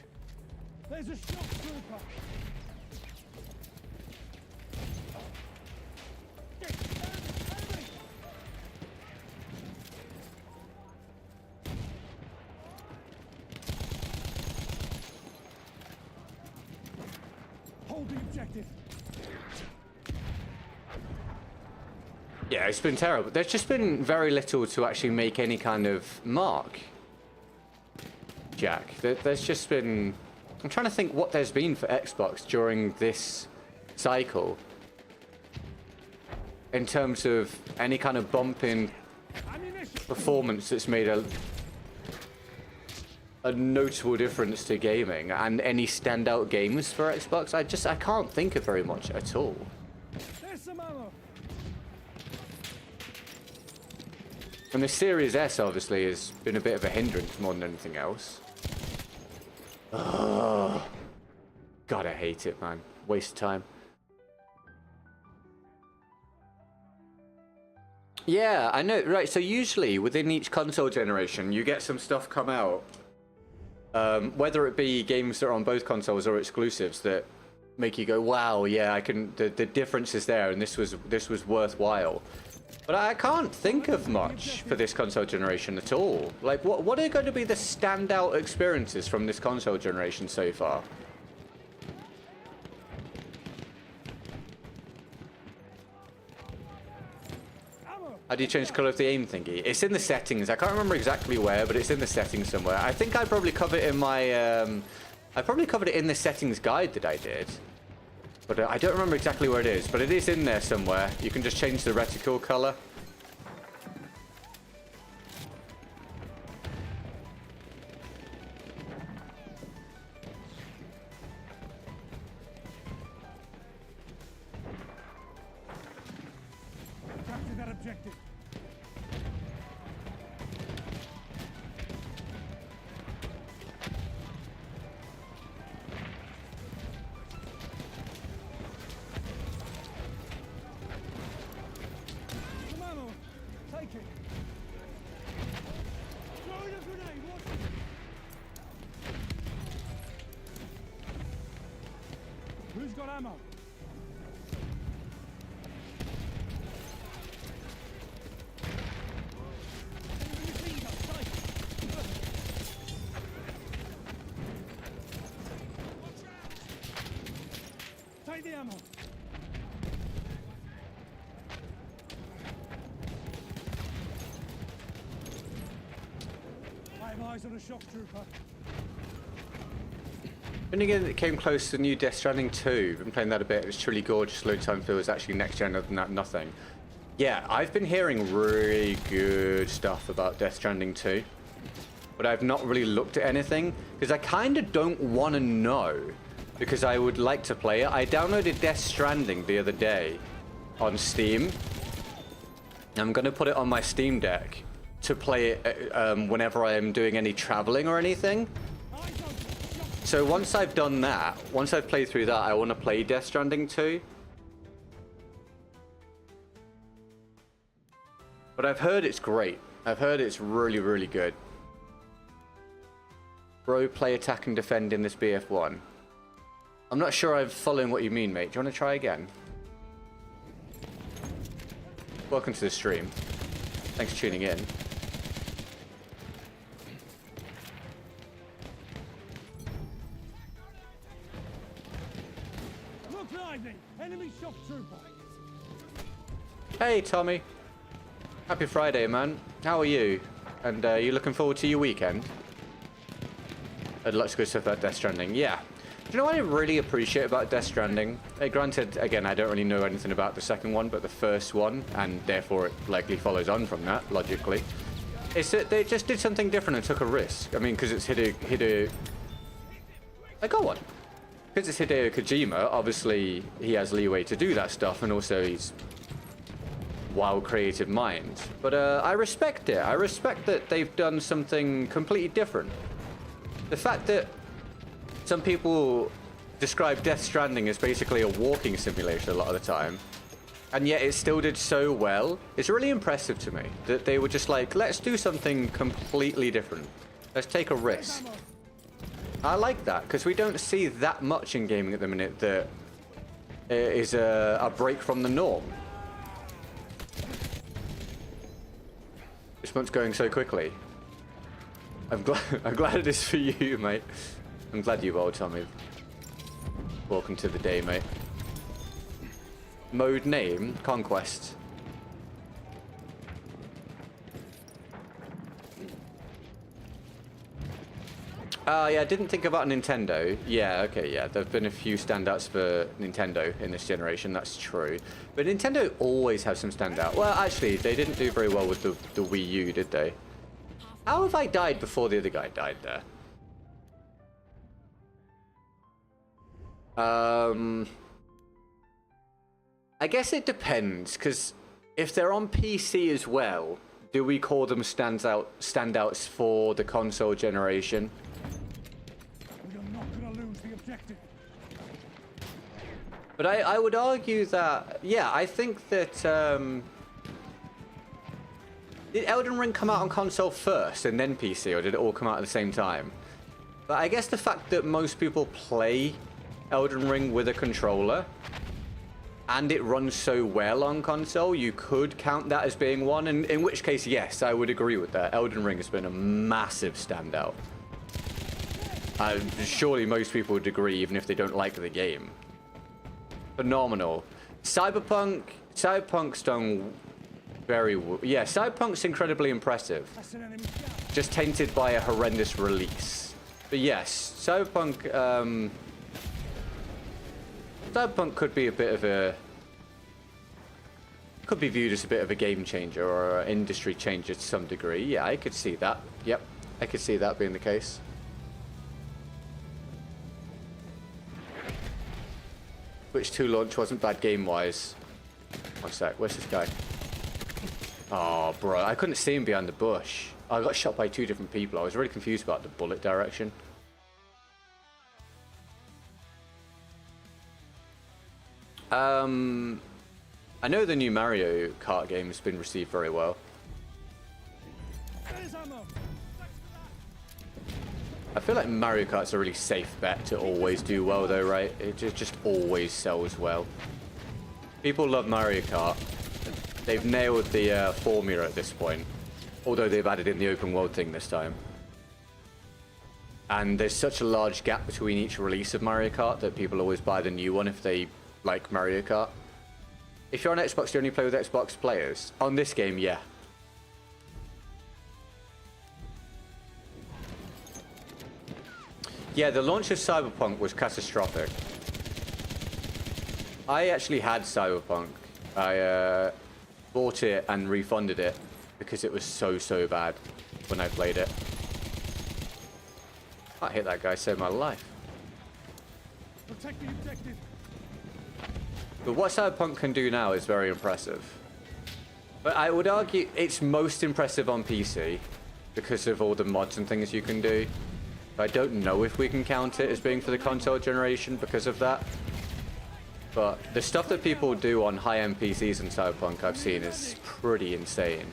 There's a shock trooper. Enemy! Hold the objective. Yeah, it's been terrible. There's just been very little to actually make any kind of mark, Jack. There's just been... I'm trying to think what there's been for Xbox during this cycle in terms of any kind of bump in performance that's made a notable difference to gaming, and any standout games for Xbox. I can't think of very much at all. There's some ammo. And the Series S obviously has been a bit of a hindrance more than anything else. Oh, God, I hate it, man. Waste of time. Yeah, I know. Right, so usually within each console generation, you get some stuff come out. Whether it be games that are on both consoles or exclusives that make you go, wow, yeah, I can. The difference is there, and this was worthwhile. But I can't think of much for this console generation at all. Like, what are going to be the standout experiences from this console generation so far? How do you change the colour of the aim thingy? It's in the settings. I can't remember exactly where, but it's in the settings somewhere. I think I probably covered it in my... I probably covered it in the settings guide that I did. But I don't remember exactly where it is. But it is in there somewhere. You can just change the reticle colour. Capture that objective. Some ammo. Take it. Throwing a grenade. Watch it. Who's got ammo? Take the ammo. I have eyes on a shock trooper. Only game that came close to the new Death Stranding 2. Been playing that a bit. It's truly gorgeous. Load time feels actually next gen. Other than that, nothing. Yeah, I've been hearing really good stuff about Death Stranding 2. But I've not really looked at anything because I kind of don't want to know. Because I would like to play it. I downloaded Death Stranding the other day on Steam. I'm going to put it on my Steam Deck to play it whenever I am doing any traveling or anything. So once I've done that, once I've played through that, I want to play Death Stranding 2. But I've heard it's great. I've heard it's really, really good. Bro, play attack and defend in this BF1. I'm not sure I'm following what you mean, mate. Do you want to try again? Welcome to the stream. Thanks for tuning in. Look lively! Enemy shock trooper! Hey, Tommy. Happy Friday, man. How are you? And you looking forward to your weekend? Lots of good stuff about Death Stranding. Yeah. Do you know what I really appreciate about Death Stranding? Granted, again, I don't really know anything about the second one, but the first one, and therefore it likely follows on from that, logically, is that they just did something different and took a risk. I mean, because it's Hideo... go on. Because it's Hideo Kojima, obviously he has leeway to do that stuff, and also he's... wild creative mind. But I respect it. I respect that they've done something completely different. The fact that some people describe Death Stranding as basically a walking simulation a lot of the time, and yet it still did so well, it's really impressive to me that they were just like, let's do something completely different. Let's take a risk. I like that, because we don't see that much in gaming at the minute that is a break from the norm. This month's going so quickly. I'm glad it is for you, mate. I'm glad you well, Tommy. Welcome to the day, mate. Mode name, Conquest. Yeah, I didn't think about Nintendo. Yeah, okay, yeah. There have been a few standouts for Nintendo in this generation, that's true. But Nintendo always has some standout. Well, actually, they didn't do very well with the Wii U, did they? How have I died before the other guy died there? I guess it depends, because if they're on PC as well, do we call them standouts for the console generation? We are not gonna lose the objective. But I would argue that, yeah, I think that, did Elden Ring come out on console first and then PC, or did it all come out at the same time? But I guess the fact that most people play Elden Ring with a controller, and it runs so well on console, you could count that as being one, and in which case, yes, I would agree with that. Elden Ring has been a massive standout. Surely most people would agree, even if they don't like the game. Phenomenal. Cyberpunk's done very well. Yeah, Cyberpunk's incredibly impressive. That's an enemy down. Just tainted by a horrendous release. But yes, Cyberpunk could be a bit of a... could be viewed as a bit of a game changer or an industry changer to some degree. Yeah, I could see that. Yep, I could see that being the case. Switch 2 launch wasn't bad game-wise. One sec, where's this guy? Oh, bro, I couldn't see him behind the bush. I got shot by 2 different people. I was really confused about the bullet direction. I know the new Mario Kart game has been received very well. There's ammo. I feel like Mario Kart's a really safe bet to always do well though, right? It just always sells well. People love Mario Kart. They've nailed the formula at this point. Although they've added in the open world thing this time. And there's such a large gap between each release of Mario Kart that people always buy the new one if they like Mario Kart. If you're on Xbox, do you only play with Xbox players? On this game, yeah. Yeah, the launch of Cyberpunk was catastrophic. I actually had Cyberpunk. I bought it and refunded it because it was so bad when I played it. I hit that guy, saved my life. Protect the objective. But what Cyberpunk can do now is very impressive. But I would argue it's most impressive on PC because of all the mods and things you can do. I don't know if we can count it as being for the console generation because of that. But the stuff that people do on high-end PCs in Cyberpunk I've seen is pretty insane.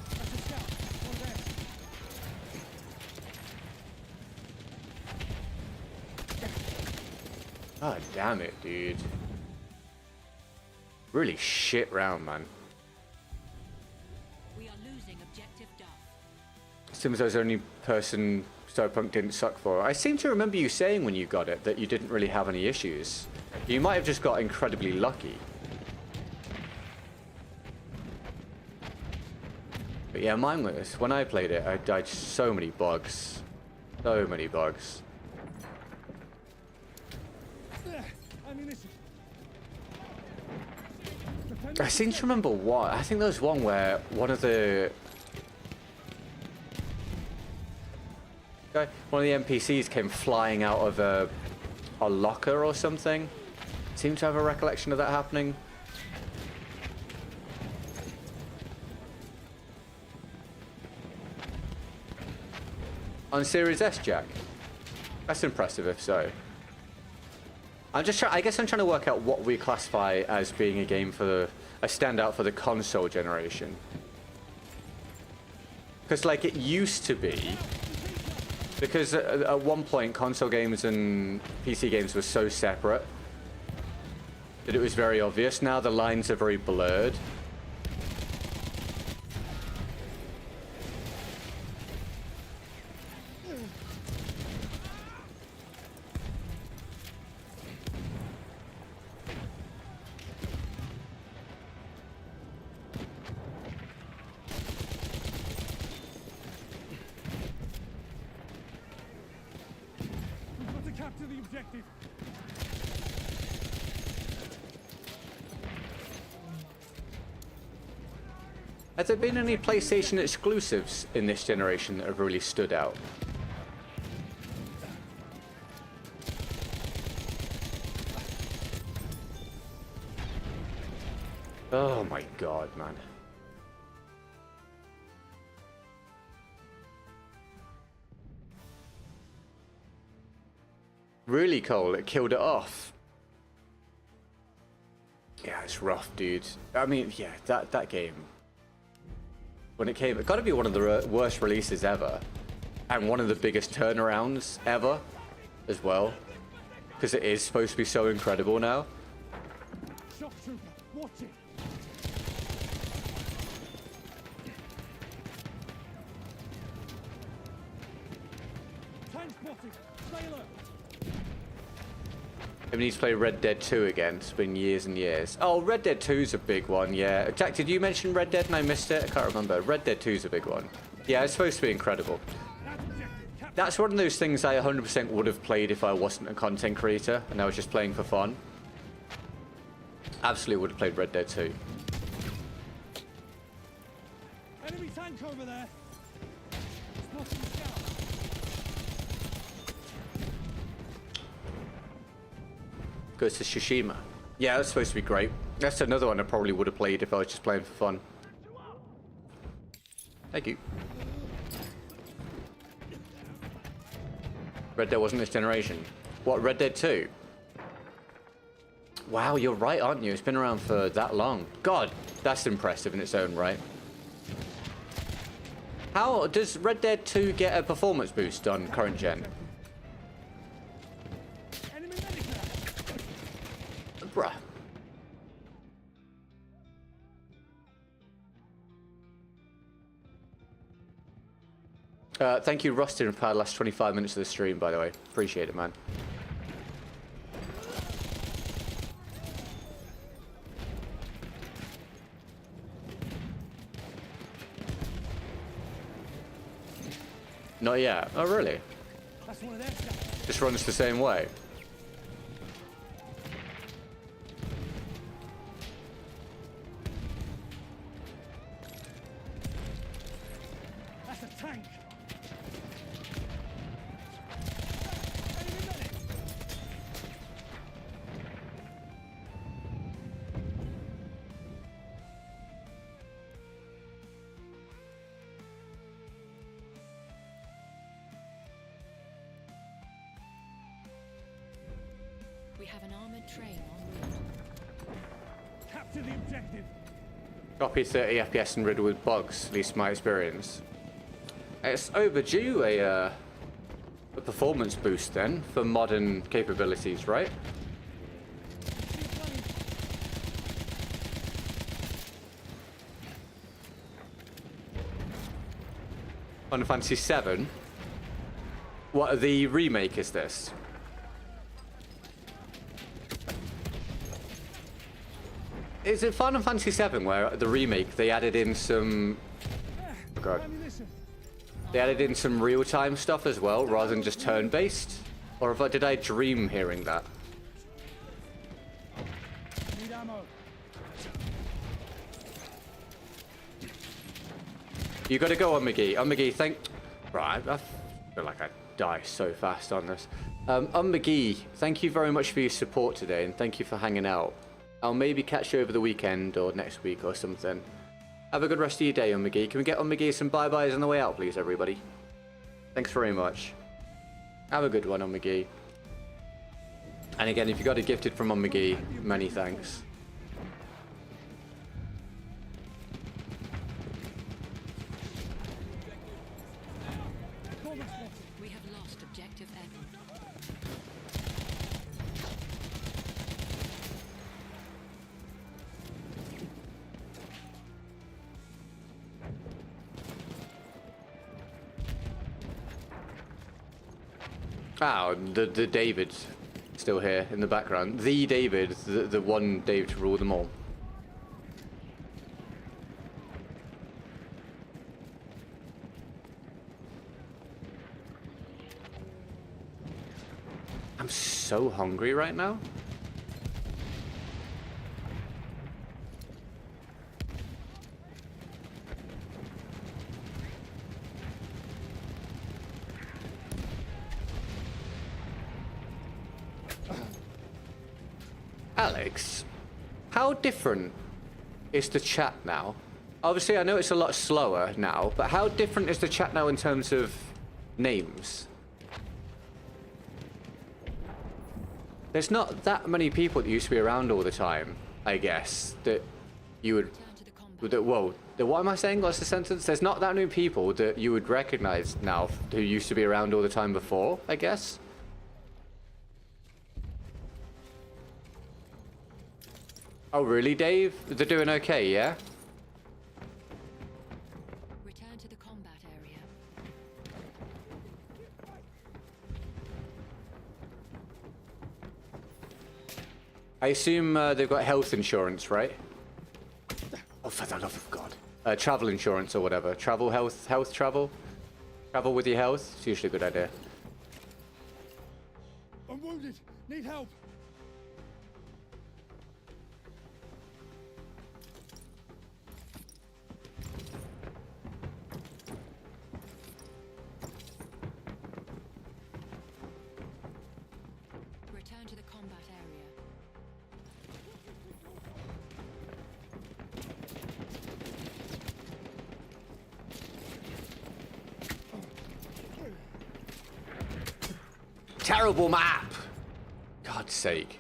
That's a scout. One there. God damn it, dude. Really shit round, man. We are losing objective Duff. Seems I was the only person Cyberpunk didn't suck for. I seem to remember you saying when you got it that you didn't really have any issues. You might have just got incredibly lucky. But yeah, mine was, when I played it, I died so many bugs. So many bugs. There. Ammunition. I seem to remember what. I think there was one where one of the NPCs came flying out of a locker or something. Seem to have a recollection of that happening. On Series S, Jack. That's impressive if so. I guess I'm trying to work out what we classify as being a game for a standout for the console generation. Because like it used to be, because at one point console games and PC games were so separate that it was very obvious. Now the lines are very blurred. Capture the objective. Has there been any PlayStation exclusives in this generation that have really stood out? Oh my god, man. Really, Cole, it killed it off. Yeah, it's rough, dude. I mean, yeah, that game. When it came, it got to be one of the worst releases ever. And one of the biggest turnarounds ever, as well. Because it is supposed to be so incredible now. Shock trooper, watch it. Tank spotted. Stay alert. We need to play Red Dead 2 again. It's been years and years. Oh, Red Dead 2's a big one, yeah. Jack, did you mention Red Dead and I missed it? I can't remember. Red Dead 2's a big one. Yeah, it's supposed to be incredible. That's one of those things I 100% would have played if I wasn't a content creator and I was just playing for fun. Absolutely would have played Red Dead 2. Enemy tank over there. Spotting the scout. Goes to Tsushima. Yeah, that's supposed to be great. That's another one I probably would have played if I was just playing for fun. Thank you. Red Dead wasn't this generation. What, Red Dead 2? Wow, you're right, aren't you? It's been around for that long. God, that's impressive in its own right. How does Red Dead 2 get a performance boost on current gen? Enemy medic there. Bruh. Thank you, Rustin, for the last 25 minutes of the stream, by the way. Appreciate it, man. Not yet. Oh, really? That's one of their scouts. Just runs the same way. That's a tank. Enemy medic. We have an armored train en route. Capture the objective. Copy 30 FPS and riddled with bugs, at least my experience. It's overdue a performance boost then for modern capabilities, right? Final Fantasy VII. What, the remake is this? Is it Final Fantasy VII where the remake they added in some? Oh God. Ammunition. They added in some real-time stuff as well, rather than just turn-based? Or did I dream hearing that? Need ammo. You gotta go on McGee. On McGee, Right, I feel like I die so fast on this. On McGee, thank you very much for your support today, and thank you for hanging out. I'll maybe catch you over the weekend or next week or something. Have a good rest of your day, on McGee. Can we get on McGee some bye-byes on the way out, please, everybody? Thanks very much. Have a good one, on McGee. And again, if you got a gifted from on McGee, many thanks. We have lost objective Edward. Oh, the David still here in the background. The David, the one David to rule them all. I'm so hungry right now. Alex, how different is the chat now? Obviously, I know it's a lot slower now, but how different is the chat now in terms of names? There's not that many people that used to be around all the time, I guess, that you would... Whoa, what am I saying? What's the sentence? There's not that many people that you would recognize now who used to be around all the time before, I guess. Oh, really, Dave? They're doing okay, yeah? Return to the combat area. I assume they've got health insurance, right? Oh, for the love of God. Travel insurance or whatever. Travel, health travel? Travel with your health? It's usually a good idea. I'm wounded. Need help. Return to the combat area. Terrible map! God's sake.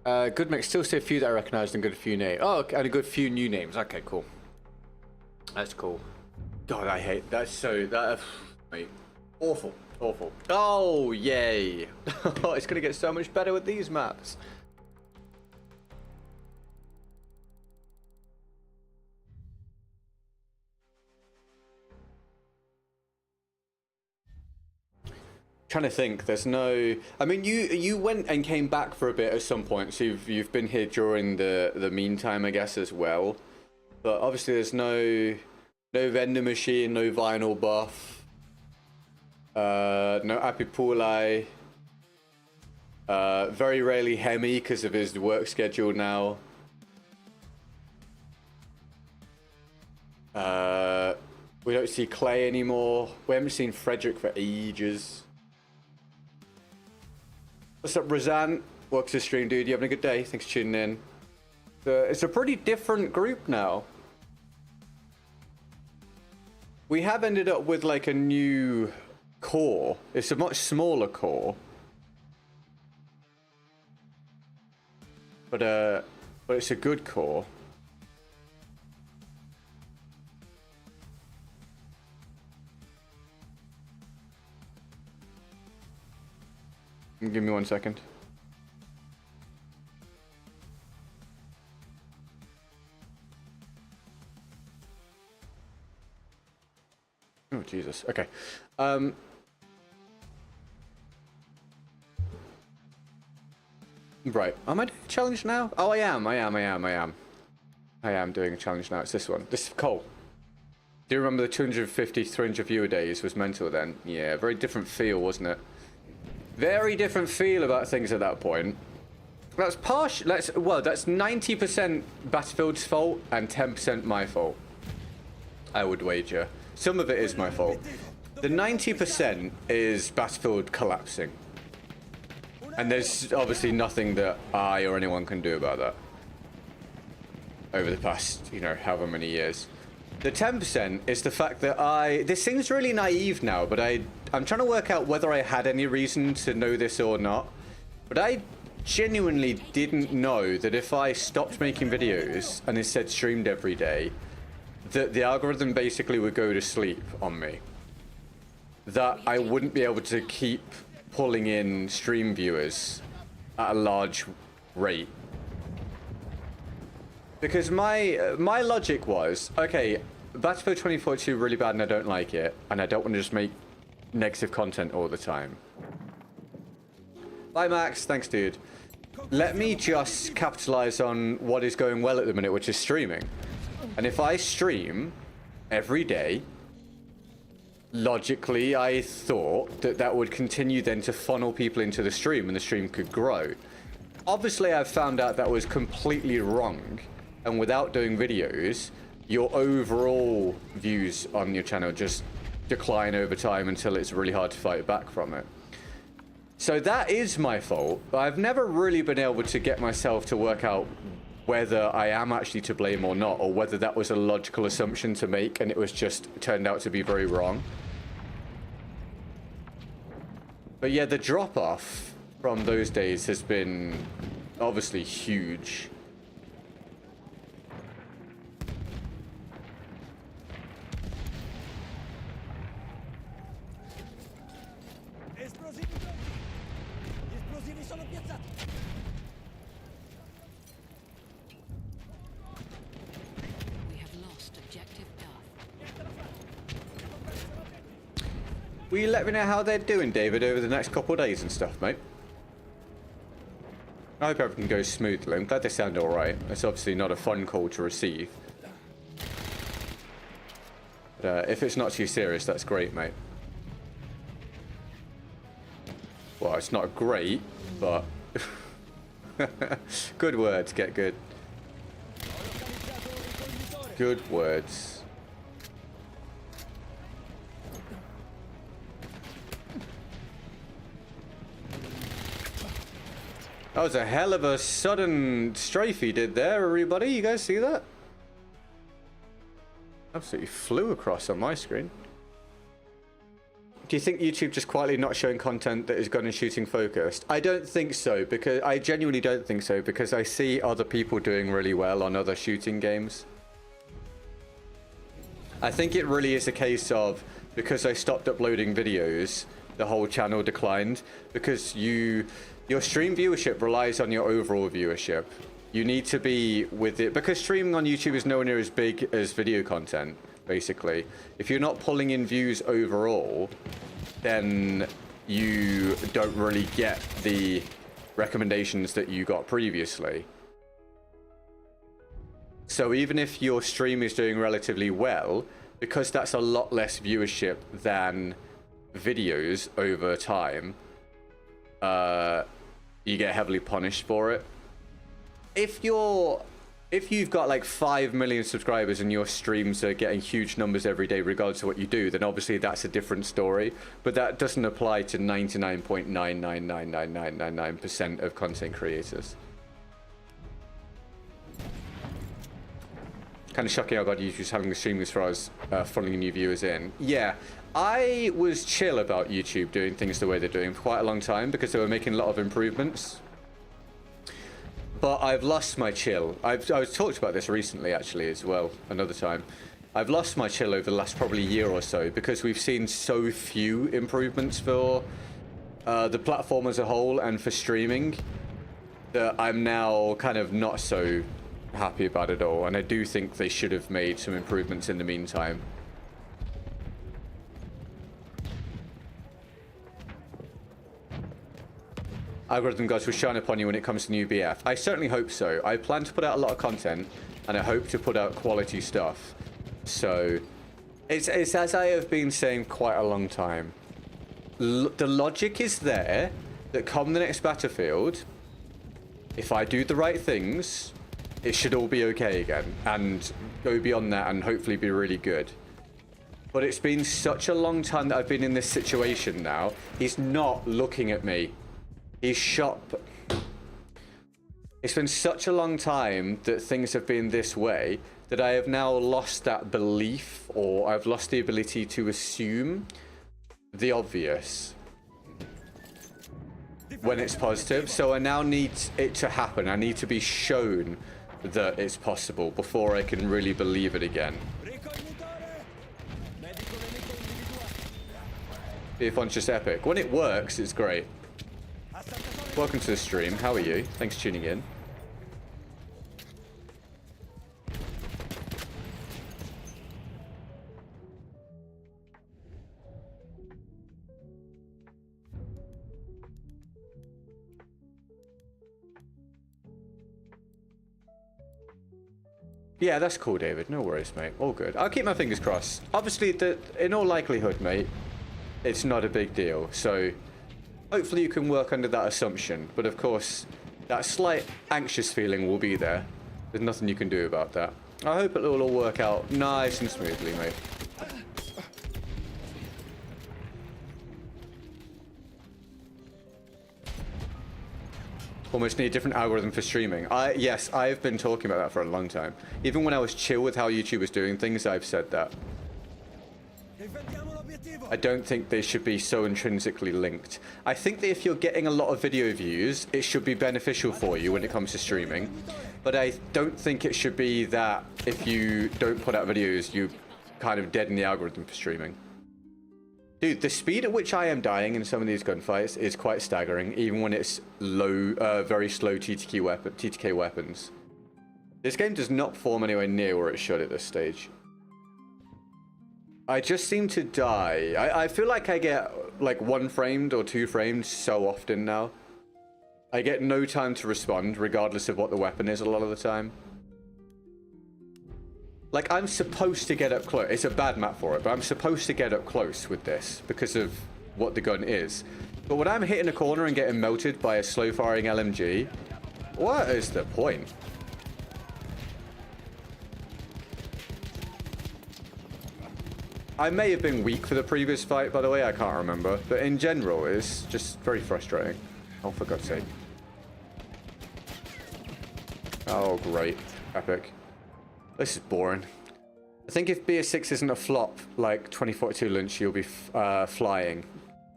Good mix. Still see a few that I recognized and good few names. Oh, and a good few new names. Okay, cool. That's cool. God, I hate that. So that, mate, awful, awful. Oh, yay! It's gonna get so much better with these maps. Trying to think. There's no. I mean, you went and came back for a bit at some point, so you've been here during the meantime, I guess, as well. But obviously, there's no vending machine, no vinyl buff, no Apipulai. Very rarely Hemi because of his work schedule now. We don't see Clay anymore. We haven't seen Frederick for ages. What's up, Razan? Welcome to the stream, dude. You having a good day? Thanks for tuning in. It's a pretty different group now. We have ended up with like a new core. It's a much smaller core. But it's a good core. Give me 1 second. Oh, Jesus. Okay. Right. Am I doing a challenge now? Oh, I am doing a challenge now. It's this one. This is Cole. Do you remember the 250, 300 viewer days was mental then? Yeah, very different feel, wasn't it? Very different feel about things at that point. That's well, that's 90% Battlefield's fault and 10% my fault. I would wager. Some of it is my fault. The 90% is Battlefield collapsing. And there's obviously nothing that I or anyone can do about that. Over the past, you know, however many years. The 10% is the fact that this seems really naive now, but I'm trying to work out whether I had any reason to know this or not. But I genuinely didn't know that if I stopped making videos and instead streamed every day, that the algorithm basically would go to sleep on me. That I wouldn't be able to keep pulling in stream viewers at a large rate. Because my logic was, okay, Battlefield 2042 really bad and I don't like it, and I don't want to just make negative content all the time. Bye, Max. Thanks, dude. Let me just capitalize on what is going well at the minute, which is streaming. And if I stream every day, logically, I thought that that would continue then to funnel people into the stream and the stream could grow. Obviously, I've found out that was completely wrong. And without doing videos, your overall views on your channel just decline over time until it's really hard to fight back from it. So that is my fault. I've never really been able to get myself to work out whether I am actually to blame or not, or whether that was a logical assumption to make and it was just turned out to be very wrong. But yeah, the drop-off from those days has been obviously huge. Esplosivi pronti! Gli esplosivi sono piazzati! We have lost objective Duff. Will you let me know how they're doing, David, over the next couple of days and stuff, mate? I hope everything goes smoothly. I'm glad they sound alright. It's obviously not a fun call to receive. But if it's not too serious, that's great, mate. Well, it's not great, but... Good words, get good. Good words. That was a hell of a sudden strafe he did there, everybody. You guys see that? Absolutely flew across on my screen. Do you think YouTube just quietly not showing content that is gun and shooting focused? I don't think so, because I genuinely don't think so, because I see other people doing really well on other shooting games. I think it really is a case of, because I stopped uploading videos, the whole channel declined, because your stream viewership relies on your overall viewership. You need to be with it, because streaming on YouTube is nowhere near as big as video content, basically. If you're not pulling in views overall, then you don't really get the recommendations that you got previously. So even if your stream is doing relatively well, because that's a lot less viewership than videos over time, you get heavily punished for it. If you've got like 5 million subscribers and your streams are getting huge numbers every day regardless of what you do, then obviously that's a different story. But that doesn't apply to 99.9999999% of content creators. Kind of shocking how God YouTube's having the stream as far as funneling new viewers in. Yeah, I was chill about YouTube doing things the way they're doing for quite a long time because they were making a lot of improvements. But I've lost my chill. I was talked about this recently, actually, as well, another time. I've lost my chill over the last probably year or so because we've seen so few improvements for the platform as a whole and for streaming that I'm now kind of not so happy about it all. And I do think they should have made some improvements in the meantime. Algorithm gods will shine upon you when it comes to new BF. I certainly hope so. I plan to put out a lot of content, and I hope to put out quality stuff. So, it's as I have been saying quite a long time. The logic is there that come the next Battlefield, if I do the right things, it should all be okay again, and go beyond that and hopefully be really good. But it's been such a long time that I've been in this situation now. He's not looking at me. He's shot. It's been such a long time that things have been this way that I have now lost that belief, or I've lost the ability to assume the obvious when it's positive. So I now need it to happen. I need to be shown that it's possible before I can really believe it again. BF1's just epic. When it works, it's great. Welcome to the stream. How are you? Thanks for tuning in. Yeah, that's cool, David. No worries, mate. All good. I'll keep my fingers crossed. Obviously, in all likelihood, mate, it's not a big deal. So, hopefully you can work under that assumption. But of course, that slight anxious feeling will be there. There's nothing you can do about that. I hope it will all work out nice and smoothly, mate. Almost need a different algorithm for streaming. Yes, I've been talking about that for a long time. Even when I was chill with how YouTube was doing things, I've said that. I don't think they should be so intrinsically linked. I think that if you're getting a lot of video views, it should be beneficial for you when it comes to streaming. But I don't think it should be that if you don't put out videos, you kind of deaden the algorithm for streaming. Dude, the speed at which I am dying in some of these gunfights is quite staggering, even when it's low, very slow TTK weapons. This game does not perform anywhere near where it should at this stage. I just seem to die. I feel like I get like 1 framed or 2 framed so often now. I get no time to respond, regardless of what the weapon is a lot of the time. Like, I'm supposed to get up close. It's a bad map for it, but I'm supposed to get up close with this because of what the gun is. But when I'm hitting a corner and getting melted by a slow-firing LMG, what is the point? I may have been weak for the previous fight, by the way, I can't remember. But in general, it's just very frustrating. Oh, for God's sake. Oh, great. Epic. This is boring. I think if BS6 isn't a flop like 2042 Lynch, you'll be flying.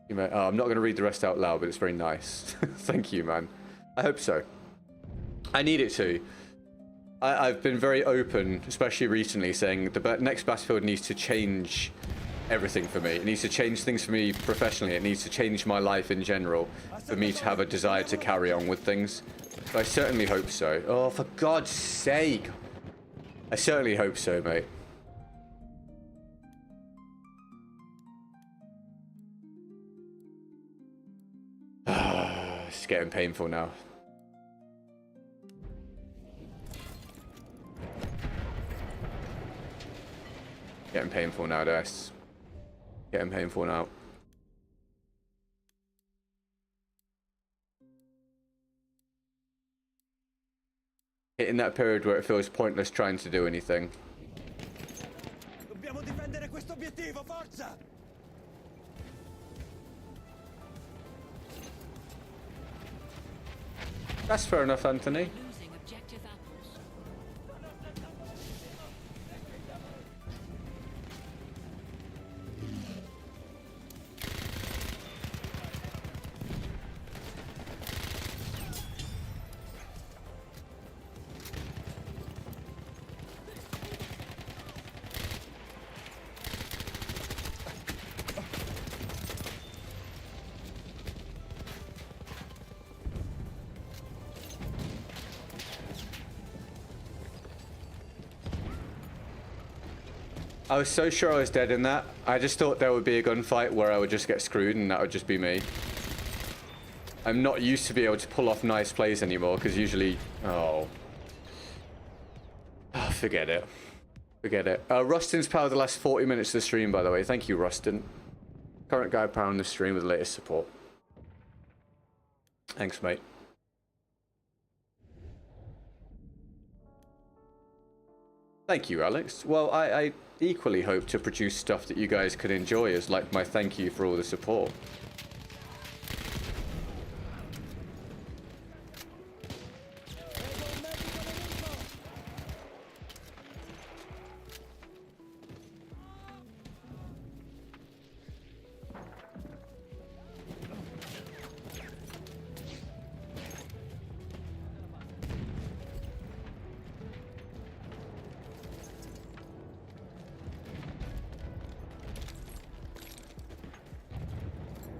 You may, I'm not going to read the rest out loud, but it's very nice. Thank you, man. I hope so. I need it to. I've been very open, especially recently, saying the next Battlefield needs to change everything for me. It needs to change things for me professionally. It needs to change my life in general for me to have a desire to carry on with things. But I certainly hope so. Oh, for God's sake. I certainly hope so, mate. It's getting painful now. Getting painful now, guys. Getting painful now. Hitting that period where it feels pointless trying to do anything. Dobbiamo difendere questo obiettivo, forza! That's fair enough, Anthony. Losing objective apples. I was so sure I was dead in that. I just thought there would be a gunfight where I would just get screwed and that would just be me. I'm not used to be able to pull off nice plays anymore because usually... Oh, forget it. Forget it. Rustin's powered the last 40 minutes of the stream, by the way. Thank you, Rustin. Current guy powering the stream with the latest support. Thanks, mate. Thank you, Alex. Well, I equally hope to produce stuff that you guys could enjoy as like my thank you for all the support.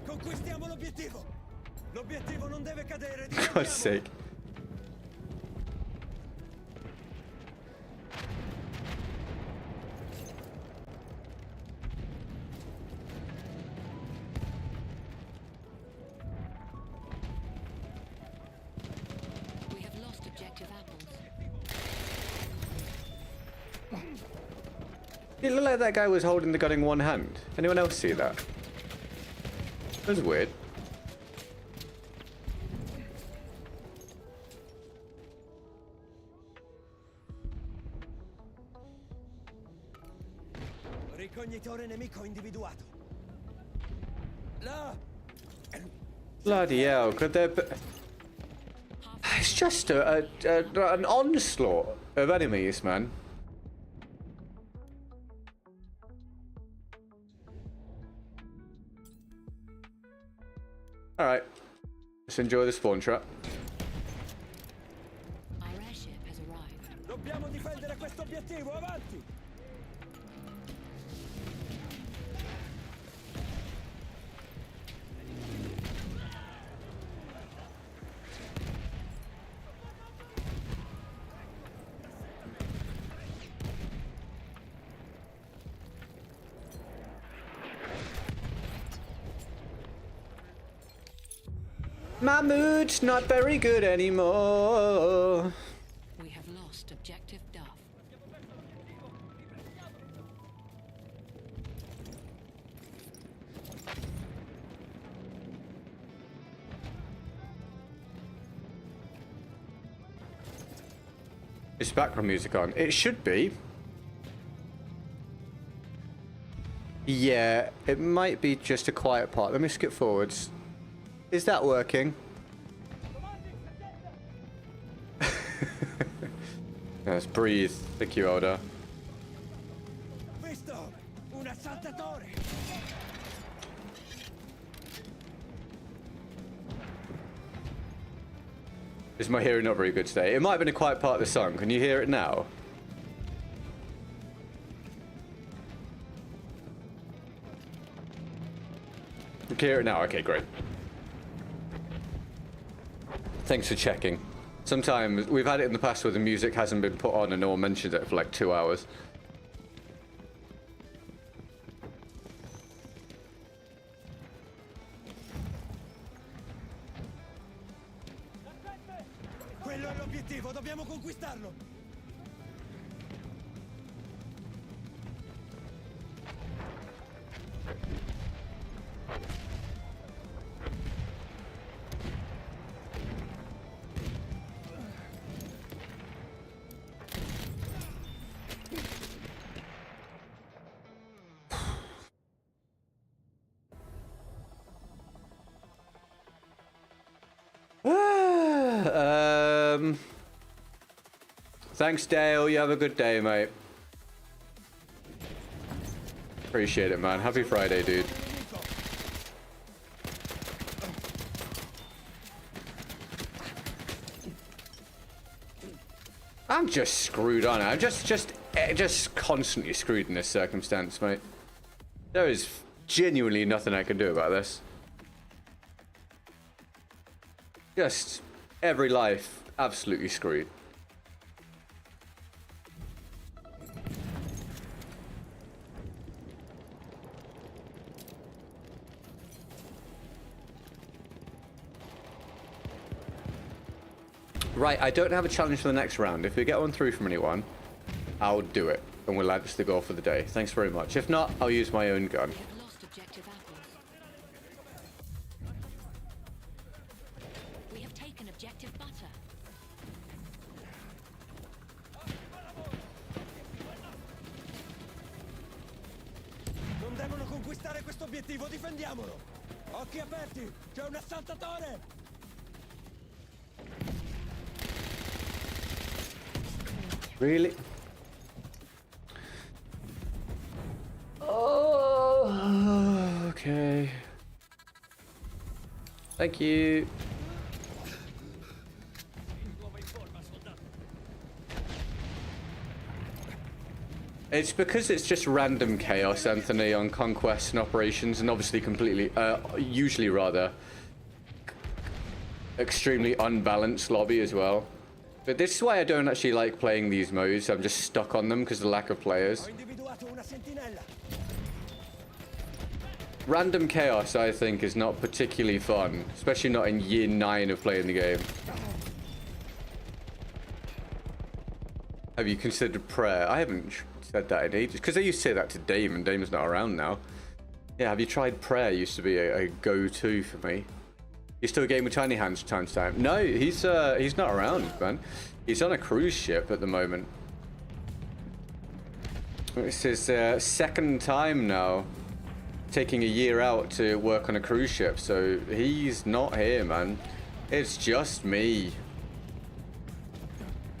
Conquistiamo l'obiettivo. L'obiettivo non deve cadere. For God's sake. We have lost objective apples. It looked like that guy was holding the gun in one hand. Anyone else see that? That was weird. Ricognitore nemico individuato. Là! Bloody hell, could there be... It's just an onslaught of enemies, man. Alright. Let's enjoy the spawn trap. Our airship has arrived. Dobbiamo difendere questo obiettivo, avanti! My mood's not very good anymore. We have lost objective Duff. Is background music on? It should be. Yeah, it might be just a quiet part. Let me skip forwards. Is that working? Let's breathe. Thank you, Howdah. Visto! Un assaltatore! Is my hearing not very good today? It might have been a quiet part of the song. Can you hear it now? You can hear it now? Okay, great. Thanks for checking. Sometimes we've had it in the past where the music hasn't been put on and no one mentioned it for like 2 hours. Quello è l'obiettivo, dobbiamo conquistarlo! Thanks, Dale. You have a good day, mate. Appreciate it, man. Happy Friday, dude. I'm just screwed on. I'm just constantly screwed in this circumstance, mate. There is genuinely nothing I can do about this. Just every life absolutely screwed. Right, I don't have a challenge for the next round. If we get one through from anyone, I'll do it. And we'll add this to the goal for the day. Thanks very much. If not, I'll use my own gun. We have lost objective apples. We have taken objective butter. Non devono conquistare questo obiettivo, difendiamolo! Occhi aperti, c'è un assaltatore! Really? Oh, okay. Thank you. It's because it's just random chaos, Anthony, on conquests and operations, and obviously completely, usually rather, extremely unbalanced lobby as well. But this is why I don't actually like playing these modes. I'm just stuck on them because of the lack of players. Ho individuato una sentinella! Random chaos, I think, is not particularly fun, especially not in year 9 of playing the game. Have you considered prayer? I haven't said that in ages. Because I used to say that to Dame, and Dame's not around now. Yeah, have you tried prayer? Used to be a go-to for me. You still game with Tiny Hands time to time? No, he's not around, man. He's on a cruise ship at the moment. It's his second time now taking a year out to work on a cruise ship, so he's not here, man. It's just me.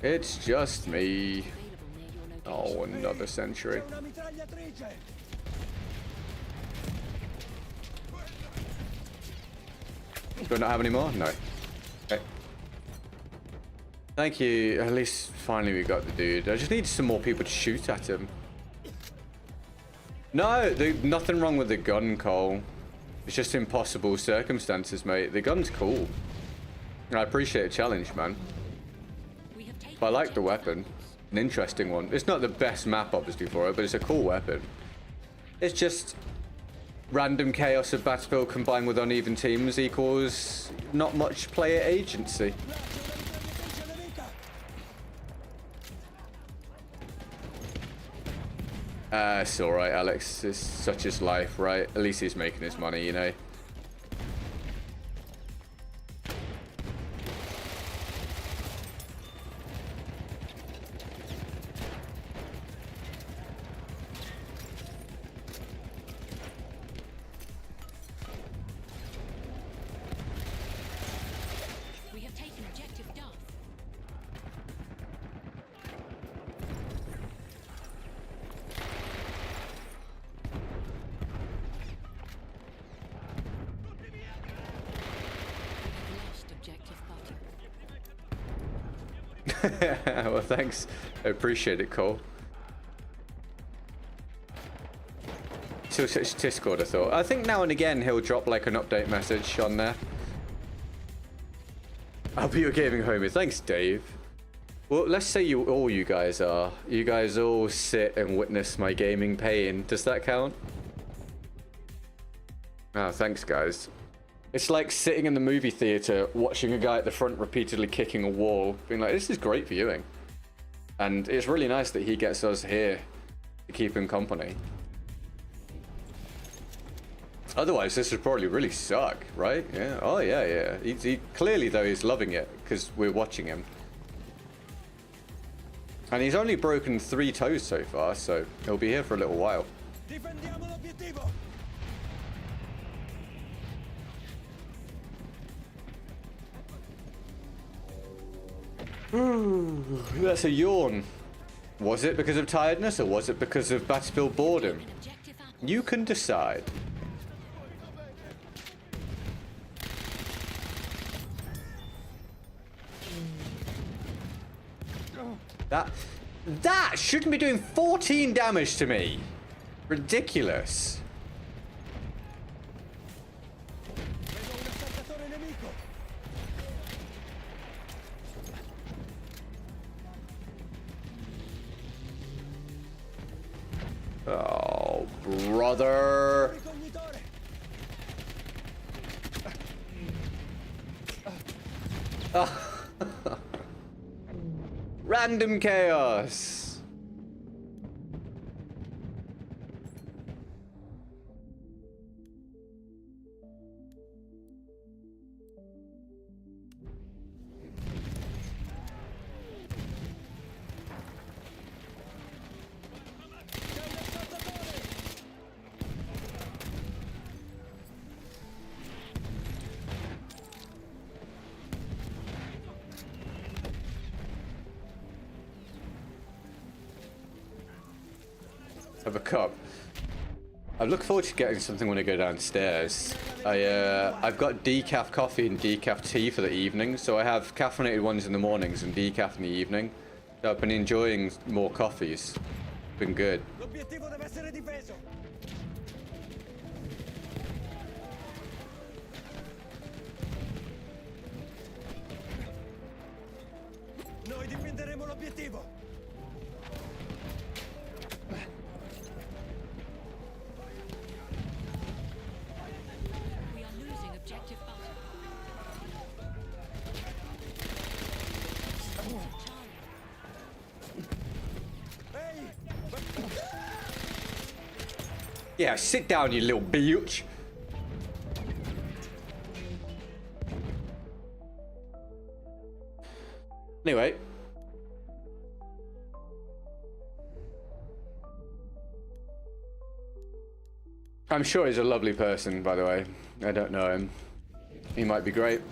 It's just me. Oh, another century. Una mitragliatrice! Do I not have any more? No. Okay. Thank you. At least finally we got the dude. I just need some more people to shoot at him. No, nothing wrong with the gun, Cole. It's just impossible circumstances, mate. The gun's cool. I appreciate a challenge, man. We have taken But I like the objective weapon. An interesting one. It's not the best map, obviously, for it, but it's a cool weapon. It's just random chaos of Battlefield combined with uneven teams equals not much player agency. It's alright, Alex. It's such his life, right? At least he's making his money, you know. We have taken objective Duff. Lost objective butter. Well, thanks. I appreciate it, Cole. So such Discord, I thought. I think now and again he'll drop like an update message on there. I'll be your gaming homie. Thanks, Dave. Well, let's say you guys are. You guys all sit and witness my gaming pain. Does that count? Ah, thanks, guys. It's like sitting in the movie theater, watching a guy at the front repeatedly kicking a wall, being like, this is great viewing. And it's really nice that he gets us here to keep him company. Otherwise, this would probably really suck, right? Yeah. Oh, yeah, yeah. He clearly, though, he's loving it because we're watching him. And he's only broken 3 toes so far, so he'll be here for a little while. Difendiamo l'obiettivo! That's a yawn. Was it because of tiredness or was it because of Battlefield boredom? An objective apple. You can decide. That shouldn't be doing 14 damage to me. Ridiculous. Vedo un assaltatore nemico! Oh, brother. Ricognitore! Random chaos. Of a cup. I look forward to getting something when I go downstairs. I've got decaf coffee and decaf tea for the evening, so I have caffeinated ones in the mornings and decaf in the evening. So I've been enjoying more coffees. Been good. L'obiettivo deve essere difeso! Noi difenderemo l'obiettivo! We are losing objective butter. Charlie. Yeah, sit down, you little bitch. Anyway. I'm sure he's a lovely person, by the way. I don't know him. He might be great.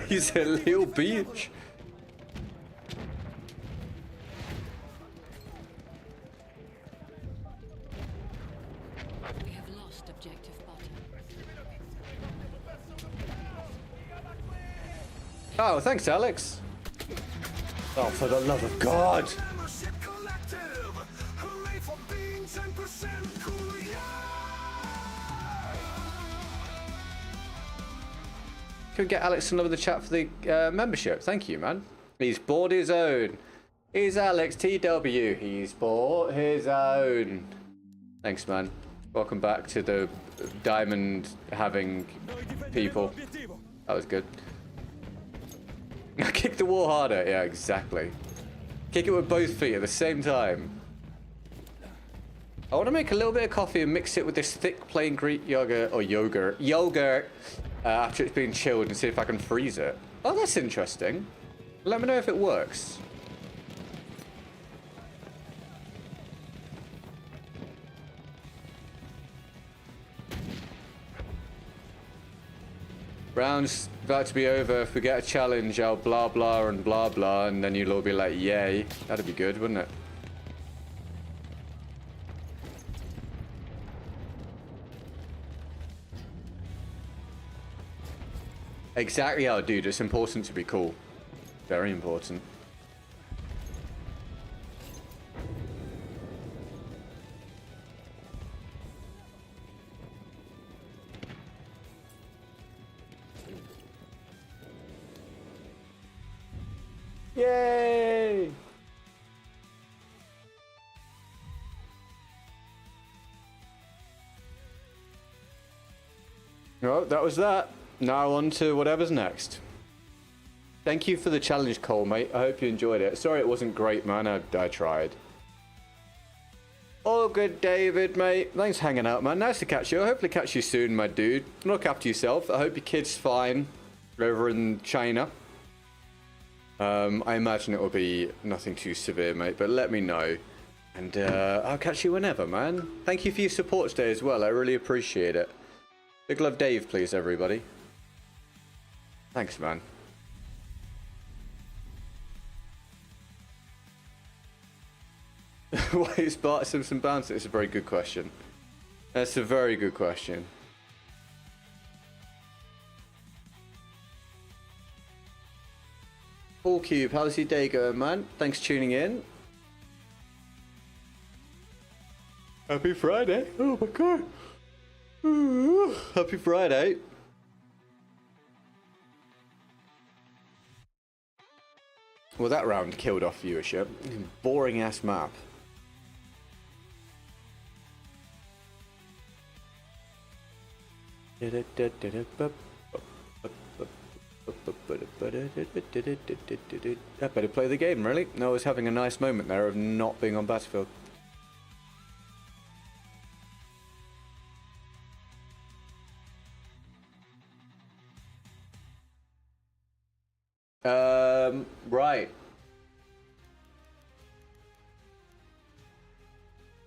He's a little bitch. We have lost objective bottom. Oh, thanks, Alex. Oh, for the love of God. Can we get Alex another the chat for the membership? Thank you, man. He's bought his own. He's Alex TW. He's bought his own. Thanks, man. Welcome back to the diamond having people. That was good. Kick the wall harder. Yeah, exactly. Kick it with both feet at the same time. I want to make a little bit of coffee and mix it with this thick plain Greek yogurt or yogurt after it's been chilled and see if I can freeze it. Oh, that's interesting. Let me know if it works. Round's about to be over. If we get a challenge, I'll blah blah and blah blah, and then you'll all be like, yay. That'd be good, wouldn't it? Exactly, oh, dude. It's important to be cool. Very important. Yay! Oh, that was that. Now on to whatever's next. Thank you for the challenge, Cole, mate. I hope you enjoyed it. Sorry it wasn't great, man. I tried. All good, David, mate. Thanks for hanging out, man. Nice to catch you. I'll hopefully catch you soon, my dude. Look after yourself. I hope your kid's fine over in China. I imagine it will be nothing too severe, mate, but let me know. And I'll catch you whenever, man. Thank you for your support today as well. I really appreciate it. Big love, Dave, please, everybody. Thanks, man. Why is Bart Simpson bounced? It's a very good question. That's a very good question. Paul Cube, how's your day going, man? Thanks for tuning in. Happy Friday. Oh my god. Happy Friday. Well, that round killed off viewership. Boring ass map. I better play the game, really. No, I was having a nice moment there of not being on Battlefield. Right.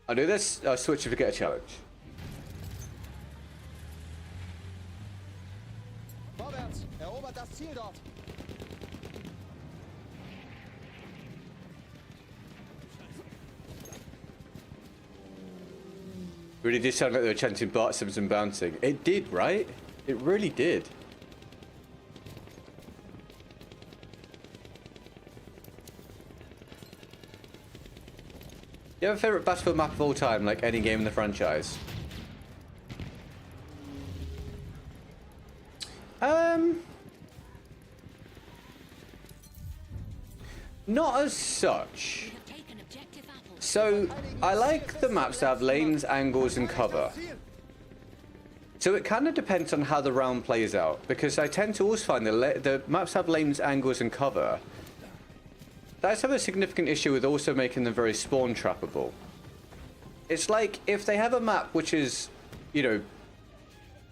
I'll do this. I'll switch if I get a challenge. Vorwärts! Erobert das Ziel dort! Really did sound like they were chanting Bart Simpson bouncing. It did, right? It really did. You have a favourite Battlefield map of all time, like any game in the franchise? Not as such. So, I like the maps that have lanes, angles, and cover. So it kind of depends on how the round plays out, because I tend to always find the maps have lanes, angles, and cover. That's have a significant issue with also making them very spawn trappable. It's like if they have a map which is, you know,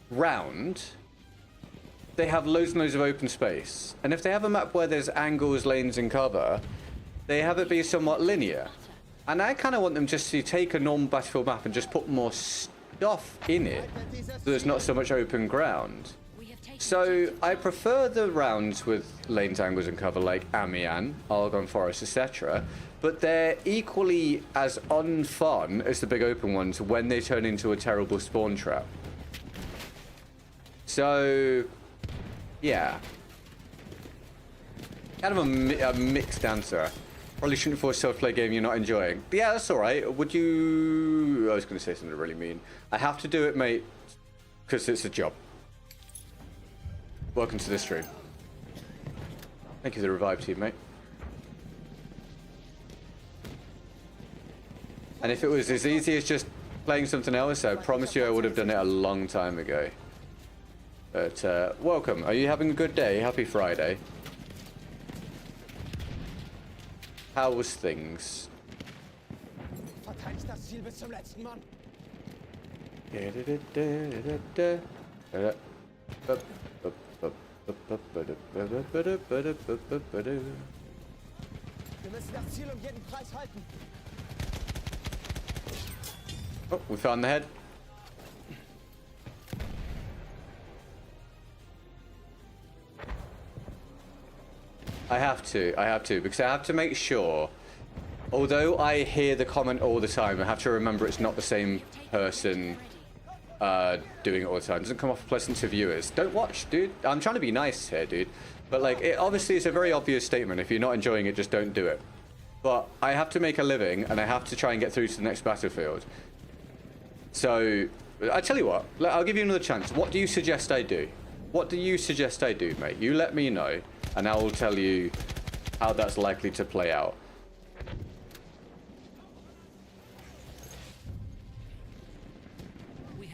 round, they have loads and loads of open space. And if they have a map where there's angles, lanes, and cover, they have it be somewhat linear. And I kind of want them just to take a normal Battlefield map and just put more stuff in it, so there's not so much open ground. So I prefer the rounds with lanes, angles, and cover like Amiens, Argonne Forest, etc. But they're equally as unfun as the big open ones when they turn into a terrible spawn trap. So, yeah. Kind of a mixed answer. Probably shouldn't force yourself to play a game you're not enjoying. But yeah, that's alright. Would you... I was going to say something really mean. I have to do it, mate, because it's a job. Welcome to the stream. Thank you for the revive team, mate. And if it was as easy as just playing something else, I promise you I would have done it a long time ago. But, welcome. Are you having a good day? Happy Friday. How was things? Verteidigt das Ziel bis zum letzten Mann. Wir müssen das Ziel jeden Preis halten. Oh, we found the head. I have to, because I have to make sure, although I hear the comment all the time, I have to remember it's not the same person doing it all the time. It doesn't come off pleasant to viewers. Don't watch, dude. I'm trying to be nice here, dude. But like, it obviously is a very obvious statement. If you're not enjoying it, just don't do it. But I have to make a living, and I have to try and get through to the next battlefield. So, I tell you what, I'll give you another chance. What do you suggest I do? What do you suggest I do, mate? You let me know, and I will tell you how that's likely to play out.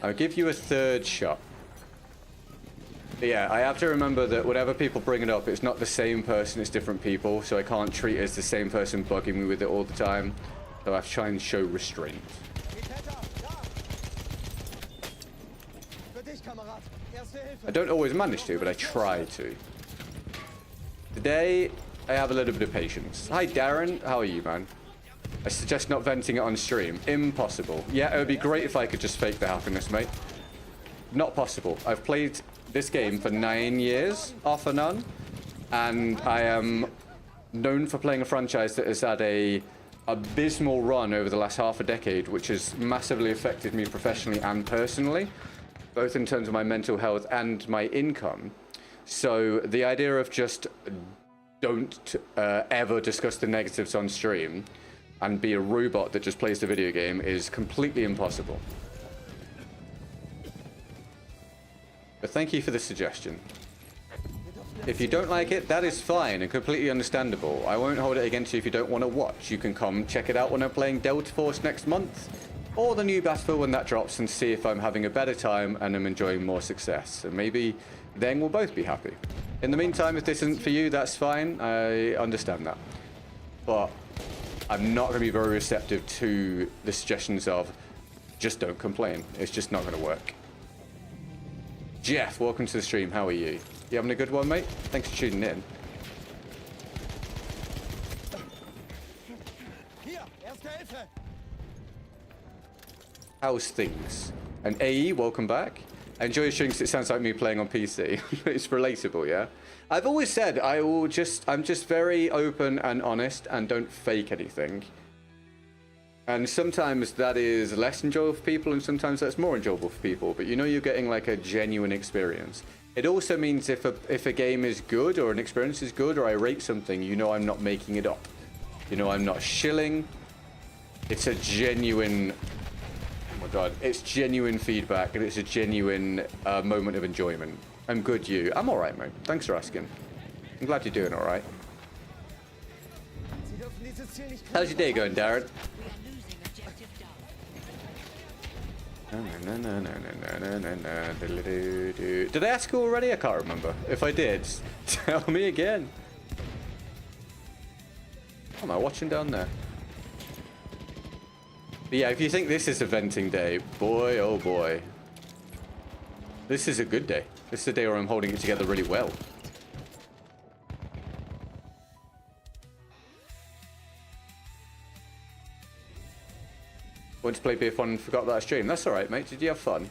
I'll give you a third shot. But yeah, I have to remember that whenever people bring it up, it's not the same person, it's different people, so I can't treat it as the same person bugging me with it all the time. So I have to try and show restraint. I don't always manage to, but I try to. Today, I have a little bit of patience. Hi, Darren. How are you, man? I suggest not venting it on stream. Impossible. Yeah, it would be great if I could just fake the happiness, mate. Not possible. I've played this game for 9 years, off and on, and I am known for playing a franchise that has had a abysmal run over the last half a decade, which has massively affected me professionally and personally, both in terms of my mental health and my income. So the idea of just don't ever discuss the negatives on stream and be a robot that just plays the video game is completely impossible. But thank you for the suggestion. If you don't like it, that is fine and completely understandable. I won't hold it against you if you don't want to watch. You can come check it out when I'm playing Delta Force next month, or the new Battlefield when that drops, and see if I'm having a better time and I'm enjoying more success. And maybe then we'll both be happy. In the meantime, if this isn't for you, that's fine. I understand that. But I'm not going to be very receptive to the suggestions of just don't complain. It's just not going to work. Jeff, welcome to the stream. How are you? You having a good one, mate? Thanks for tuning in. How's things? And AE, welcome back. I enjoy your stream because it sounds like me playing on PC. It's relatable, yeah? I've always said I'm just very open and honest and don't fake anything. And sometimes that is less enjoyable for people and sometimes that's more enjoyable for people. But you know you're getting like a genuine experience. It also means if a game is good or an experience is good or I rate something, you know I'm not making it up. You know I'm not shilling. It's a genuine... Oh my god. It's genuine feedback and it's a genuine moment of enjoyment. I'm good, you. I'm alright, mate. Thanks for asking. I'm glad you're doing alright. How's your day going, Darren? Did I ask you already? I can't remember. If I did, tell me again. What am I watching down there? But yeah, if you think this is a venting day, boy, oh boy. This is a good day. This is a day where I'm holding it together really well. Went to play BF1 and forgot about a stream. That's alright, mate. Did you have fun?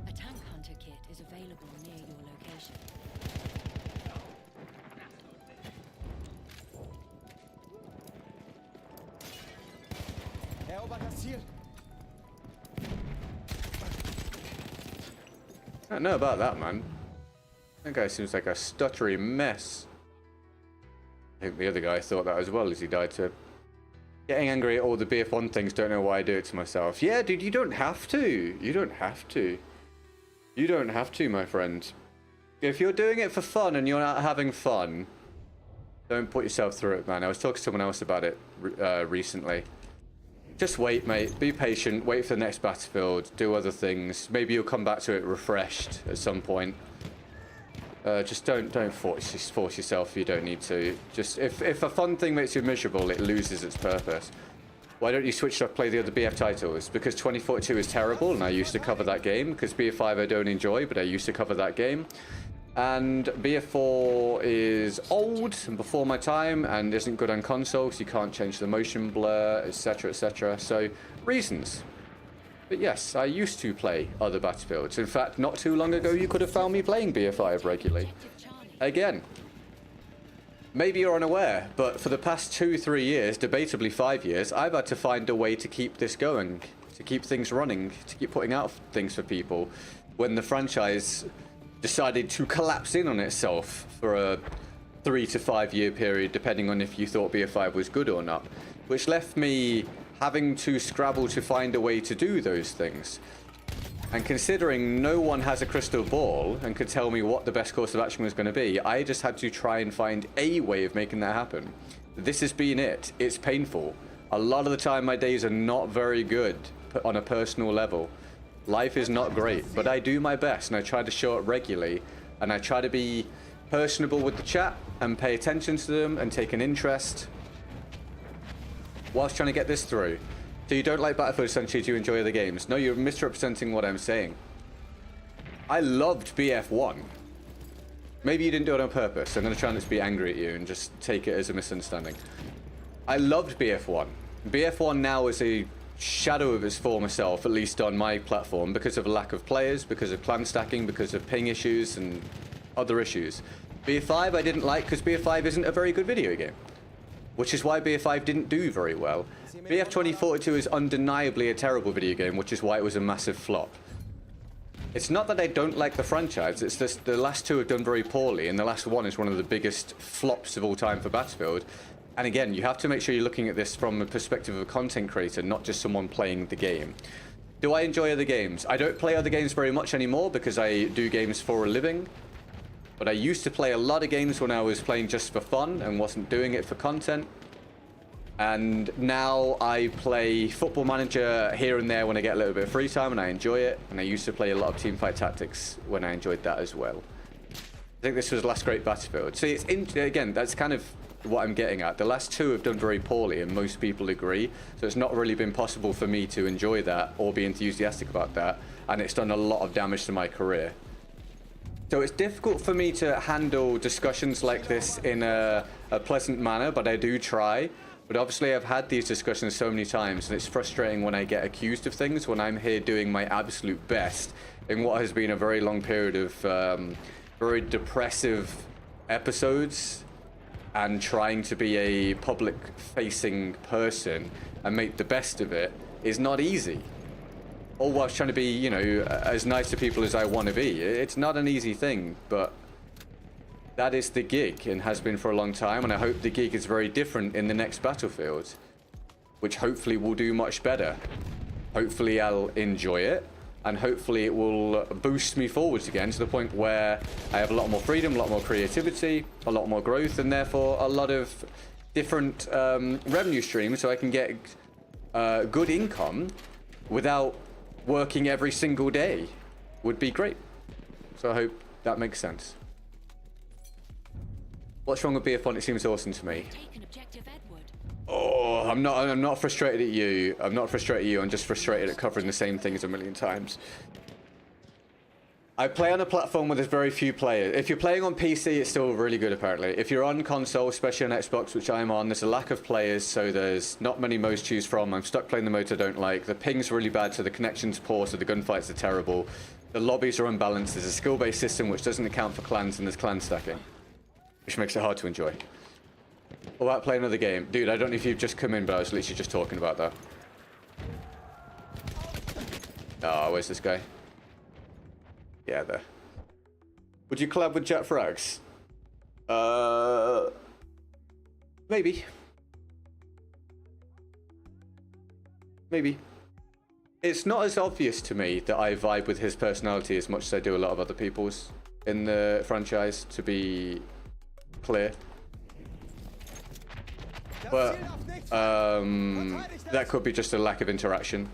A tank hunter kit is available near your location. Erobert das Ziel. I don't know about that, man. That guy seems like a stuttery mess. I think the other guy thought that as well as he died to getting angry at all the BF1 things. Don't know why I do it to myself. Yeah, dude, you don't have to. You don't have to. You don't have to, my friend. If you're doing it for fun and you're not having fun, don't put yourself through it, man. I was talking to someone else about it recently. Just wait, mate. Be patient. Wait for the next battlefield. Do other things. Maybe you'll come back to it refreshed at some point. Just don't force yourself if you don't need to. Just if a fun thing makes you miserable, it loses its purpose. Why don't you switch up, play the other BF titles? Because 2042 is terrible, and I used to cover that game. Because BF5 I don't enjoy, but I used to cover that game. And BF4 is old and before my time, and isn't good on console because you can't change the motion blur, etc., etc. So reasons. But yes, I used to play other battlefields. In fact, not too long ago, you could have found me playing BF5 regularly. Again, maybe you're unaware, but for the past 2-3 years, debatably 5 years, I've had to find a way to keep this going, to keep things running, to keep putting out things for people. When the franchise decided to collapse in on itself for a 3 to 5 year period, depending on if you thought BF5 was good or not, which left me having to scrabble to find a way to do those things. And considering no one has a crystal ball and could tell me what the best course of action was going to be, I just had to try and find a way of making that happen. This has been it. It's painful. A lot of the time my days are not very good on a personal level. Life is not great, but I do my best and I try to show up regularly, and I try to be personable with the chat and pay attention to them and take an interest whilst trying to get this through. So you don't like Battlefield essentially, do you enjoy the games? No, you're misrepresenting what I'm saying. I loved BF1. Maybe you didn't do it on purpose. I'm going to try and just be angry at you and just take it as a misunderstanding. I loved BF1. BF1 now is a shadow of its former self, at least on my platform, because of a lack of players, because of clan stacking, because of ping issues and other issues. BF5 I didn't like because BF5 isn't a very good video game, which is why BF5 didn't do very well. BF 2042 is undeniably a terrible video game, which is why it was a massive flop. It's not that I don't like the franchise, it's just the last two have done very poorly, and the last one is one of the biggest flops of all time for Battlefield. And again, you have to make sure you're looking at this from the perspective of a content creator, not just someone playing the game. Do I enjoy other games? I don't play other games very much anymore because I do games for a living. But I used to play a lot of games when I was playing just for fun and wasn't doing it for content. And now I play Football Manager here and there when I get a little bit of free time and I enjoy it. And I used to play a lot of Teamfight Tactics when I enjoyed that as well. I think this was the last great Battlefield. See, again, that's kind of what I'm getting at. The last two have done very poorly and most people agree. So it's not really been possible for me to enjoy that or be enthusiastic about that. And it's done a lot of damage to my career. So it's difficult for me to handle discussions like this in a pleasant manner, but I do try. But obviously I've had these discussions so many times and it's frustrating when I get accused of things when I'm here doing my absolute best in what has been a very long period of very depressive episodes and trying to be a public-facing person and make the best of it is not easy. All whilst trying to be, you know, as nice to people as I want to be. It's not an easy thing, but that is the gig and has been for a long time, and I hope the gig is very different in the next Battlefield, which hopefully will do much better. Hopefully I'll enjoy it, and hopefully it will boost me forwards again to the point where I have a lot more freedom, a lot more creativity, a lot more growth, and therefore a lot of different revenue streams so I can get good income without working every single day would be great. So I hope that makes sense. What's wrong with Beer Font? It seems awesome to me. Take an objective, Edward. Oh, I'm not frustrated at you. I'm not frustrated at you. I'm just frustrated at covering the same things a million times. I play on a platform where there's very few players. If you're playing on PC, it's still really good, apparently. If you're on console, especially on Xbox, which I'm on, there's a lack of players, so there's not many modes to choose from. I'm stuck playing the modes I don't like. The ping's really bad, so the connection's poor, so the gunfights are terrible. The lobbies are unbalanced. There's a skill-based system which doesn't account for clans, and there's clan stacking, which makes it hard to enjoy. What about playing another game? Dude, I don't know if you've just come in, but I was literally just talking about that. Oh, where's this guy? Yeah, there. Would you collab with Jack Frags? Maybe. Maybe. It's not as obvious to me that I vibe with his personality as much as I do a lot of other people's in the franchise, to be clear. But that could be just a lack of interaction.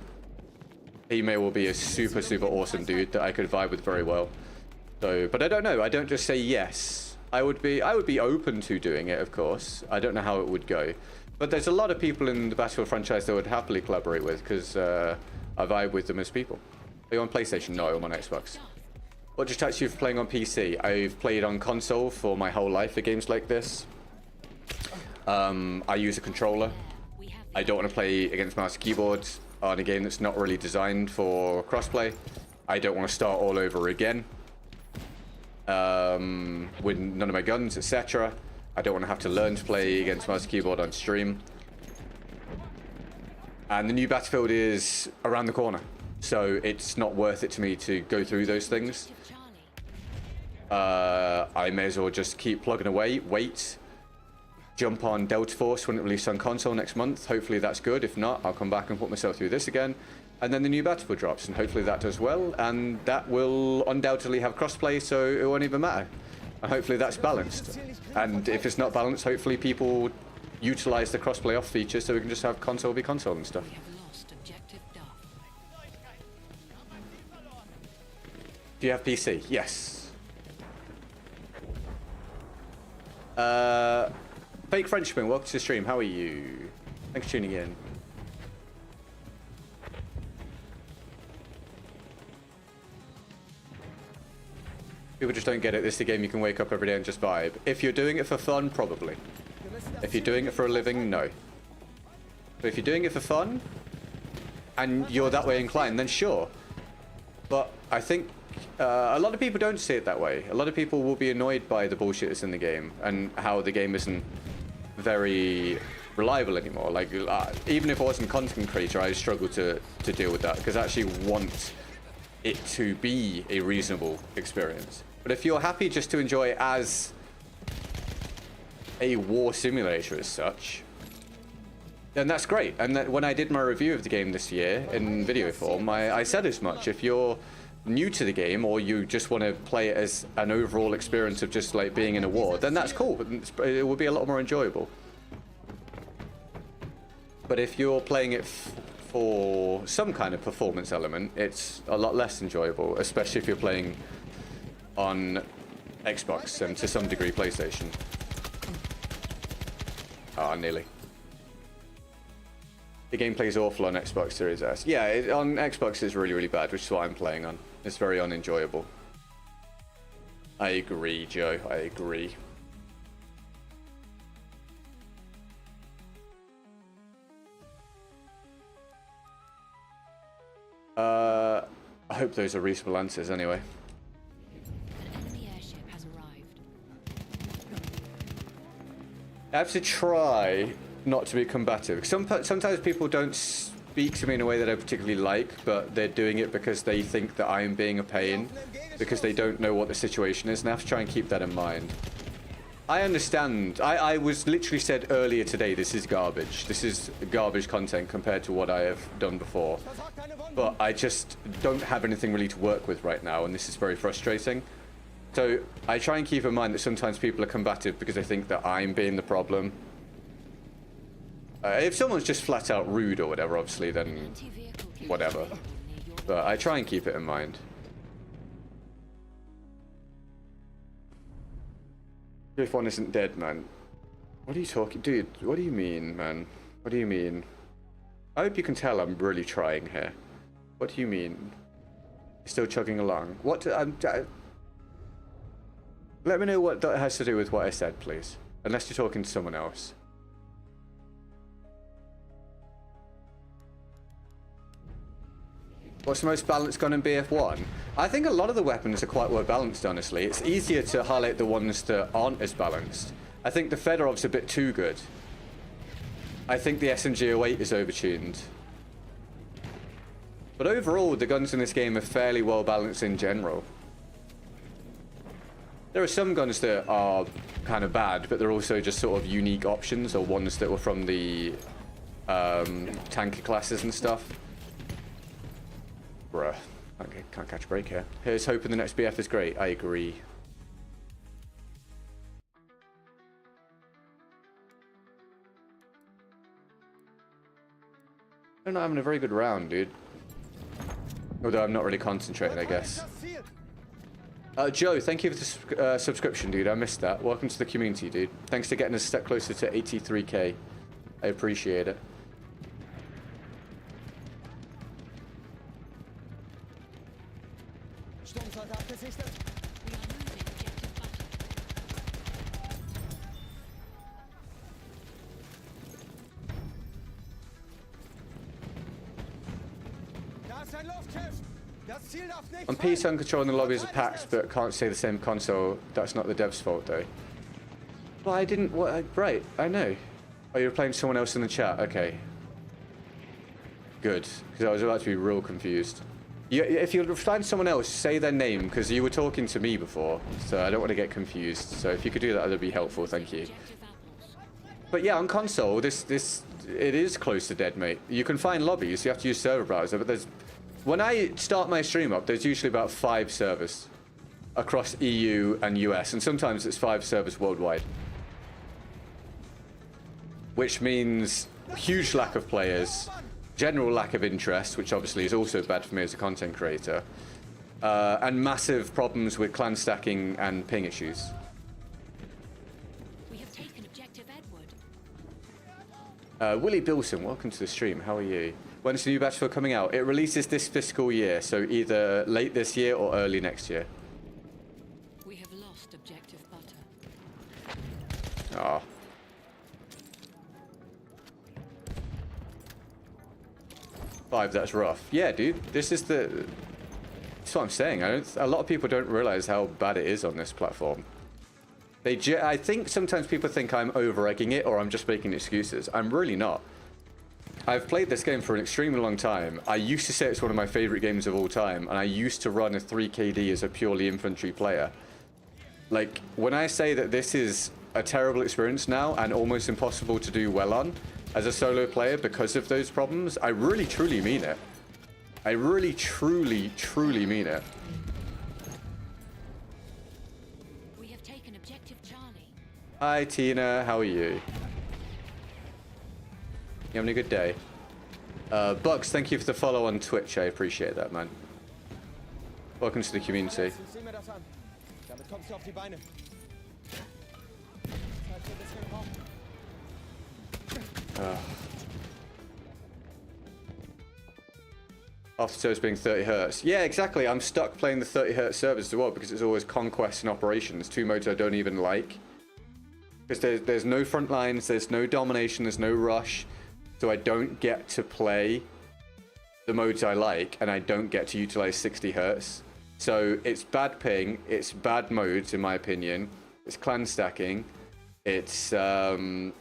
He may well be a super, super awesome dude that I could vibe with very well. So, but I don't know. I don't just say yes. I would be open to doing it, of course. I don't know how it would go. But there's a lot of people in the Battlefield franchise that I would happily collaborate with, because I vibe with them as people. Are you on PlayStation? No, I'm on Xbox. What just touched you for playing on PC? I've played on console for my whole life for games like this. I use a controller. I don't want to play against mouse and keyboard on a game that's not really designed for crossplay. I don't want to start all over again with none of my guns, etc. I don't want to have to learn to play against mouse and keyboard on stream. And the new Battlefield is around the corner, so it's not worth it to me to go through those things. I may as well just keep plugging away, wait, jump on Delta Force when it releases on console next month. Hopefully that's good. If not, I'll come back and put myself through this again. And then the new Battlefield drops, and hopefully that does well. And that will undoubtedly have crossplay, so it won't even matter. And hopefully that's balanced. And if it's not balanced, hopefully people utilize the crossplay off feature, so we can just have console be console and stuff. We have lost objective Duff. Do you have PC? Yes. Fake Frenchman, welcome to the stream. How are you? Thanks for tuning in. People just don't get it. This is the game you can wake up every day and just vibe. If you're doing it for fun, probably. If you're doing it for a living, no. But if you're doing it for fun, and you're that way inclined, then sure. But I think a lot of people don't see it that way. A lot of people will be annoyed by the bullshit that's in the game, and how the game isn't very reliable anymore. Like, even if I wasn't a content creator, I struggle to deal with that, because I actually want it to be a reasonable experience. But if you're happy just to enjoy it as a war simulator as such, then that's great. And that when I did my review of the game this year in video form, I said as much. If you're new to the game, or you just want to play it as an overall experience of just like being in a war, then that's cool. It will be a lot more enjoyable. But if you're playing it for some kind of performance element, it's a lot less enjoyable, especially if you're playing on Xbox and to some degree PlayStation. Ah, nearly. The gameplay is awful on Xbox Series S. Yeah, on Xbox it's really, really bad, which is what I'm playing on. It's very unenjoyable. I agree, Joe. I agree. I hope those are reasonable answers anyway. An enemy airship has arrived. I have to try not to be combative. Sometimes people don't speak to me in a way that I particularly like, but they're doing it because they think that I am being a pain, because they don't know what the situation is, and I have to try and keep that in mind. I understand. I was literally said earlier today, this is garbage. This is garbage content compared to what I have done before. But I just don't have anything really to work with right now, and this is very frustrating. So I try and keep in mind that sometimes people are combative because they think that I'm being the problem. If someone's just flat out rude or whatever, obviously, then whatever. But I try and keep it in mind. If one isn't dead, man. What are you talking, dude? What do you mean, man? What do you mean? I hope you can tell I'm really trying here. What do you mean? Still chugging along. What? Let me know what that has to do with what I said, please. Unless you're talking to someone else. What's the most balanced gun in BF1? I think a lot of the weapons are quite well balanced, honestly. It's easier to highlight the ones that aren't as balanced. I think the Fedorov's a bit too good. I think the SMG08 is overtuned. But overall, the guns in this game are fairly well balanced in general. There are some guns that are kind of bad, but they're also just sort of unique options, or ones that were from the tanker classes and stuff. Bruh, can't catch a break here. Here's hoping the next BF is great. I agree. I'm not having a very good round, dude. Although I'm not really concentrating, I guess. Joe, thank you for the subscription, dude. I missed that. Welcome to the community, dude. Thanks for getting us a step closer to 83k. I appreciate it. On PC, I'm controlling the lobby as a PAX, but can't say the same console. That's not the dev's fault, though. Well, I didn't... What? Right, I know. Oh, you're playing someone else in the chat. Okay. Good, because I was about to be real confused. If you find someone else, say their name, because you were talking to me before, so I don't want to get confused. So if you could do that, that'd be helpful. Thank you. But yeah, on console, it is close to dead, mate. You can find lobbies. You have to use server browser, but there's... When I start my stream up, there's usually about 5 servers across EU and US, and sometimes it's 5 servers worldwide. Which means huge lack of players, general lack of interest, which obviously is also bad for me as a content creator, and massive problems with clan stacking and ping issues. We have taken objective Edward. Willie Bilson, welcome to the stream. How are you? When's the new Battlefield coming out? It releases this fiscal year, so either late this year or early next year. We have lost objective butter. Ah. Five, that's rough. Yeah, dude, this is the... That's what I'm saying. A lot of people don't realize how bad it is on this platform. I think sometimes people think I'm over-egging it or I'm just making excuses. I'm really not. I've played this game for an extremely long time. I used to say it's one of my favorite games of all time, and I used to run a 3KD as a purely infantry player. Like, when I say that this is a terrible experience now and almost impossible to do well on as a solo player because of those problems, I really truly mean it. I really truly mean it. We have taken objective Charlie. Hi Tina, how are you? You having a good day? Bugs, thank you for the follow on Twitch. I appreciate that, man. Welcome to the community. After servers being 30 hertz. Yeah, exactly. I'm stuck playing the 30 hertz servers as well because it's always conquest and operations. 2 modes I don't even like. Because there's no front lines, there's no domination, there's no rush. So I don't get to play the modes I like, and I don't get to utilize 60 hertz. So it's bad ping, it's bad modes in my opinion, it's clan stacking, it's, you know,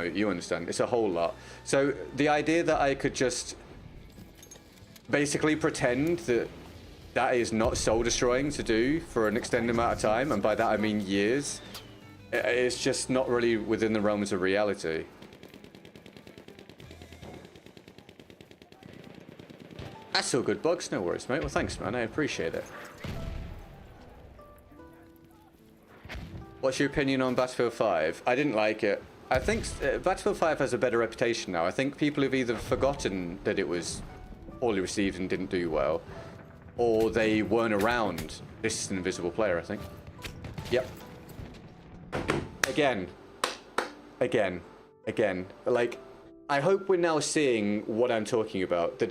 you understand, it's a whole lot. So the idea that I could just basically pretend that that is not soul destroying to do for an extended amount of time, and by that I mean years, it's just not really within the realms of reality. That's all good, Bugs. No worries, mate. Well, thanks, man. I appreciate it. What's your opinion on Battlefield 5? I didn't like it. I think Battlefield 5 has a better reputation now. I think people have either forgotten that it was poorly received and didn't do well, or they weren't around. This is an invisible player, I think. Yep. Again. Like, I hope we're now seeing what I'm talking about.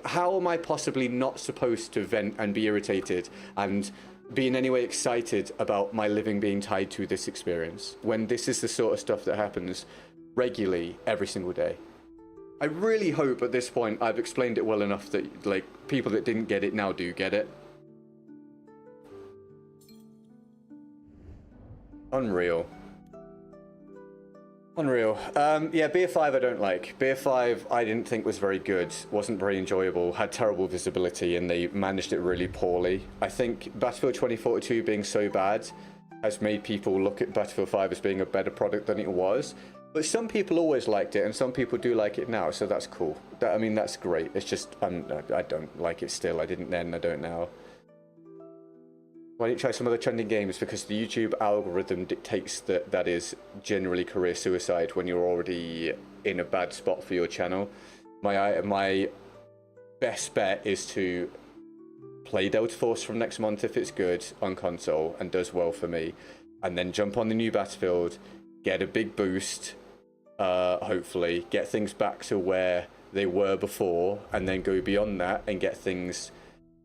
How am I possibly not supposed to vent and be irritated and be in any way excited about my living being tied to this experience when this is the sort of stuff that happens regularly every single day? I really hope at this point I've explained it well enough that, like, people that didn't get it now do get it. Unreal. Yeah, Beer 5 I don't like. Beer 5 I didn't think was very good, wasn't very enjoyable, had terrible visibility, and they managed it really poorly. I think Battlefield 2042 being so bad has made people look at Battlefield 5 as being a better product than it was. But some people always liked it, and some people do like it now, so that's cool. I mean, that's great. It's just, I don't like it still. I didn't then, I don't now. Why don't you try some other trending games? Because the YouTube algorithm dictates that is generally career suicide when you're already in a bad spot for your channel. My best bet is to play Delta Force from next month if it's good on console and does well for me, and then jump on the new Battlefield, get a big boost, hopefully, get things back to where they were before, and then go beyond that and get things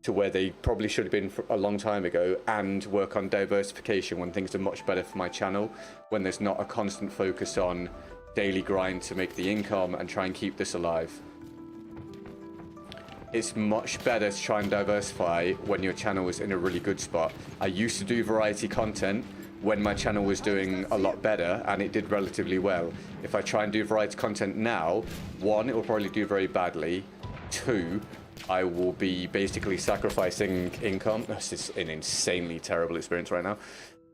to where they probably should have been for a long time ago, and work on diversification when things are much better for my channel, when there's not a constant focus on daily grind to make the income and try and keep this alive. It's much better to try and diversify when your channel is in a really good spot. I used to do variety content when my channel was doing a lot better and it did relatively well. If I try and do variety content now, one, it will probably do very badly. Two, I will be basically sacrificing income. This is an insanely terrible experience right now.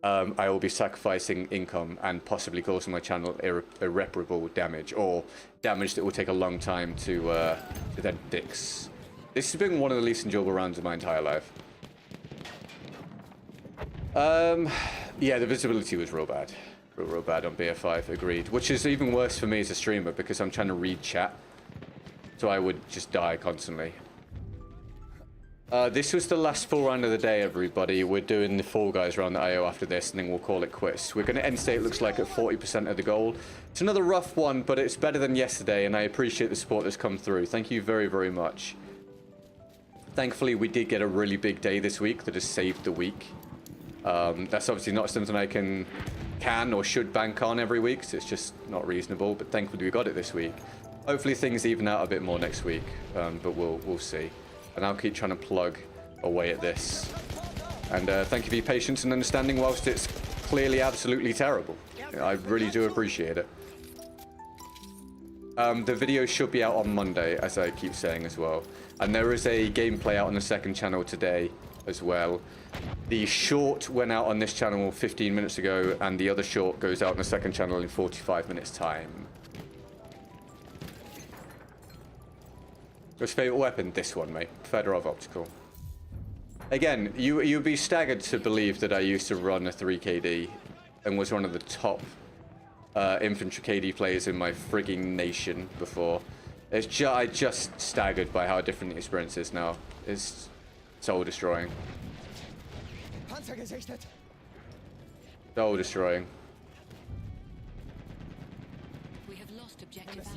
I will be sacrificing income and possibly causing my channel irreparable damage, or damage that will take a long time to then fix. This has been one of the least enjoyable rounds of my entire life. Yeah, the visibility was real bad. Real bad on BF5, agreed. Which is even worse for me as a streamer because I'm trying to read chat. So I would just die constantly. This was the last full round of the day, everybody. We're doing the Fall Guys round the IO after this, and then we'll call it quits. We're going to end state, looks like, at 40% of the goal. It's another rough one, but it's better than yesterday, and I appreciate the support that's come through. Thank you very, very much. Thankfully, we did get a really big day this week that has saved the week. That's obviously not something I can or should bank on every week, so it's just not reasonable, but thankfully we got it this week. Hopefully things even out a bit more next week, but we'll see. And I'll keep trying to plug away at this. And thank you for your patience and understanding whilst it's clearly absolutely terrible. I really do appreciate it. The video should be out on Monday, as I keep saying as well. And there is a gameplay out on the second channel today as well. The short went out on this channel 15 minutes ago, and the other short goes out on the second channel in 45 minutes time. What's your favourite weapon? This one, mate. Fedorov Optical. Again, you'd be staggered to believe that I used to run a 3KD and was one of the top infantry KD players in my frigging nation before. I just staggered by how different the experience is now. It's soul destroying. Soul destroying. We have lost objective.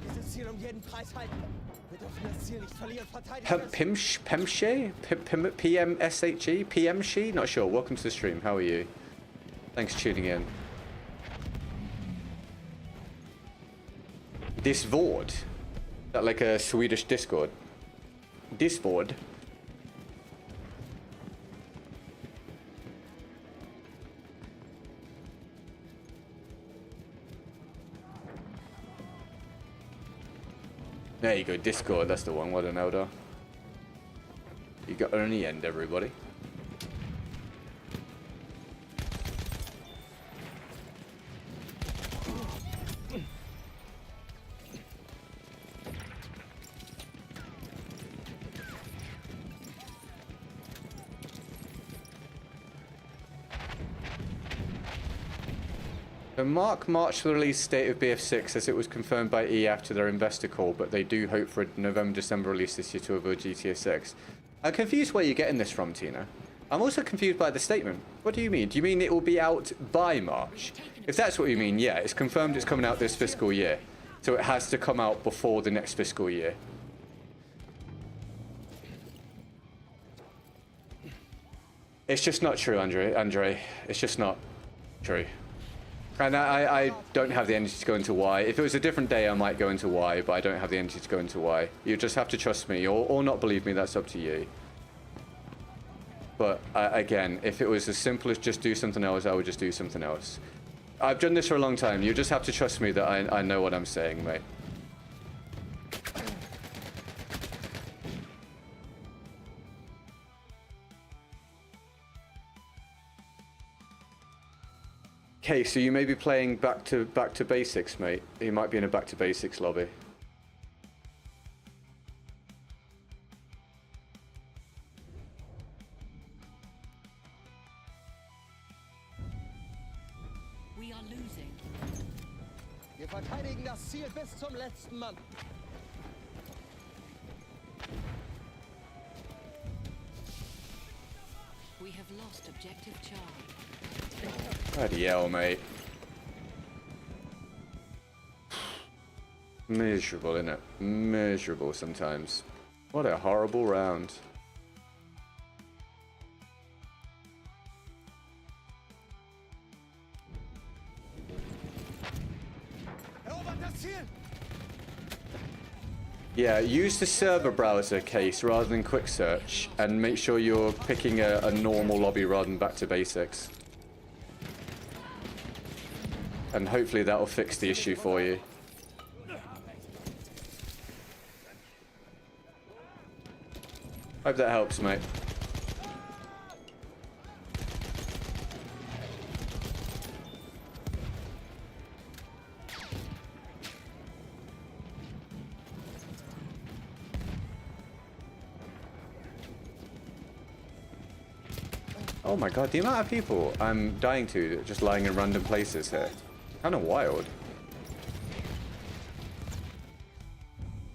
PMSHE? Not sure. Welcome to the stream. How are you? Thanks for tuning in. Discord? Is that like a Swedish Discord? Discord? There you go, Discord, that's the one. What an Howdah. You got her in the end, everybody. The March for the release date of BF6 as it was confirmed by EA after their investor call, but they do hope for a November-December release this year to avoid GTA 6. I'm confused where you're getting this from, Tina. I'm also confused by the statement. What do you mean? Do you mean it will be out by March? If that's what you mean, yeah, it's confirmed it's coming out this fiscal year. So it has to come out before the next fiscal year. It's just not true, Andre. It's just not true. And I don't have the energy to go into why. If it was a different day, I might go into why, but I don't have the energy to go into why. You just have to trust me, or not believe me, that's up to you. But again, if it was as simple as just do something else, I would just do something else. I've done this for a long time. You just have to trust me that I know what I'm saying, mate. Okay, so you may be playing back to basics, mate. You might be in a back to basics lobby. We are losing. Wir verteidigen das Ziel bis zum letzten Mann. We have lost objective Charlie. Bloody hell, mate. Miserable, innit? Miserable sometimes. What a horrible round. Erobert das Ziel! Yeah, use the server browser case rather than quick search, and make sure you're picking a normal lobby rather than back to basics. And hopefully that'll fix the issue for you. Hope that helps, mate. Oh my god, the amount of people I'm dying to just lying in random places here. Kind of wild.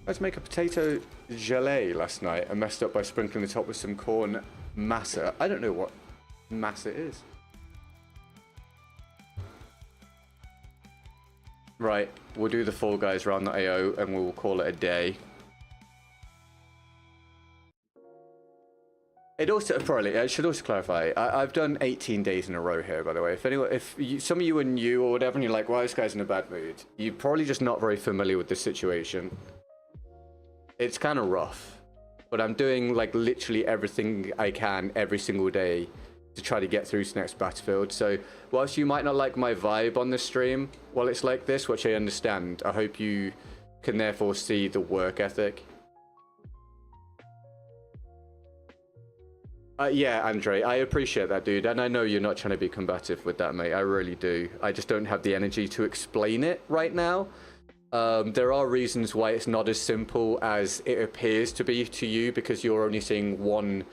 Let's make a potato gelée last night and messed up by sprinkling the top with some corn masa. I don't know what masa is. Right, we'll do the Fall Guys round.io and we'll call it a day. It also probably I should also clarify. I've done 18 days in a row here, by the way. If anyone, some of you are new or whatever, and you're like, "Why this guy's in a bad mood?" You're probably just not very familiar with the situation. It's kind of rough, but I'm doing like literally everything I can every single day to try to get through to the next battlefield. So whilst you might not like my vibe on the stream while it's like this, which I understand, I hope you can therefore see the work ethic. Yeah, Andre, I appreciate that, dude, and I know you're not trying to be combative with that, mate. I really do. I just don't have the energy to explain it right now. There are reasons why it's not as simple as it appears to be to you, because you're only seeing one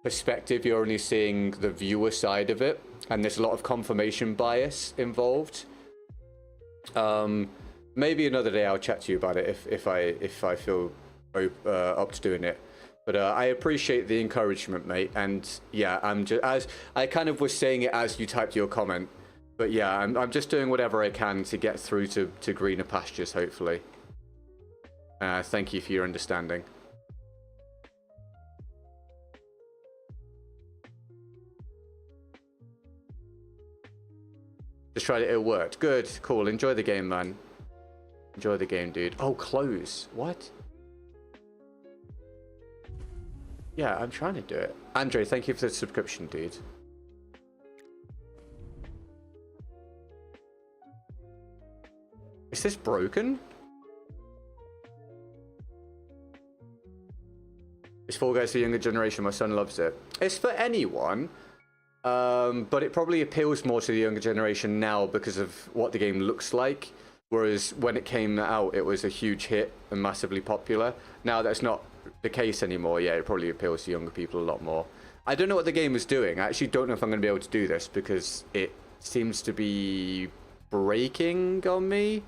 perspective. You're only seeing the viewer side of it, and there's a lot of confirmation bias involved. Maybe another day I'll chat to you about it if I feel up to doing it. But I appreciate the encouragement, mate. And yeah, I'm just, as I kind of was saying it as you typed your comment. But yeah, I'm just doing whatever I can to get through to greener pastures, hopefully. Thank you for your understanding. Just tried it, it worked. Good, cool. Enjoy the game, man. Enjoy the game, dude. Oh, close. What? Yeah, I'm trying to do it. Andre, thank you for the subscription, dude. Is this broken? It's Fall Guys for the younger generation. My son loves it. It's for anyone, but it probably appeals more to the younger generation now because of what the game looks like. Whereas when it came out, it was a huge hit and massively popular. Now that's not the case anymore. Yeah, it probably appeals to younger people a lot more. I don't know what the game is doing. I actually don't know if I'm going to be able to do this because it seems to be breaking on me.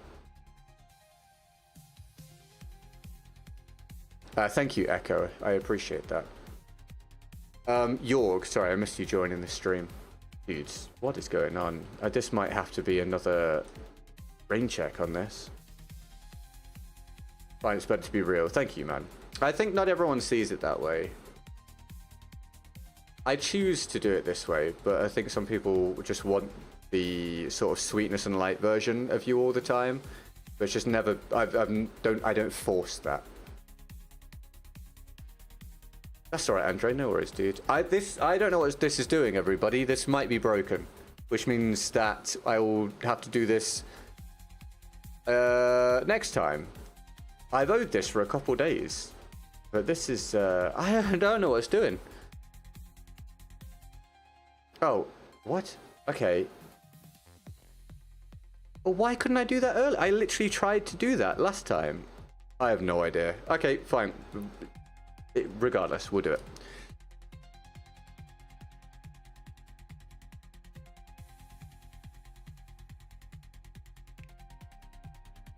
Thank you, Echo. I appreciate that. Jorg, sorry, I missed you joining the stream. Dudes, what is going on? This might have to be another rain check on this. Fine, it's better to be real. Thank you, man. I think not everyone sees it that way. I choose to do it this way, but I think some people just want the sort of sweetness and light version of you all the time. But it's just never. I don't force that. That's alright, Andre. No worries, dude. I don't know what this is doing, everybody. This might be broken, which means that I will have to do this next time. I've owed this for a couple days, but this is I don't know what it's doing. Oh, what? Okay. Well, why couldn't I do that earlier? I literally tried to do that last time. I have no idea. Okay, fine. Regardless, we'll do it.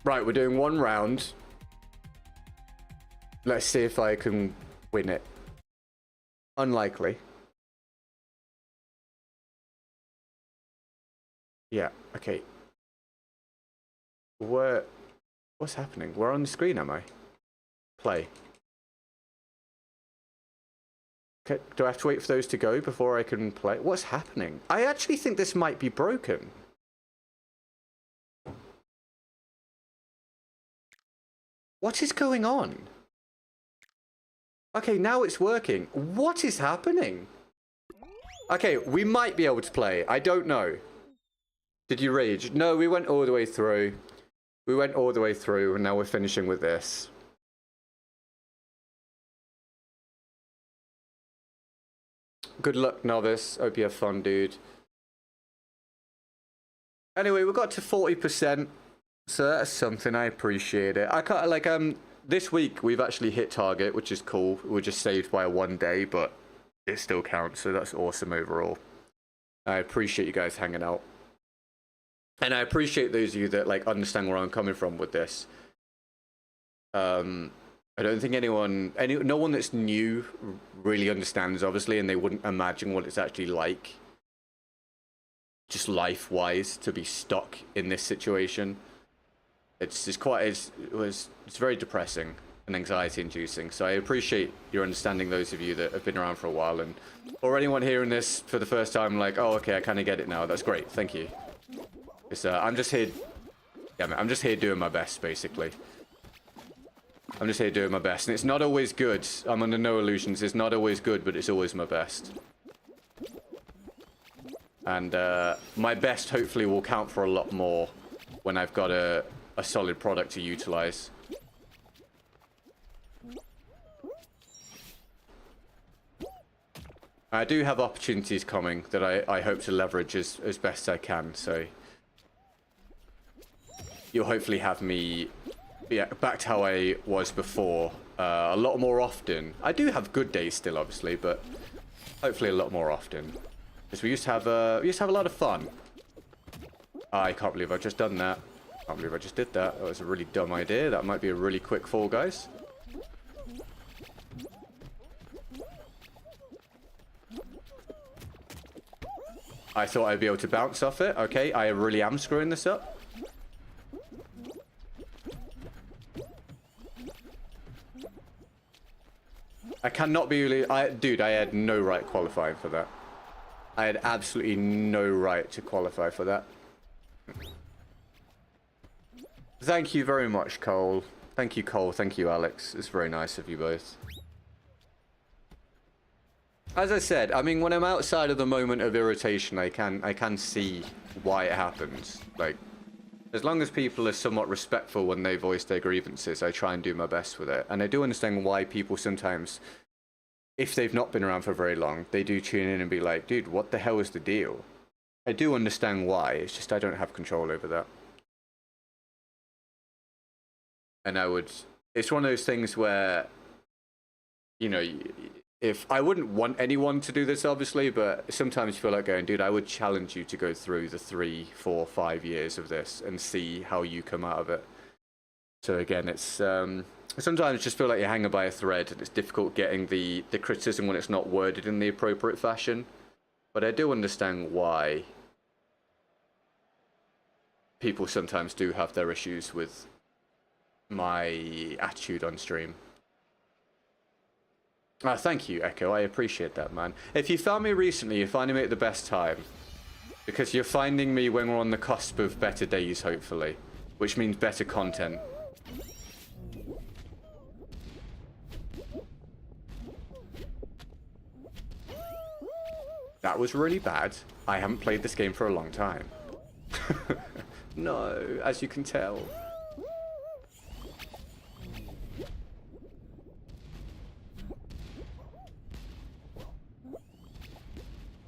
Right, we're doing one round. Let's see if I can win it. Unlikely. Yeah, okay. What's happening? Where on the screen am I? Play. Okay, do I have to wait for those to go before I can play? What's happening? I actually think this might be broken. What is going on? Okay, now it's working. What is happening? Okay, we might be able to play. I don't know. Did you rage? No, we went all the way through. We went all the way through, and now we're finishing with this. Good luck, novice. Hope you have fun, dude. Anyway, we got to 40%, so that's something. I appreciate it. I can't, like, this week we've actually hit target, which is cool. We're just saved by 1 day, but it still counts, so that's awesome overall. I appreciate you guys hanging out. And I appreciate those of you that, like, understand where I'm coming from with this. I don't think no one that's new really understands, obviously, and they wouldn't imagine what it's actually like, just life-wise, to be stuck in this situation. It's very depressing and anxiety-inducing. So I appreciate your understanding, those of you that have been around for a while, and or anyone hearing this for the first time, like, oh, okay, I kind of get it now. That's great, thank you. I'm just here. Yeah, man, I'm just here doing my best, basically. I'm just here doing my best, and it's not always good. I'm under no illusions. It's not always good, but it's always my best. And my best hopefully will count for a lot more when I've got a solid product to utilize. I do have opportunities coming that I hope to leverage as best I can, so you'll hopefully have me, yeah, back to how I was before, a lot more often. I do have good days still, obviously, but hopefully a lot more often. Because we used to have a lot of fun. I can't believe I've just done that. I can't believe I just did that. That was a really dumb idea. That might be a really quick fall, guys. I thought I'd be able to bounce off it. Okay, I really am screwing this up. I cannot be really... Dude, I had no right qualifying for that. I had absolutely no right to qualify for that. Thank you very much, Cole. Thank you, Cole. Thank you, Alex. It's very nice of you both. As I said, I mean, when I'm outside of the moment of irritation, I can see why it happens. Like, as long as people are somewhat respectful when they voice their grievances, I try and do my best with it. And I do understand why people sometimes, if they've not been around for very long, they do tune in and be like, dude, what the hell is the deal? I do understand why, it's just I don't have control over that. And it's one of those things where, you know, if I wouldn't want anyone to do this, obviously, but sometimes you feel like going, dude, I would challenge you to go through the 3, 4, 5 years of this and see how you come out of it. So again, it's sometimes just feel like you're hanging by a thread, and it's difficult getting the criticism when it's not worded in the appropriate fashion. But I do understand why people sometimes do have their issues with my attitude on stream. Thank you, Echo. I appreciate that, man. If you found me recently, you're finding me at the best time. Because you're finding me when we're on the cusp of better days, hopefully. Which means better content. That was really bad. I haven't played this game for a long time. No, as you can tell.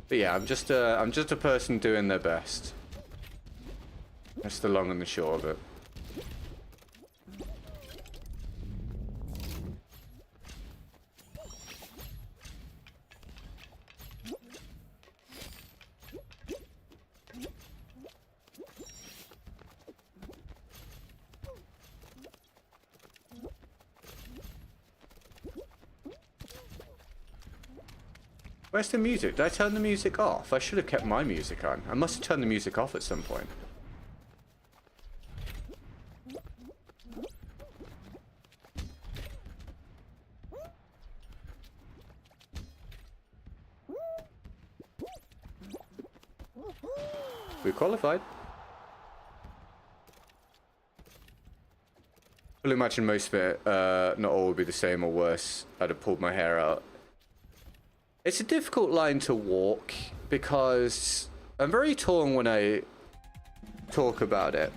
But yeah, I'm just a person doing their best. That's the long and the short of it. Where's the music? Did I turn the music off? I should have kept my music on. I must have turned the music off at some point. We qualified. I'll imagine most of it, not all would be the same or worse. I'd have pulled my hair out. It's a difficult line to walk because I'm very torn when I talk about it.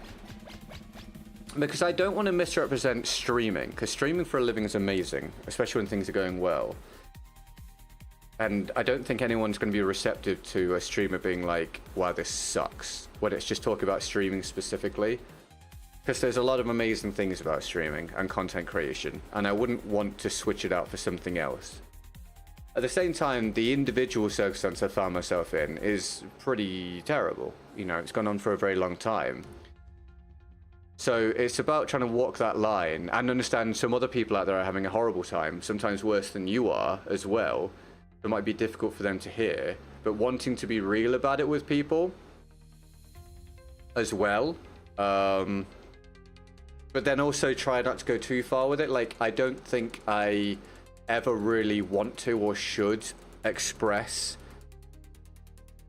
Because I don't want to misrepresent streaming, because streaming for a living is amazing, especially when things are going well. And I don't think anyone's going to be receptive to a streamer being like, wow, this sucks, when it's just talking about streaming specifically. Because there's a lot of amazing things about streaming and content creation, and I wouldn't want to switch it out for something else. At the same time, the individual circumstance I found myself in is pretty terrible. You know, it's gone on for a very long time. So it's about trying to walk that line and understand some other people out there are having a horrible time, sometimes worse than you are as well. It might be difficult for them to hear, but wanting to be real about it with people as well. But then also try not to go too far with it. Like, I don't think I ever really want to or should express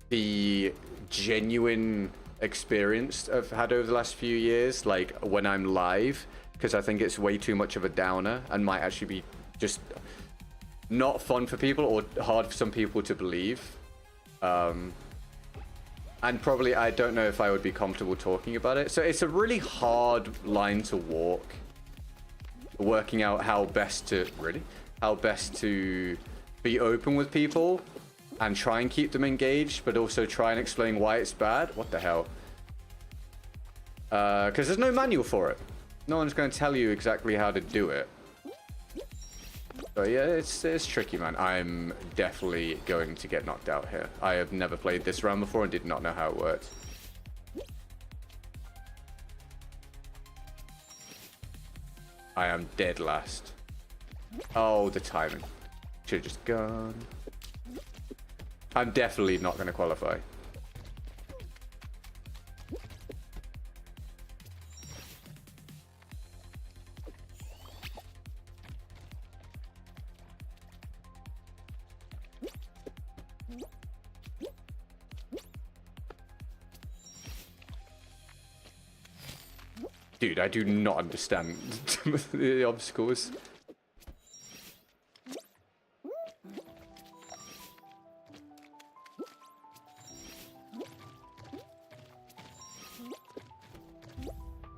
the genuine experience I've had over the last few years, like when I'm live, because I think it's way too much of a downer and might actually be just not fun for people or hard for some people to believe. And probably I don't know if I would be comfortable talking about it. So it's a really hard line to walk, working out how best to be open with people and try and keep them engaged, but also try and explain why it's bad. What the hell? Because there's no manual for it. No one's going to tell you exactly how to do it. So yeah, it's tricky, man. I'm definitely going to get knocked out here. I have never played this round before and did not know how it worked. I am dead last. Oh, the timing. Should have just gone. I'm definitely not going to qualify. Dude, I do not understand the obstacles.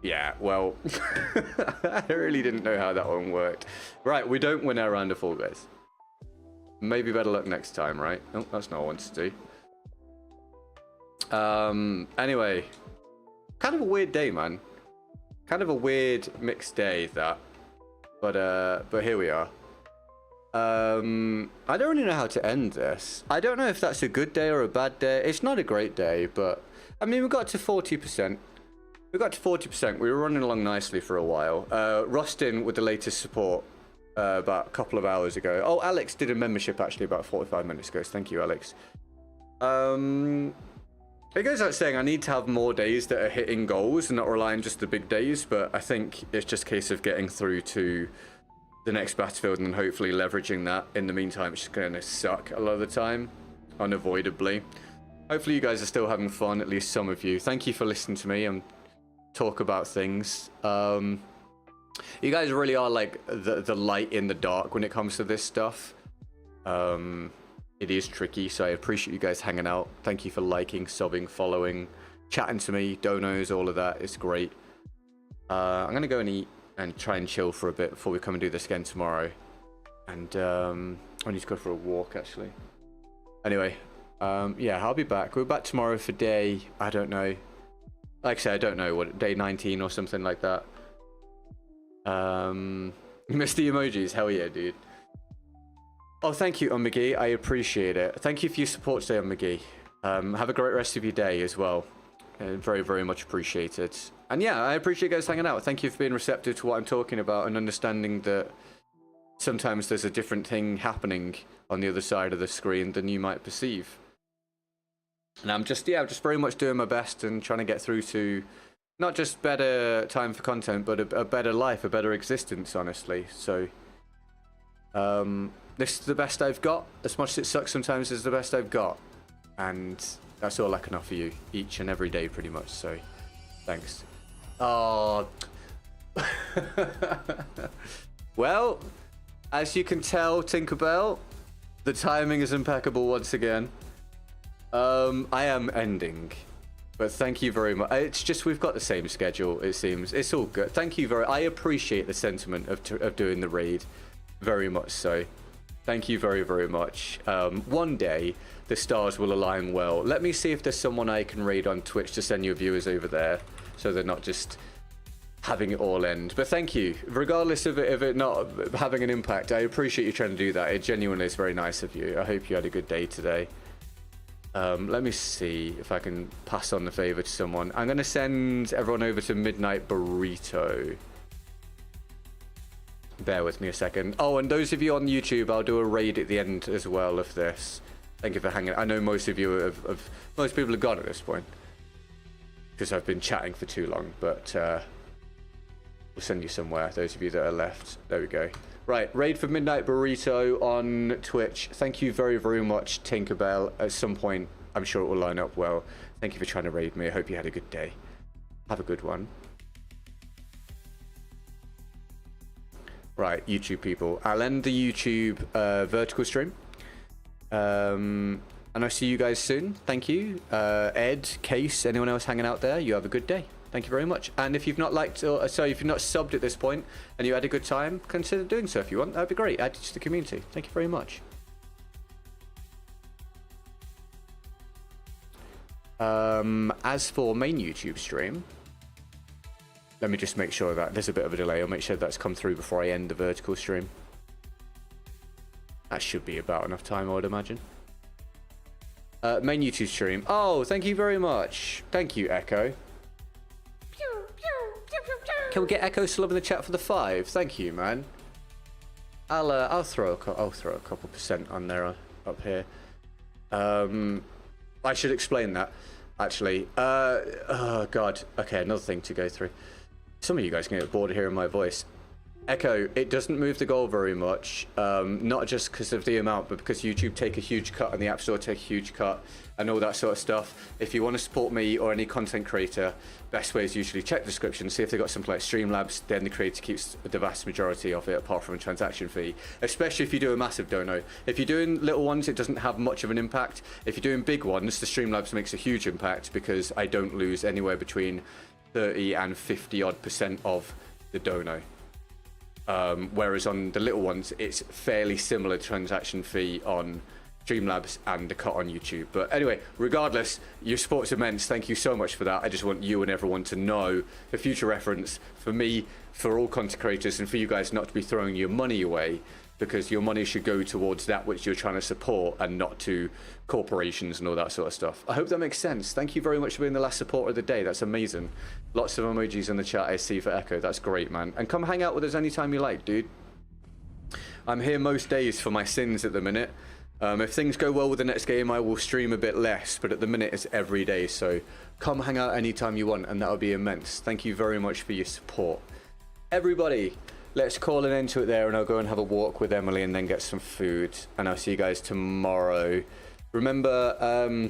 Yeah, well, I really didn't know how that one worked. Right, we don't win our round of Fall Guys. Maybe better luck next time, right? Oh, that's not what I wanted to do. Anyway, kind of a weird day, man. Kind of a weird mixed day, that. But here we are. I don't really know how to end this. I don't know if that's a good day or a bad day. It's not a great day, but I mean, we got to 40%. We got to 40%. We were running along nicely for a while. Rustin with the latest support about a couple of hours ago. Oh, Alex did a membership actually about 45 minutes ago. So thank you, Alex. It goes without saying I need to have more days that are hitting goals and not relying just the big days. But I think it's just a case of getting through to the next battlefield and hopefully leveraging that. In the meantime, it's just going to suck a lot of the time, unavoidably. Hopefully you guys are still having fun, at least some of you. Thank you for listening to me and talk about things. You guys really are like the light in the dark when it comes to this stuff. It is tricky, so I appreciate you guys hanging out. Thank you for liking, subbing, following, chatting to me, donos, all of that. It's great. I'm going to go and eat and try and chill for a bit before we come and do this again tomorrow. And I need to go for a walk, actually. Anyway, yeah, I'll be back. We're back tomorrow for day, I don't know. Like I said, I don't know, what, day 19 or something like that. You missed the emojis, hell yeah, dude. Oh, thank you, McGee. I appreciate it. Thank you for your support today, McGee. Have a great rest of your day as well. Very, very much appreciated. And yeah, I appreciate you guys hanging out. Thank you for being receptive to what I'm talking about and understanding that sometimes there's a different thing happening on the other side of the screen than you might perceive. And I'm just very much doing my best and trying to get through to not just better time for content, but a better life, a better existence, honestly. So, this is the best I've got. As much as it sucks sometimes, it's the best I've got. And that's all I can offer you each and every day, pretty much. So, thanks. Oh. Well, as you can tell, Tinkerbell, the timing is impeccable once again. I am ending. But thank you very much. It's just we've got the same schedule, it seems. It's all good. Thank you very. I appreciate the sentiment of doing the raid, very much so. Thank you very, very much. One day the stars will align well. Let me see if there's someone I can raid on Twitch to send your viewers over there, so they're not just having it all end. But thank you, regardless of it not having an impact. I appreciate you trying to do that. It genuinely is very nice of you. I hope you had a good day today. Let me see if I can pass on the favor to someone. I'm going to send everyone over to Midnight Burrito. Bear with me a second. Oh, and those of you on YouTube, I'll do a raid at the end as well of this. Thank you for hanging. I know most of you most people have gone at this point because I've been chatting for too long, but we'll send you somewhere, those of you that are left. There we go. Right, raid for Midnight Burrito on Twitch. Thank you very, very much, Tinkerbell. At some point, I'm sure it will line up well. Thank you for trying to raid me. I hope you had a good day. Have a good one. Right, YouTube people. I'll end the YouTube vertical stream. And I'll see you guys soon. Thank you. Ed, Case, anyone else hanging out there, you have a good day. Thank you very much. And if you've not liked, or sorry, if you've not subbed at this point and you had a good time, consider doing so if you want. That'd be great. Add it to the community. Thank you very much. As for main YouTube stream, let me just make sure that there's a bit of a delay. I'll make sure that's come through before I end the vertical stream. That should be about enough time, I would imagine. Main YouTube stream. Oh, thank you very much. Thank you, Echo. Can we get Echo still up in the chat for the 5? Thank you, man. I'll throw a couple percent on there up here. I should explain that actually. Oh god. Okay, another thing to go through. Some of you guys can get bored of hearing my voice. Echo, it doesn't move the goal very much, not just because of the amount, but because YouTube take a huge cut and the App Store take a huge cut and all that sort of stuff. If you want to support me or any content creator, best way is usually check the description, see if they've got something like Streamlabs, then the creator keeps the vast majority of it apart from a transaction fee, especially if you do a massive dono. If you're doing little ones, it doesn't have much of an impact. If you're doing big ones, the Streamlabs makes a huge impact because I don't lose anywhere between 30 and 50% of the dono. Whereas on the little ones, it's fairly similar transaction fee on Streamlabs and the cut on YouTube. But anyway, regardless, your support's immense. Thank you so much for that. I just want you and everyone to know, for future reference, for me, for all content creators, and for you guys not to be throwing your money away, because your money should go towards that which you're trying to support and not to corporations and all that sort of stuff. I hope that makes sense. Thank you very much for being the last supporter of the day. That's amazing. Lots of emojis in the chat I see for Echo. That's great, man. And come hang out with us anytime you like, dude. I'm here most days for my sins at the minute. If things go well with the next game, I will stream a bit less, but at the minute it's every day, so come hang out anytime you want, and that would be immense. Thank you very much for your support. Everybody, let's call an end to it there, and I'll go and have a walk with Emily and then get some food, and I'll see you guys tomorrow. Remember,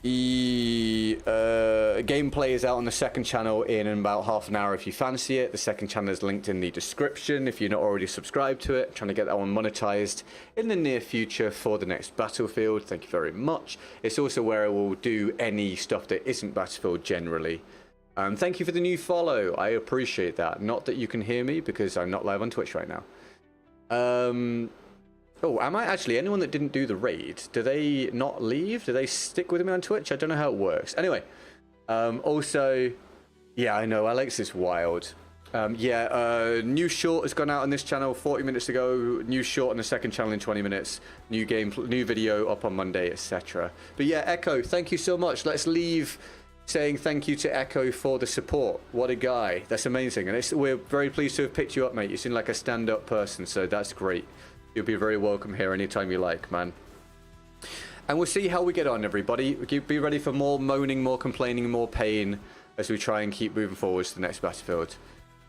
gameplay is out on the second channel in about half an hour if you fancy it. The second channel is linked in the description if you're not already subscribed to it. I'm trying to get that one monetized in the near future for the next Battlefield. Thank you very much. It's also where I will do any stuff that isn't Battlefield generally. Thank you for the new follow. I appreciate that. Not that you can hear me because I'm not live on Twitch right now. Oh, am I actually? Anyone that didn't do the raid, do they not leave? Do they stick with me on Twitch? I don't know how it works. Anyway, also, yeah, I know, Alex is wild. New short has gone out on this channel 40 minutes ago. New short on the second channel in 20 minutes. New video up on Monday, etc. But yeah, Echo, thank you so much. Let's leave saying thank you to Echo for the support. What a guy. That's amazing. And we're very pleased to have picked you up, mate. You seem like a stand-up person, so that's great. You'll be very welcome here anytime you like, man. And we'll see how we get on, everybody. Be ready for more moaning, more complaining, more pain as we try and keep moving forward to the next Battlefield.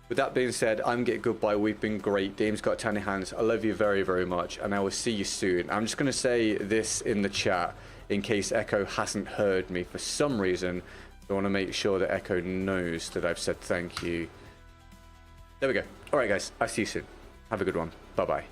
With that being said, I'm GetGoodGuy. We've been great. Dame's got tiny hands. I love you very, very much, and I will see you soon. I'm just going to say this in the chat in case Echo hasn't heard me for some reason. I want to make sure that Echo knows that I've said thank you. There we go. All right, guys. I'll see you soon. Have a good one. Bye-bye.